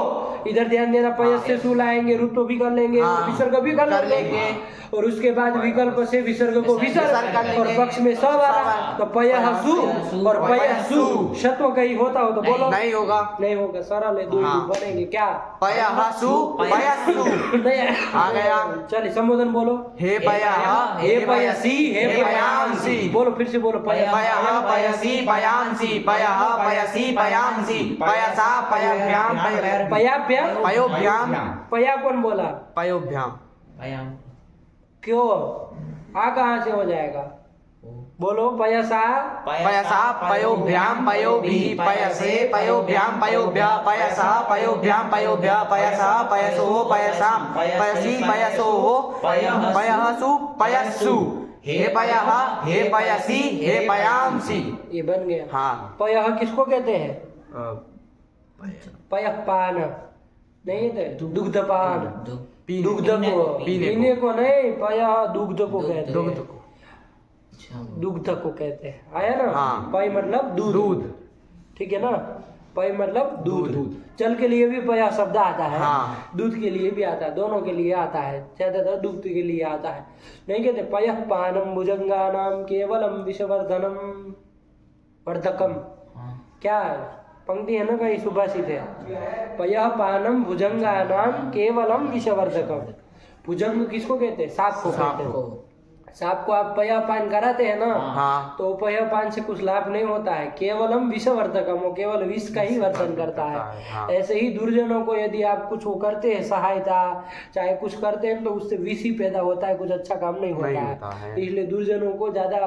इधर ध्यान देना, पयस से सु लाएंगे, रुत्व भी कर लेंगे, हाँ। विसर्ग भी कर कर लेंगे। लेंगे। और उसके बाद विकल्प से विसर्ग को विसर्ग कर लेंगे। और पक्ष में सब आ रहा है तो पयः सु और पयः सु शत्व कहीं होता हो तो बोलो नहीं होगा। नहीं होगा सरल है, दो हाँ। बनेंगे क्या पयः सु पयस्सु नहीं आ गया। चलिए संबोधन बोलो। हे पयः हे पयसी हे हे पयांसी पयांसी। बोलो फिर से बोलो पयः पयसी पयांसी पयः पयसी पयांसी पयसा पयभ्याम पयाभ्याम पयोभ्याम पया कौन बोला पयोभ्याम पयाम क्यों आ कहाँ से हो जाएगा बोलो पयसा पयसा पयोभ्याम पयोभिः पयसे पयोभ्याम पयोभ्य पयसा पयोभ्याम पयोभ्य पयसा पयसो पयसाम पयसी पयसोः पयःसु पयस्सु हे पयः हे पयसी हे पयांसी। ये बन गया। हाँ पयः किसको कहते हैं पयःपान नहीं कहते दुग्धपान दुग्ध को पीने को नहीं पयः दुग्ध को कहते दुग्ध हैं अच्छा दुग्ध को कहते हैं आया ना। हाँ। पय मतलब दूध दूध। ठीक है ना। पय मतलब दूध जल के लिए भी पया शब्द आता है। हाँ। दूध के लिए भी आता है, दोनों के लिए आता है, ज्यादातर दूध के लिए आता है। नहीं कहते पयः पानम भुजंगानाम केवलम विषवर्धनम वर्धकम क्या पंक्ति है ना कहीं सुभाषित है पयः पानम भुजंगानाम केवलम विषवर्धकम। भुजंग किसको कहते हैं सांप को कहते हैं। सांप को आप पयः पान कराते हैं ना हाँ तो पयः पान से कुछ लाभ नहीं होता है, केवलम विषवर्धकम वो केवल विष का ही वर्धन करता है। हाँ। ऐसे ही दुर्जनों को यदि आप कुछ वो करते हैं सहायता चाहे कुछ करते हैं तो उससे विष ही पैदा होता है, कुछ अच्छा काम नहीं होता है। इसलिए दुर्जनों को ज्यादा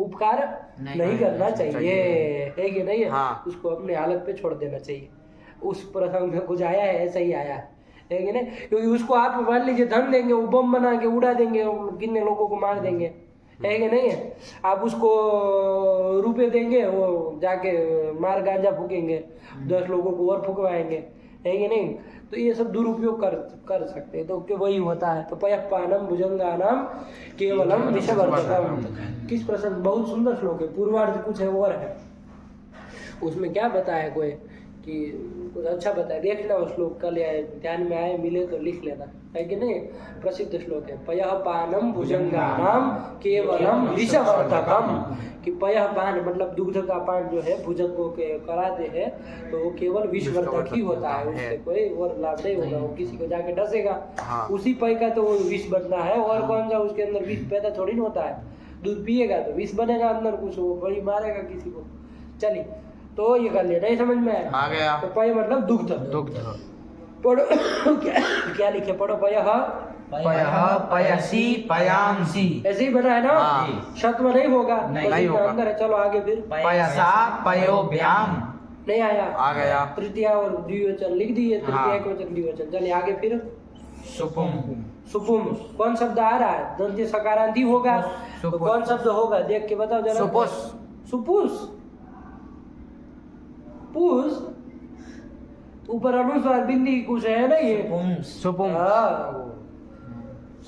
उपकार नहीं करना चाहिए है कि नहीं है। हाँ। उसको अपने हालत पे छोड़ देना चाहिए। उस प्रसंग में कुछ आया है ऐसा ही आया है कि नहीं, क्योंकि उसको आप मान लीजिए धन देंगे वो बम बना के उड़ा देंगे, कितने लोगों को मार देंगे है कि नहीं है। आप उसको रुपए देंगे वो जाके मार गांजा फूकेंगे, 10 लोगों को और फुकवाएंगे है कि नहीं। तो ये सब दुरुपयोग कर सकते हैं तो वही होता है। तो पयः पानम भुजंगानाम केवलम विषवर्धकम किस प्रसंग बहुत सुंदर श्लोक है, पूर्वार्ध कुछ है और है उसमें क्या बताया कोई कि कुछ अच्छा बताया, देखना उस श्लोक कल या ध्यान में आए मिले तो लिख लेना है कि नहीं। प्रसिद्ध श्लोक है पयः पानम भुजंगानाम केवलम विषवर्धकम कि पयः पान मतलब दुग्ध का पान जो है भुजंगों के कराते हैं तो वो केवल विषवर्धक ही होता है, उससे कोई और लाभ नहीं होगा, वो किसी को जाके डसेगा। हाँ। उसी पय का तो वो विष बनना है और कौन सा उसके अंदर विष पैदा थोड़ी ना होता है। दूध पिएगा तो विष बनेगा अंदर कुछ, वो वही मारेगा किसी को। चलिए तो ये कर लिया, नहीं समझ में आया आ गया। तो पय मतलब दुग्ध। दुग्ध पढ़ो क्या लिखे पढ़ो पयः पयः पयसी पयांसी ऐसे ही बना है ना। हाँ। शत्व नहीं होगा नहीं होगा। अंदर है। चलो आगे फिर पयसा पयोभ्याम नहीं आया आ गया। तृतीय और द्विवचन लिख दिए, तृतीय हाँ। एकवचन द्विवचन। चलिए आगे फिर सुपुम सुपुम कौन शब्द आ रहा है, दंत्य सकारांति होगा तो सुपुस। कौन शब्द होगा देख के बताओ जरा। सुपुस सुपुस पुस ऊपर अनुस्वार बिंदी कुछ है ना ये सुपुम हाँ।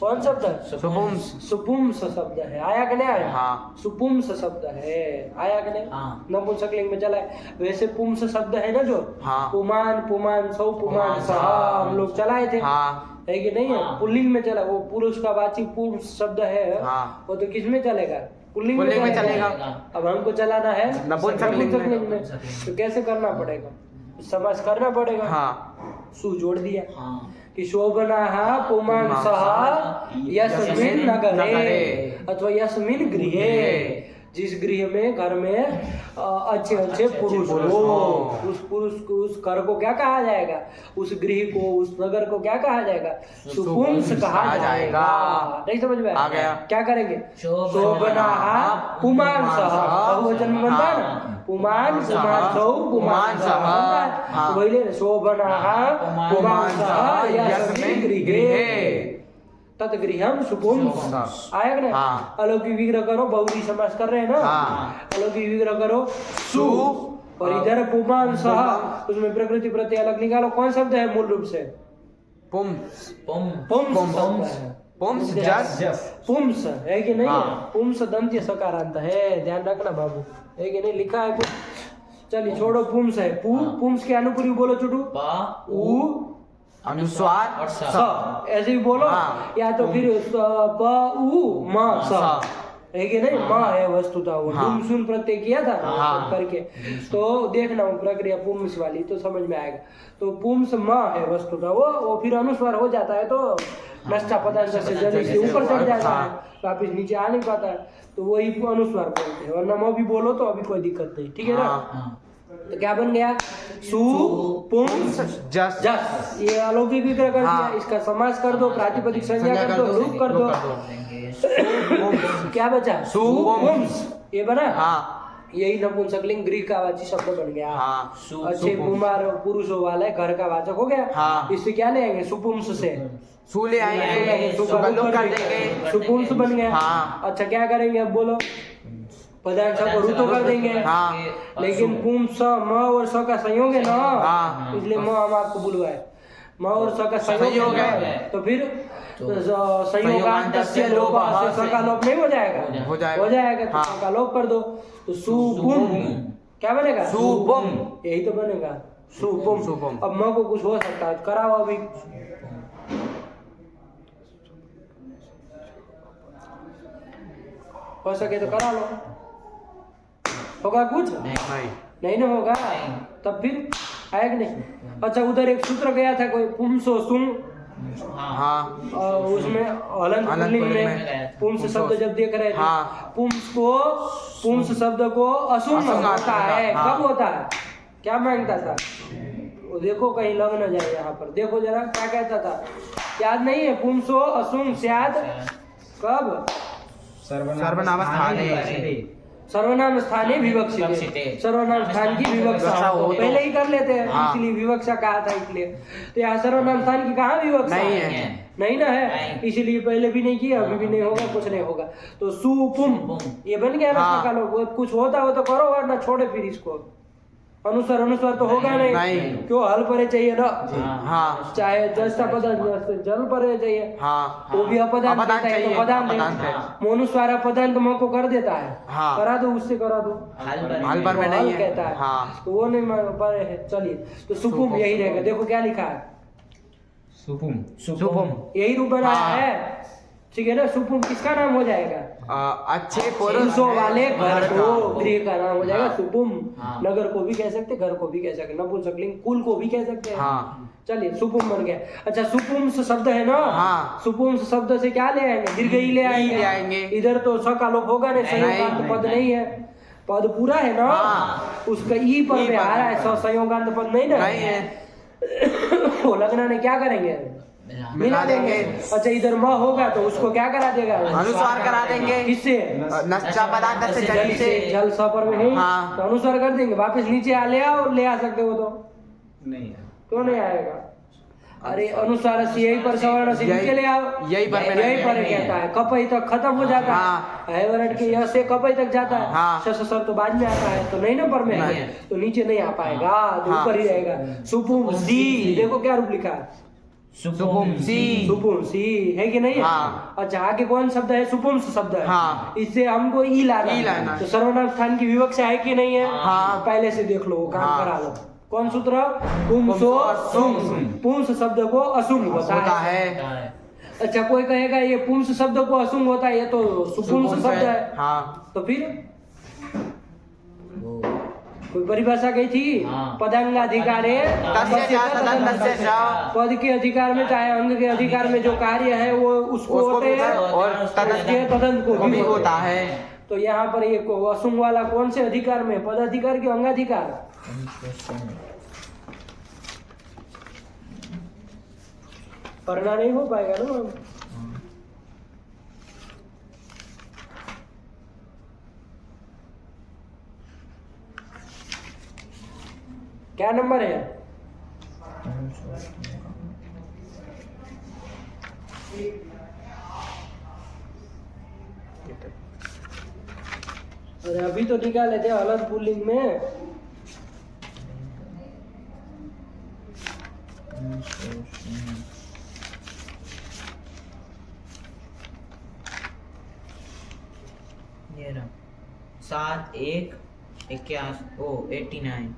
कौन शब्द है सुपुंस सुपुंस शब्द है, आया कि नहीं आया। हाँ। सुपुंस शब्द है आया कि नहीं। हाँ। नपुंसकलिंग में चला है। वैसे पुंस शब्द है ना जो हाँ। पुमान पुमान सौ पुमान सहा हम लोग चलाए थे हाँ। है कि नहीं है। हाँ। पुल्लिंग में चला वो पुरुष का वाची पुरुष शब्द है हाँ। वो तो किस में चलेगा पुल्लिंग पुल्लिंग में चलेगा। चलेगा। अब हमको चलाना है नपुंसकलिंग में। नपुंसकलिंग में तो कैसे करना पड़ेगा, समास करना पड़ेगा। हाँ। सु जोड़ दिया हाँ कि शोभनाः पुमांसः यस्मिन् नगरे अथवा यस्मिन् गृहे, जिस गृह में घर में अच्छे अच्छे पुरुष हो उस पुरुष को उस घर को क्या कहा जाएगा, उस गृह को उस नगर को क्या कहा जाएगा सुपुंस कहा जाएगा। नहीं समझ में आ गया। क्या करेंगे शोभनाः पुमांसः बहुवचन में बनता है ना पुमान पुमांसौ पुमांसः बनता है। हाँ। तो वही ले शोभनाः पुमांसः यस्मिन् गृहे तदगृहम सुपुंस आया कि नहीं। हाँ। अलौकिक विग्रह करो, बहुरी समास कर रहे हैं ना। हाँ। अलौकिक विग्रह करो सु और इधर पुमांसः उसमें प्रकृति प्रत्यय अलग निकालो। कौन शब्द है मूल रूप से पुम्स पुंस शब्द है। पुम्स जस पुंस है कि नहीं। हाँ। पुंस दंत्य सकारांत है, ध्यान रखना बाबू है कि नहीं, लिखा है कुछ। चलिए छोड़ो पुंस है। पुंस के अनुपूर्वी बोलो चुटू उ अनुस्वार और स ऐसे भी बोलो। हाँ। या तो फिर प उ म स है कि नहीं, माँ है वस्तुतः वो, हाँ। डूम सुन प्रत्यय किया था ना हाँ। करके, तो देखना वो प्रक्रिया पुंस वाली तो समझ में आएगा। तो पुंस माँ है वस्तुतः वो फिर अनुस्वार हो जाता है तो नष्टा पदार्थ से जल्दी से ऊपर चढ़ जाता है, वापिस नीचे आ नहीं पाता है, तो वही अनुस्वार बोलते हैं। वरना मैं भी बोलो तो अभी कोई दिक्कत नहीं, ठीक है ना। हाँ। तो क्या बन गया, सु पुंस जस जस, ये अलौकिक विग्रह कर दिया। हाँ। इसका समास कर दो, प्रातिपदिक संज्ञा कर दो, रूप कर दो, क्या बचा, सुपुंस, ये बना। हाँ यही नपुंसकलिंग गृह का वाची शब्द बन गया। हाँ अच्छे कुमार पुरुषों वाला है, घर का वाचक हो गया। हाँ। इससे क्या ले आएंगे, सुपुंस से सूले आएंगे, सुगंधुक कर देंगे, सुपुंस बन गया। हाँ। अच्छा क्या करेंगे अब बोलो, पदार्थ को रुतो कर देंगे। हाँ। लेकिन पुम स म और स का संयोग है ना, हाँ। इसलिए म हम आपको बुलवाए, म और स का संयोग है, तो फिर संयोगान्तस्य लोपः से स का लोप नहीं हो जाएगा, हो जाएगा। हो जाएगा, तो हाँ। स का लोप कर दो, तो सुपुम क्या बनेगा, सुपुम। यही तो बनेगा सुपुम। सुपुम। अब म को कुछ हो सकता है, कराओ अभी, हो सके तो करा लो, होगा कुछ नहीं नहीं ना होगा, तब फिर आया कि नहीं। अच्छा उधर एक सूत्र गया था कोई, पुंसो सुंग, हाँ उसमें हलंत हलंत पुल्लिंग पुल्लिंग में में पुंस शब्द जब देख रहे थे, हाँ। पुंस शब्द को असुंग असुंग होता है, हाँ। कब होता है, क्या मांगता था वो, देखो कहीं लग न जाए, यहाँ पर देखो जरा क्या कहता था, याद नहीं है, पुंसो असुंग स्याद कब, सर्वनाम स्थाने, सर्वनाम स्थानीय विवक्षिते, सर्वनाम स्थान की विवक्षा हो, तो पहले ही कर लेते हैं, हाँ। इसलिए विवक्षा कहा था, इसलिए तो यहाँ सर्वनाम स्थान की कहाँ विवक्षा नहीं है। नहीं ना है, इसलिए पहले भी नहीं किया, अभी भी नहीं होगा, कुछ नहीं होगा। तो सुपुम ये बन गया ना, हाँ। का लोग कुछ होता हो तो करो, वरना छोड़े फिर इसको, अनुसार तो होगा नहीं, क्यों हल परे चाहिए ना, हाँ चाहे जस्ता पदार्थ जल परे चाहिए, हाँ वो भी अपदान अपदान देता है, तो चाहिए, पदान अपदान है। मोनुस्वार अपदान तो मो को कर देता है, हाँ। करा दो, उससे करा दो, हल पर में वो नहीं हल है। कहता है, हाँ। तो वो नहीं पर है। चलिए तो सुपुम यही रहेगा, देखो क्या लिखा है, सुपुम यही रूप बनाया हाँ। है, ठीक है ना। सुपुम किसका नाम हो जाएगा, अच्छे पुरुष पुरुषों हैं। वाले घर को, हाँ। गृह का नाम हो जाएगा हाँ। सुपुम। हाँ। नगर को भी कह सकते, घर को भी कह सकते, नपुंसकलिंग कुल को भी कह सकते हैं। हाँ। चलिए सुपुम बन गया। अच्छा सुपुंस शब्द है ना, हाँ। सुपुंस शब्द से क्या ले आएंगे, दीर्घ ही ले ले आएंगे। आएंगे। इधर तो स का लोप होगा नहीं, संयोगांत पद नहीं है, पद पूरा है ना, हाँ। उसका ई पर में आ रहा है, संयोगांत पद नहीं ना, नहीं है। वो लगना नहीं, क्या करेंगे, मिला देंगे। अच्छा इधर म होगा तो उसको क्या करा देगा, अनुस्वार करा देंगे, किससे, नश्चा पदार्थ से जल से, जल स पर में है, हाँ। तो अनुसार कर देंगे, वापस नीचे आ ले आओ, ले आ सकते हो तो नहीं क्यों नहीं आएगा, अरे अनुसार से यही पर सवर्ण से नीचे ले आओ, यही पर में यही नहीं पर है। कहता है, कपई तक खत्म हो जाता हाँ। है, वर्ड के यह से कपई तक जाता है, हाँ। सर तो बाद में आता है, तो नहीं ना पर में नहीं। तो नीचे नहीं आ पाएगा, तो हाँ। ऊपर ही रहेगा। सुपुम सी, देखो क्या रूप लिखा है, सुपुम सी, सुपुम सी है कि नहीं है? हाँ। अच्छा आगे कौन शब्द है, सुपुंस शब्द है, हाँ। इससे हमको ई लाना ई है। लाना है। तो सर्वनाम स्थान की विवक्षा है कि नहीं है, हाँ। पहले से देख लो, काम हाँ। करा लो। कौन सूत्र, पुंसो असुंग, पुंस शब्द को असुंग होता होता है। है। अच्छा कोई कहेगा ये पुंस शब्द को असुंग होता है, ये तो सुपुंस शब्द है, हाँ। तो फिर कोई परिभाषा गई थी, हाँ। पदांगाधिकारे तस्य च तदन्तस्य च, पद के अधिकार में चाहे अंग के अधिकार में जो कार्य है वो उसको उसको होते भी हैं, और उसके तदंत को को भी भी होते होता हैं। है। तो यहाँ पर ये असुंग वाला कौन से अधिकार में, पद अधिकार के अंगाधिकार, पढ़ना नहीं हो पाएगा ना। क्या नंबर है, अरे अभी तो निकाले थे हलंत पुल्लिंग में, ये रहा 89।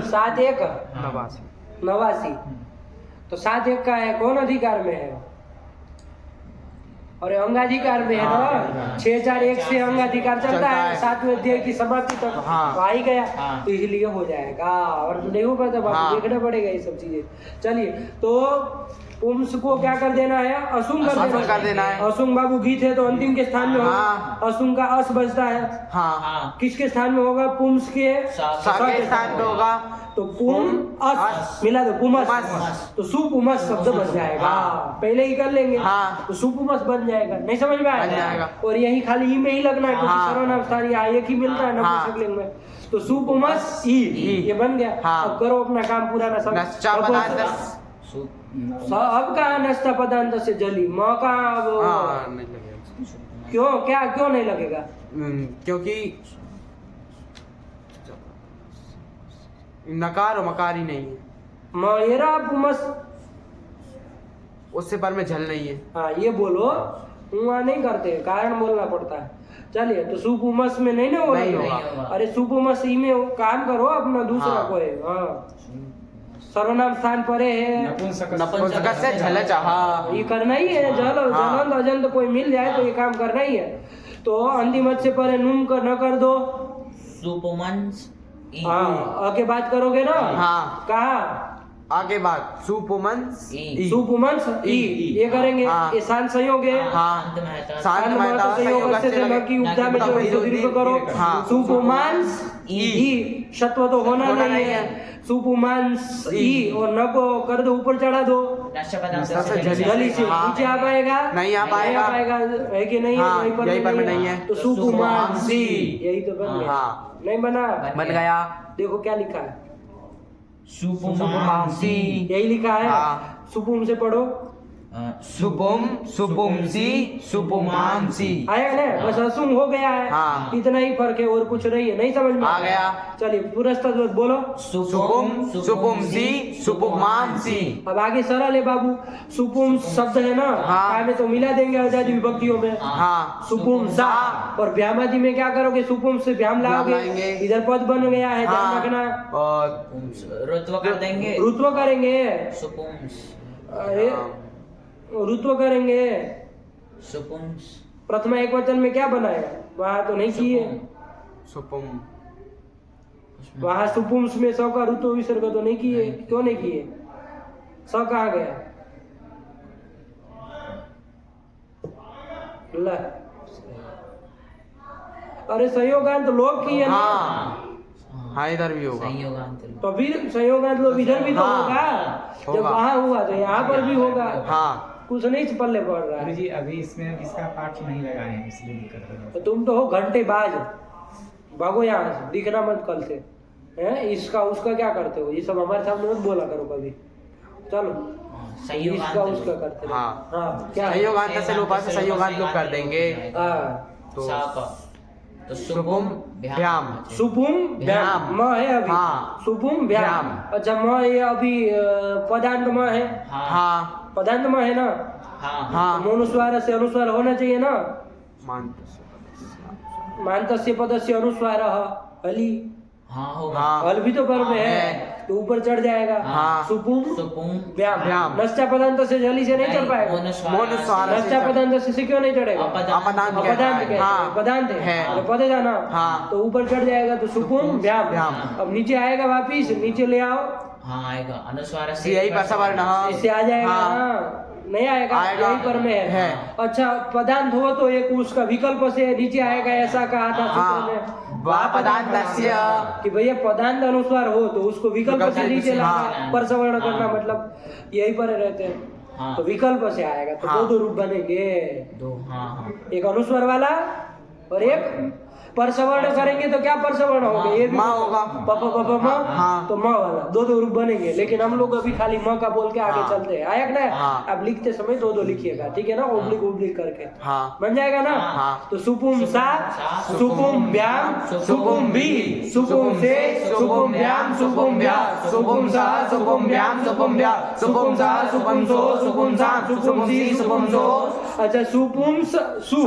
7-1 नवासी। 89, तो 7-1 का है, कौन अधिकार में है, और अंगाधिकार में है ना 6-4-1 से अंगाधिकार चलता है 7वें अध्याय की समाप्ति तक हाँ। तो आ ही गया हाँ। तो इसलिए हो जाएगा और नहीं हो पाता बाबू हाँ। देखना पड़ेगा ये सब चीजें। चलिए तो पुम्स को क्या कर देना है असुंग असुंग कर देना है। असुंग बाबू गीत है तो अंतिम के स्थान में होगा हाँ। असुंग का अस बजता है हाँ हाँ किसके स्थान में होगा पुम्स के सा के स्थान पे होगा तो पुम अस अस। मिला दो पुमस पुमस। तो सुपुमस शब्द बन जाएगा हाँ। पहले ही कर लेंगे हाँ। तो सुपुमस बन जाएगा नहीं समझ में बन जाएगा। आएगा और यही खाली ई में ही लगना है क्योंकि हाँ। सर्वनाम स्थान यहाँ एक ही मिलता है हाँ। नपुंसकलिंग में तो सुपुमस ई ये बन गया हाँ। अब करो अपना काम पूरा ना सब नश्चा अब पदार्थ अब कहाँ नस्ता पदांत से जली म कहाँ अब हाँ नहीं लगेगा क्यों नहीं लगेगा क्योंकि नकार और मकार ही नहीं है मेरा पुमस उससे पर में झल नहीं है। हाँ ये बोलो वहाँ नहीं करते कारण बोलना पड़ता है। चलिए तो सुपुमस में नहीं ना हो रही नहीं होगा। अरे सुपुमस ई में काम करो अपना दूसरा हाँ। कोई हाँ सर्वनाम स्थान परे है नपुंसक से झल चाहा ये करना ही है जल हाँ। जलंत अजंत कोई मिल जाए तो ये काम करना ही है तो अंतिम से परे नुम कर न कर दो सुपुमंस ई हाँ आगे बात करोगे ना हाँ। कहा आगे बात सुपुमंस ई। सुपुमंस ई ये करेंगे हाँ। ये शांत संयोग है हाँ। अंत में है शांत महता संयोग से लगे। की उपदा में जो दीर्घ करो हाँ। सुपुमांस ई। ई शत्व तो होना नहीं है सुपुमांस ई और न को कर दो ऊपर चढ़ा दो नश्य पदार्थ नश्य से जली जली से हाँ। नीचे आ पाएगा नहीं आ पाएगा। है कि नहीं हाँ, है यहीं पर में नहीं है। तो सुपुमांसी यही तो बन गया हाँ। नहीं बना बन गया देखो क्या लिखा है सुपुमांसी यही लिखा है हाँ। सुपुम से पढ़ो सुपुम सुपुमसी सुपुमांसी आया ना बस असुम हो गया है हाँ। इतना ही फर्क है और कुछ नहीं है नहीं समझ में आ गया। चलिए पुरस्ता बोलो सुपुम सुपुमसी सुपुमांसी अब आगे सरल है बाबू सुपुम शब्द है ना हाँ। काय में तो मिला देंगे आजादी विभक्तियों में हाँ। सुपुम सा और व्यामादि में क्या करोगे सुपुम से व्याम लाओगे लाएंगे। इधर पद बन गया है ध्यान हाँ। रखना और रुत्व कर देंगे रुत्व करेंगे सुपुंस अरे रुत्व करेंगे सुपुंस प्रथमा एक वचन में क्या बनाया वहां तो नहीं किए सुपुम वहां सुपुंस में स का ऋतु विसर्ग तो नहीं किए क्यों नहीं किए स कहा गया ल अरे संयोगांत लोग किए ना हाँ हाँ इधर भी होगा संयोगांत तो फिर संयोगांत लोग इधर भी तो हाँ, होगा जब होगा। वहां हुआ तो यहाँ पर भी होगा हाँ कुछ नहीं पल्ले पड़ रहा गुरु है जी अभी इसमें इसका पाठ नहीं लगाए हैं इसलिए दिक्कत हो रहा है। तो तुम तो हो घंटे बाज भागो यहाँ से दिखना मत कल से हैं इसका उसका क्या करते हो ये सब हमारे सामने मत बोला करो कभी चलो इसका उसका करते रहो। हाँ। हाँ क्या है? संयोगांत से लोपा से संयोगांत लोग कर देंगे हाँ तो तो सुपुम भ्याम सुपुम भ्याम। म है अभी हाँ। सुपुम भ्याम भ्याम। अच्छा म ये अभी पदांत म है हाँ पदांत म है ना हाँ हाँ अनुस्वार से अनुस्वार होना चाहिए ना मानते मानतस्य पदस्य अनुस्वार हली हाँ होगा हाँ हल भी तो पर में है है। तो ऊपर चढ़ जाएगा हाँ। सुपुम सुपुम व्याम व्याम। नश्चा पदांत से जली से नहीं चढ़ पाएगा मोनुस्वार से नश्चा पदांत से क्यों नहीं चढ़ेगा अपदांत पदांत है। के हाँ पदांत है। है पद जाना हाँ। तो ऊपर चढ़ जाएगा तो सुपुम व्याम व्याम। अब नीचे आएगा वापिस नीचे ले आओ हाँ आएगा अनुस्वार से यही पर सवर्ण हाँ। इससे आ जाएगा हाँ। हाँ। नहीं आएगा आएगा। यही पर में है अच्छा पदांत हो तो एक उसका विकल्प से नीचे आएगा ऐसा कहा था सूत्र में वा पदान्तस्य कि भैया पदांत अनुस्वार हो तो उसको विकल्प से नीचे लाना हाँ। पर सवर्ण करना मतलब यही पर रहते हैं हाँ। तो विकल्प से आएगा तो हाँ। दो रूप बनेंगे दो हाँ हाँ एक अनुस्वार वाला और एक परसवर्ण करेंगे तो क्या परसवर्ण होगा ये भी माँ होगा। प प प प म हाँ। तो माँ वाला दो रूप बनेंगे लेकिन हम लोग अभी खाली माँ का बोल के आगे हाँ। चलते हैं आया कि ना हाँ। अब लिखते समय दो लिखिएगा ठीक है ना ओब्लिक ओब्लिक करके हाँ बन जाएगा ना हाँ। तो सुपुम सा सुपुम व्याम सुपुम भी सुपुम से सुपुम व्याम सुपुम व्या सुपुम सा सुपुम व्याम सुपुम व्या सुपुम सा सुपुम सो सुपुम सा सुपुम सी सुपुम सो अच्छा सुपुम सु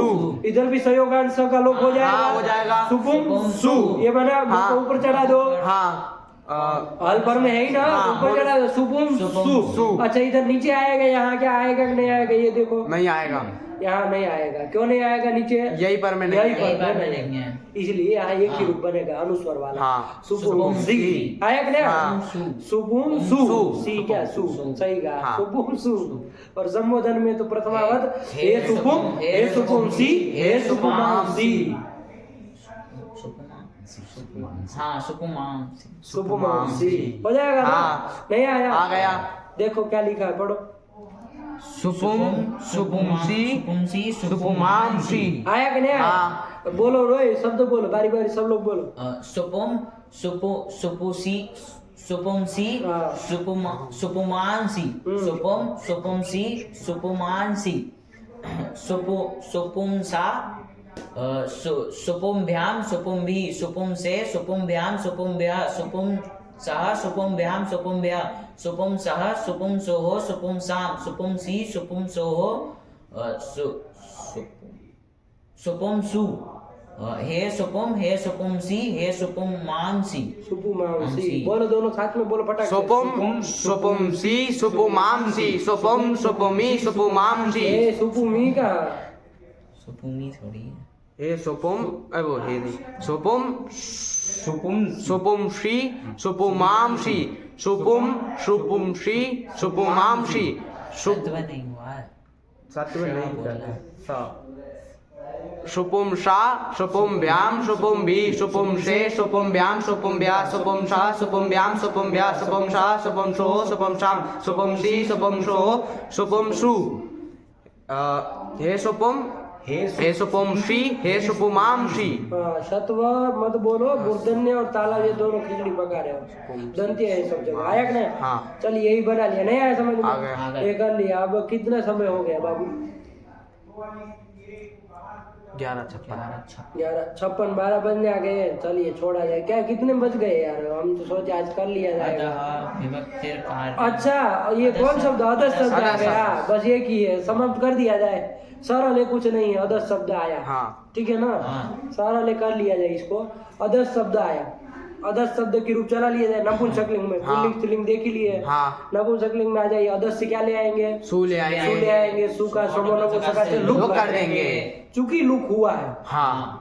इधर भी संयोगांश का लोप हो हाँ, हो जाएगा। सुपुम सु ये बना हाँ। ऊपर चढ़ा दो हाँ हल पर में है ही ना, हाँ, ऊपर चढ़ा सुपुम सु। अच्छा इधर नीचे आएगा, यहाँ क्या आएगा कि नहीं आएगा ये देखो, नहीं आएगा, यहाँ नहीं आएगा। क्यों नहीं आएगा नीचे? यही पर में नहीं यही है। पर में नहीं है, इसलिए यहाँ एक ही रूप बनेगा अनुस्वर वाला। हाँ। सुपुम सी आया कि नहीं? हाँ। सुपुम सु, सी क्या सु, सही कहा, हाँ। सुपुम सु। और संबोधन में तो प्रथमावत हे सुपुम सी, हे सुपुमाम सी, हाँ सुपुमाम सुपुमाम सी हो जाएगा ना? हाँ। नहीं आया? आ गया। देखो क्या लिखा है, पढ़ो। सुपुम सुपुमसी सुपुमांसी। आया कि नहीं आया? हाँ। बोलो रोए, शब्द बोलो, बारी बारी सब लोग बोलो। सुपुम सुपुसी सुपुमसी हाँ। सुपुमांसी सुपुम सुपुमसी सुपुमांसी सुपुमसा सुपुम्भ्याम सुपुम्भी सुपुम से सुपुम्भ्याम सुपुम्भ्या सुपुम सह सुपुम्भ्याम सुपुम्भ्या सुपुम सह सुपुम सोहो सुपुम साम सुपुम सी सुपुम सोहो सुपुम सु हे सुपुम सी हे सुपुम मानसी सुपुमांसी बोलो, दोनों साथ में बोलो फटाक से। सुपुम सुपुमसी सुपुमांसी सुपुम सुपुमी सुपुमांसी। ए सुपुमी कहाँ? सुपुमी थोड़ी है। हे सुपुम, वो हे नहीं, सुपुम सुपुम सुपुमसी सुपुमांसी सुपुम सुपुमसी सुपुमांसी सत्व नहीं हुआ है। सत्व नहीं करते। सुपुम सा सुपुम व्याम सुपुम भी सुपुम से सुपुम व्याम सुपुम व्या सुपुम सा सुपुम व्याम सुपुम व्या सुपुम सा सुपुम सो सुपुम शाम सुपुम सी सुपुम सो सुपुम सु। हे सुपुम हे सुपुम सी हे सुपुमांसी। हाँ, शत्व मत बोलो, मूर्धन्य और ताला ये दोनों खिचड़ी पका रहे हो, दंत्य है सब जगह। आया कि नहीं? हाँ। चल यही बना लिया, नहीं आया समझ में? आ गया। ये कर लिया। अब कितना समय हो गया बाबू? 11:56। 11:56, 12 बजने आ गए। चलिए छोड़ा जाए क्या, कितने बज गए यार? हम तो सोचे आज कर लिया जाएगा। अच्छा ये कौन शब्द? अदस शब्द आ गया, बस एक ही है, समाप्त कर दिया जाए। सरल है, कुछ नहीं है, अदस शब्द आया। हाँ। ठीक है ना? सरल है, कर लिया जाए इसको। अदस शब्द आया, अदस शब्द की रूप चला लिया जाए नपुंसकलिंग में। हाँ। पुल्लिंग स्त्रीलिंग देख ही लिए। हाँ। नपुंसकलिंग में आ जाइए, अदस से क्या ले आएंगे? सु ले सु आएंगे। ले आएंगे। सु का समो नपुंसक से लुक कर देंगे। चूंकि लुक हुआ है हाँ।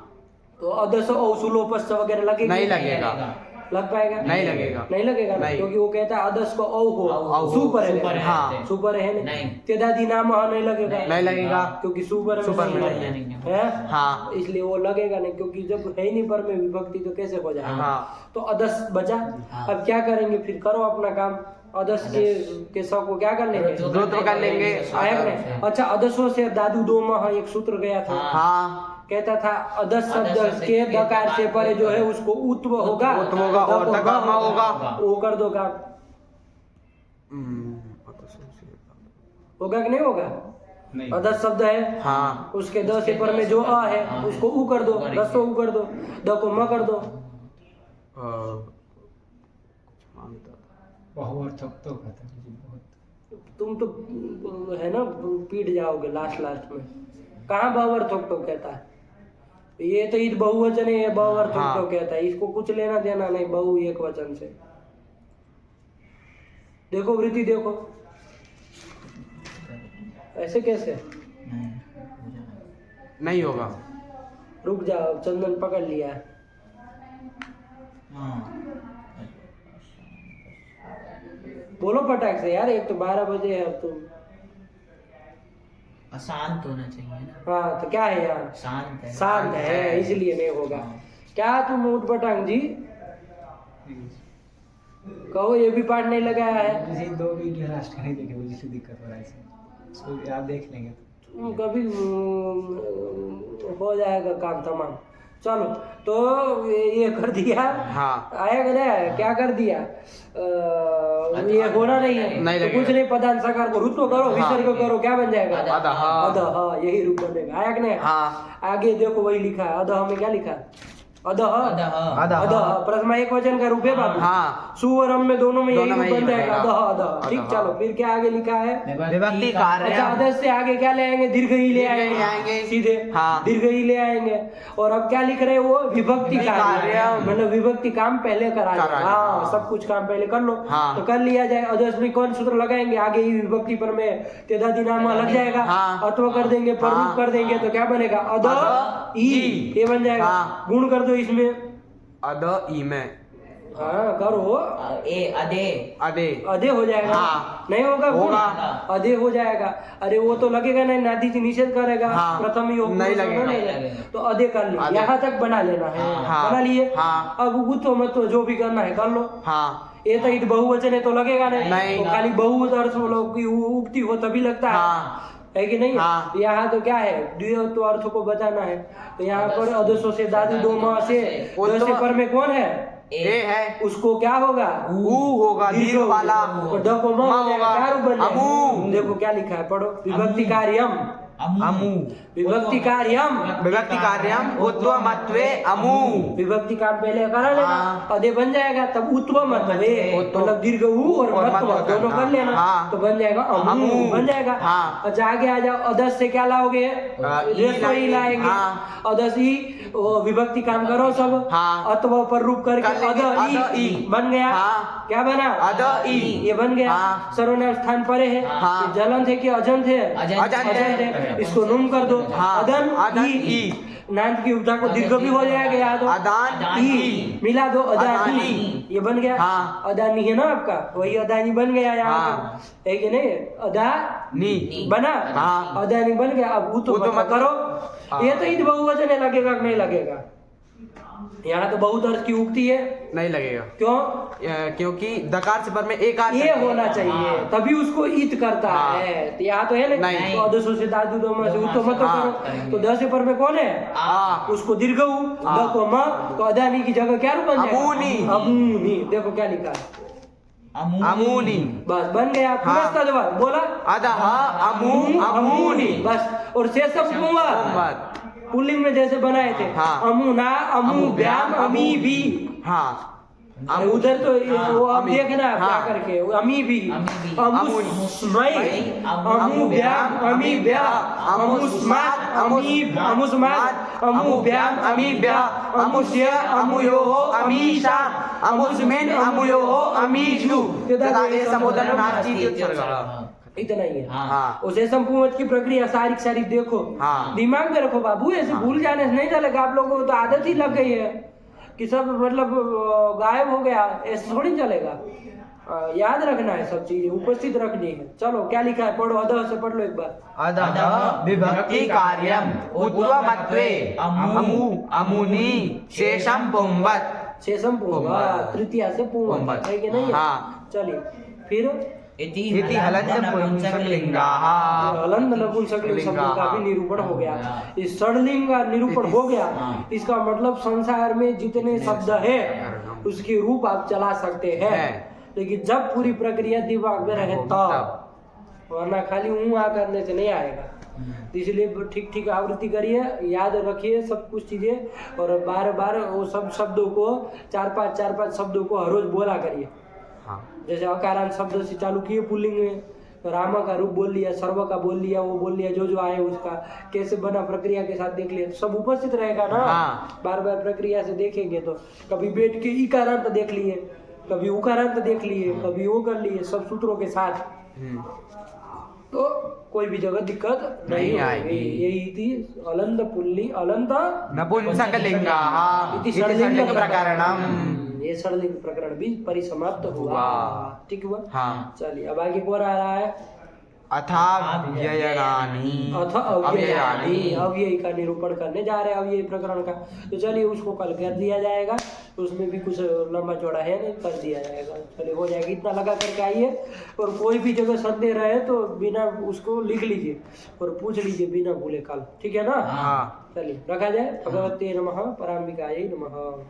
तो अदस औ सुलोपस्थ वगैरह लगेगा? नहीं लगेगा। लग पाएगा? नहीं लगेगा। नहीं लगेगा ना, नहीं। क्योंकि वो कहता है अदस को औ हो, औ हो। सुपर है। सुपर है। हाँ। सुपर है नहीं। तेदादी नाम नहीं लगेगा। नहीं लगेगा। क्योंकि सुपर सुपर में नहीं नहीं है। है। हाँ। इसलिए वो लगेगा नहीं, क्योंकि जब है ही नहीं पर में विभक्ति तो कैसे हो जाएगा? हाँ। तो अदस बचा। अब क्या करेंगे फिर? करो अपना काम। अदस के सब को क्या कर लेंगे? रुद्र कर लेंगे। आया कि नहीं? अच्छा, अदसों से दादू दो मह एक सूत्र गया था। हाँ। कहता था अदस शब्द के दकार से परे जो है उसको उत्व होगा, उत्व होगा और तगम होगा। वो कर दो काम। होगा कि नहीं होगा? नहीं। अदस शब्द है। हाँ। उसके द से पर में जो अ है उसको उ कर दो, दसो उ कर दो, द को म कर दो। बहुअर्थक तो कहते हैं। तुम तो है ना पीट जाओगे लास्ट में। कहाँ बहुवर थोक तो कहता है? ये तो ईद बहुवचन है, बहुवर थोक तो कहता है। इसको कुछ लेना देना नहीं बहु एक वचन से। देखो वृत्ति देखो, ऐसे कैसे? नहीं होगा। रुक जाओ, चंदन पकड़ लिया है। बोलो पटाख से यार, एक तो 12 बजे है। अब तुम शांत होना चाहिए ना। हाँ तो क्या है यहाँ? शांत है। शांत है, इसलिए नहीं होगा। क्या तुम ऊट पटांग जी कहो? ये भी पाठ नहीं लगाया है। किसी 2 वीडियो लास्ट का नहीं देखे, मुझे इसलिए दिक्कत हो रहा है इसमें। आप देख लेंगे तो कभी हो जाएगा काम तमाम। चलो तो ये कर दिया। हाँ। आया क्या? क्या कर दिया? ये होना नहीं है। नहीं तो कुछ नहीं, पदांत सकार को रुत्व करो, विसर्ग करो, क्या बन जाएगा? अधः। अधः, यही रूप बनेगा। आया कि नहीं? हाँ। आगे देखो वही लिखा है। अधः में क्या लिखा है? अदह अदह। अदह प्रथमा एक वचन का रूप है बाबू। हाँ। सु और अम में दोनों में यही दोनों में रूप बन यही जाएगा, बनेगा। अदह अदह। ठीक, चलो फिर क्या आगे लिखा है? विभक्ति कार्य। अच्छा, अदह से आगे क्या ले आएंगे? दीर्घ ही ले दीर्घ ही आएंगे आएंगे। सीधे। हाँ। दीर्घ ही ले आएंगे। और अब क्या लिख रहे हैं वो? विभक्ति कार्य, कार्यम। मतलब विभक्ति काम पहले करा करा जाए। जाए, हाँ, हाँ। सब कुछ काम पहले कर लो। हाँ। तो कर लिया जाए। अदह में कौन सूत्र लगाएंगे? आगे ही विभक्ति पर में तेदादी नामा लग जाएगा। हाँ। अथवा कर देंगे, पर हाँ। कर देंगे तो क्या बनेगा? अदह अदह ई, ई। ये बन जाएगा। हाँ। गुण कर दो इसमें। अद ई में हाँ करो, ए अदे अदे अधे हो जाएगा। हाँ। नहीं होगा गुण? होगा। अधे हो जाएगा। अरे वो तो लगेगा नहीं, नादी जी निषेध करेगा। हाँ। प्रथम ही होगा, नहीं दूसरा लगेगा। नहीं लगेगा। तो अधे कर लिए, अधे। यहाँ तक बना लेना है। हाँ। बना लिए। हाँ। अब गुतो मत तो जो भी करना है कर लो। हाँ। ये तो इत बहुवचन है तो लगेगा नहीं, नहीं। तो खाली बहुवचन अर्थ की उक्ति हो तभी लगता है। हाँ। है कि नहीं? हाँ। यहाँ तो क्या है? द्वित्व अर्थ को बताना है। तो यहाँ पर अदसो से दादू दो माँ से वो दो से तो- पर में कौन है? ए है। उसको क्या होगा? ऊ होगा, दीर्घ वाला। और ड को म हो जाएगा, क्या रूप बन जाएगा? अमू। देखो क्या लिखा है, पढ़ो। विभक्ति कार्यम, अमू। विभक्ति कार्यम, विभक्ति कार्यम उत्वमत्वे अमू। विभक्ति काम पहले करा लेना, हाँ। अदे बन जाएगा, तब उत्वमत्वे उत्व- मतलब दीर्घ ऊ और और मत्व मत्व दोनों करना। कर लेना। हाँ। तो बन जाएगा अमू, अमू। बन जाएगा। हाँ। अच्छा आगे आ जाओ, अदस से क्या लाओगे? ई रेशोई लाएंगे। हाँ। अदस ही वो विभक्ति काम करो सब। हाँ। अथवा पर रूप करके कर लेंगे, अद अद ई ई। बन गया। हाँ। क्या बना? अद ई। ये बन गया। हाँ। सर्वनाम स्थान परे है। हाँ। ये जलन थे कि अजंत है? अजंत है। इसको नुम कर दो। हाँ। अदन अदन ई। ई। नांद की उपधा को दीर्घ भी हो जाएगा, याद हो? अदान ई ई। मिला दो, अदानी। अदानी। ये बन गया। हाँ। अदानी है ना आपका, वही अदानी बन गया यहाँ हाँ। पे। है कि नहीं? अदा नी। बना। हाँ। अदानी बन गया। अब वो तो वो तो मत करो। हाँ। ये तो ईद बहुवचन है, लगेगा कि नहीं लगेगा? यहाँ तो बहुत अर्थ की उक्ति है। नहीं लगेगा। क्यों? क्योंकि दकार से पर में एक आर ये होना चाहिए, तभी उसको ईत करता हाँ। है। तो यहाँ तो है नहीं। तो अदसो से दादू दो म से उ तो मत हाँ। करो। तो द से पर में कौन है? आ। उसको दीर्घ उ, द को म, तो अदानी की जगह क्या रूप बन जाएगा? अमूनी। अमूनी। देखो क्या लिखा है, अमूनी। बस बन गया। पुनः जवाब बोला, अदह अमू अमूनी। बस। और शेषम कुंवर पुल्लिंग में जैसे बनाए थे। हाँ। अमुना, अमू व्याम, अमी भी। हाँ। अरे उधर तो वो अब अमी। देखना क्या हाँ। करके, अमी भी, अमी भी। अमुस्मय, अमुव्याम, अमीव्या, अमुस्मात्, अमुस्मात्, अमुव्याम, अमीव्या, अमुष्य, अमुयोः, अमीषा, अमुस्मिन्, अमुयोः, अमीषु। तदादे समुदन नास्ति उत्सर्गः। इतना ही है। हाँ। उसे संपूर्ण की प्रक्रिया सारी सारी देखो। हाँ। दिमाग में रखो बाबू, ऐसे भूल जाने से नहीं चलेगा। आप लोगों को तो आदत ही लग गई है कि सब मतलब गायब हो गया, ऐसे थोड़ी चलेगा। याद रखना है, सब चीजें उपस्थित रखनी है। चलो क्या लिखा है, पढ़ो। अदह से पढ़ लो एक बार। अदह विभक्ति कार्यम उत्वमत्वे अमू अमुनी शेषम पुंवत्। शेषम पुंवत्, तृतीया से पुंवत्, पुंवत्। है कि नहीं? हाँ। चलिए फिर इति हलन्त पुंसकलिंगाः। हलंत नपुंसकलिंग शब्द का भी निरूपण हो गया। इस षडलिंग का निरूपण हो गया। इसका मतलब संसार में जितने शब्द है उसके रूप आप चला सकते हैं, लेकिन जब पूरी प्रक्रिया दिमाग में रहे तब, वरना खाली आ करने से नहीं आएगा। इसलिए ठीक ठीक आवृत्ति करिए, याद रखिए सब कुछ चीजें, और बार बार वो सब शब्दों को चार पांच शब्दों को हर रोज बोला करिए। हाँ। जैसे अकारांत शब्द से चालू किए पुल्लिंग में, तो राम का रूप बोल लिया, सर्व का बोल लिया, वो बोल लिया जो आए उसका कैसे बना, प्रक्रिया के साथ देख लिया, सब उपस्थित रहेगा ना। हाँ। बार बार प्रक्रिया से देखेंगे तो कभी बैठ के इकारांत देख लिए, कभी उकारांत देख लिए, कभी वो कर लिए, सब सूत्रों के साथ, तो कोई भी जगह दिक्कत नहीं आएगी। यही थी अलंत पुल्ली अलंत नपुंसकलिंगाः इति षडलिंग प्रकरणम्। ये षडलिंग प्रकरण भी परिसमाप्त हुआ। ठीक हुआ। हाँ। चलिए अब आगे कौन आ रहा है? अथाव्ययनानि। अथ अव्ययानि, अव्यय का निरूपण करने जा रहे हैं अव्यय प्रकरण का। तो चलिए उसको कल कर दिया जाएगा, उसमें भी कुछ लंबा चौड़ा है नहीं, कर दिया जाएगा। चलिए हो जाएगा, इतना लगा करके आइए। और कोई भी जगह संदेह रहे तो बिना उसको लिख लीजिए और पूछ लीजिए बिना भूले कल, ठीक है ना? हाँ। चलिए रखा जाए। भगवते नमः, पराम्बिकायै नमः।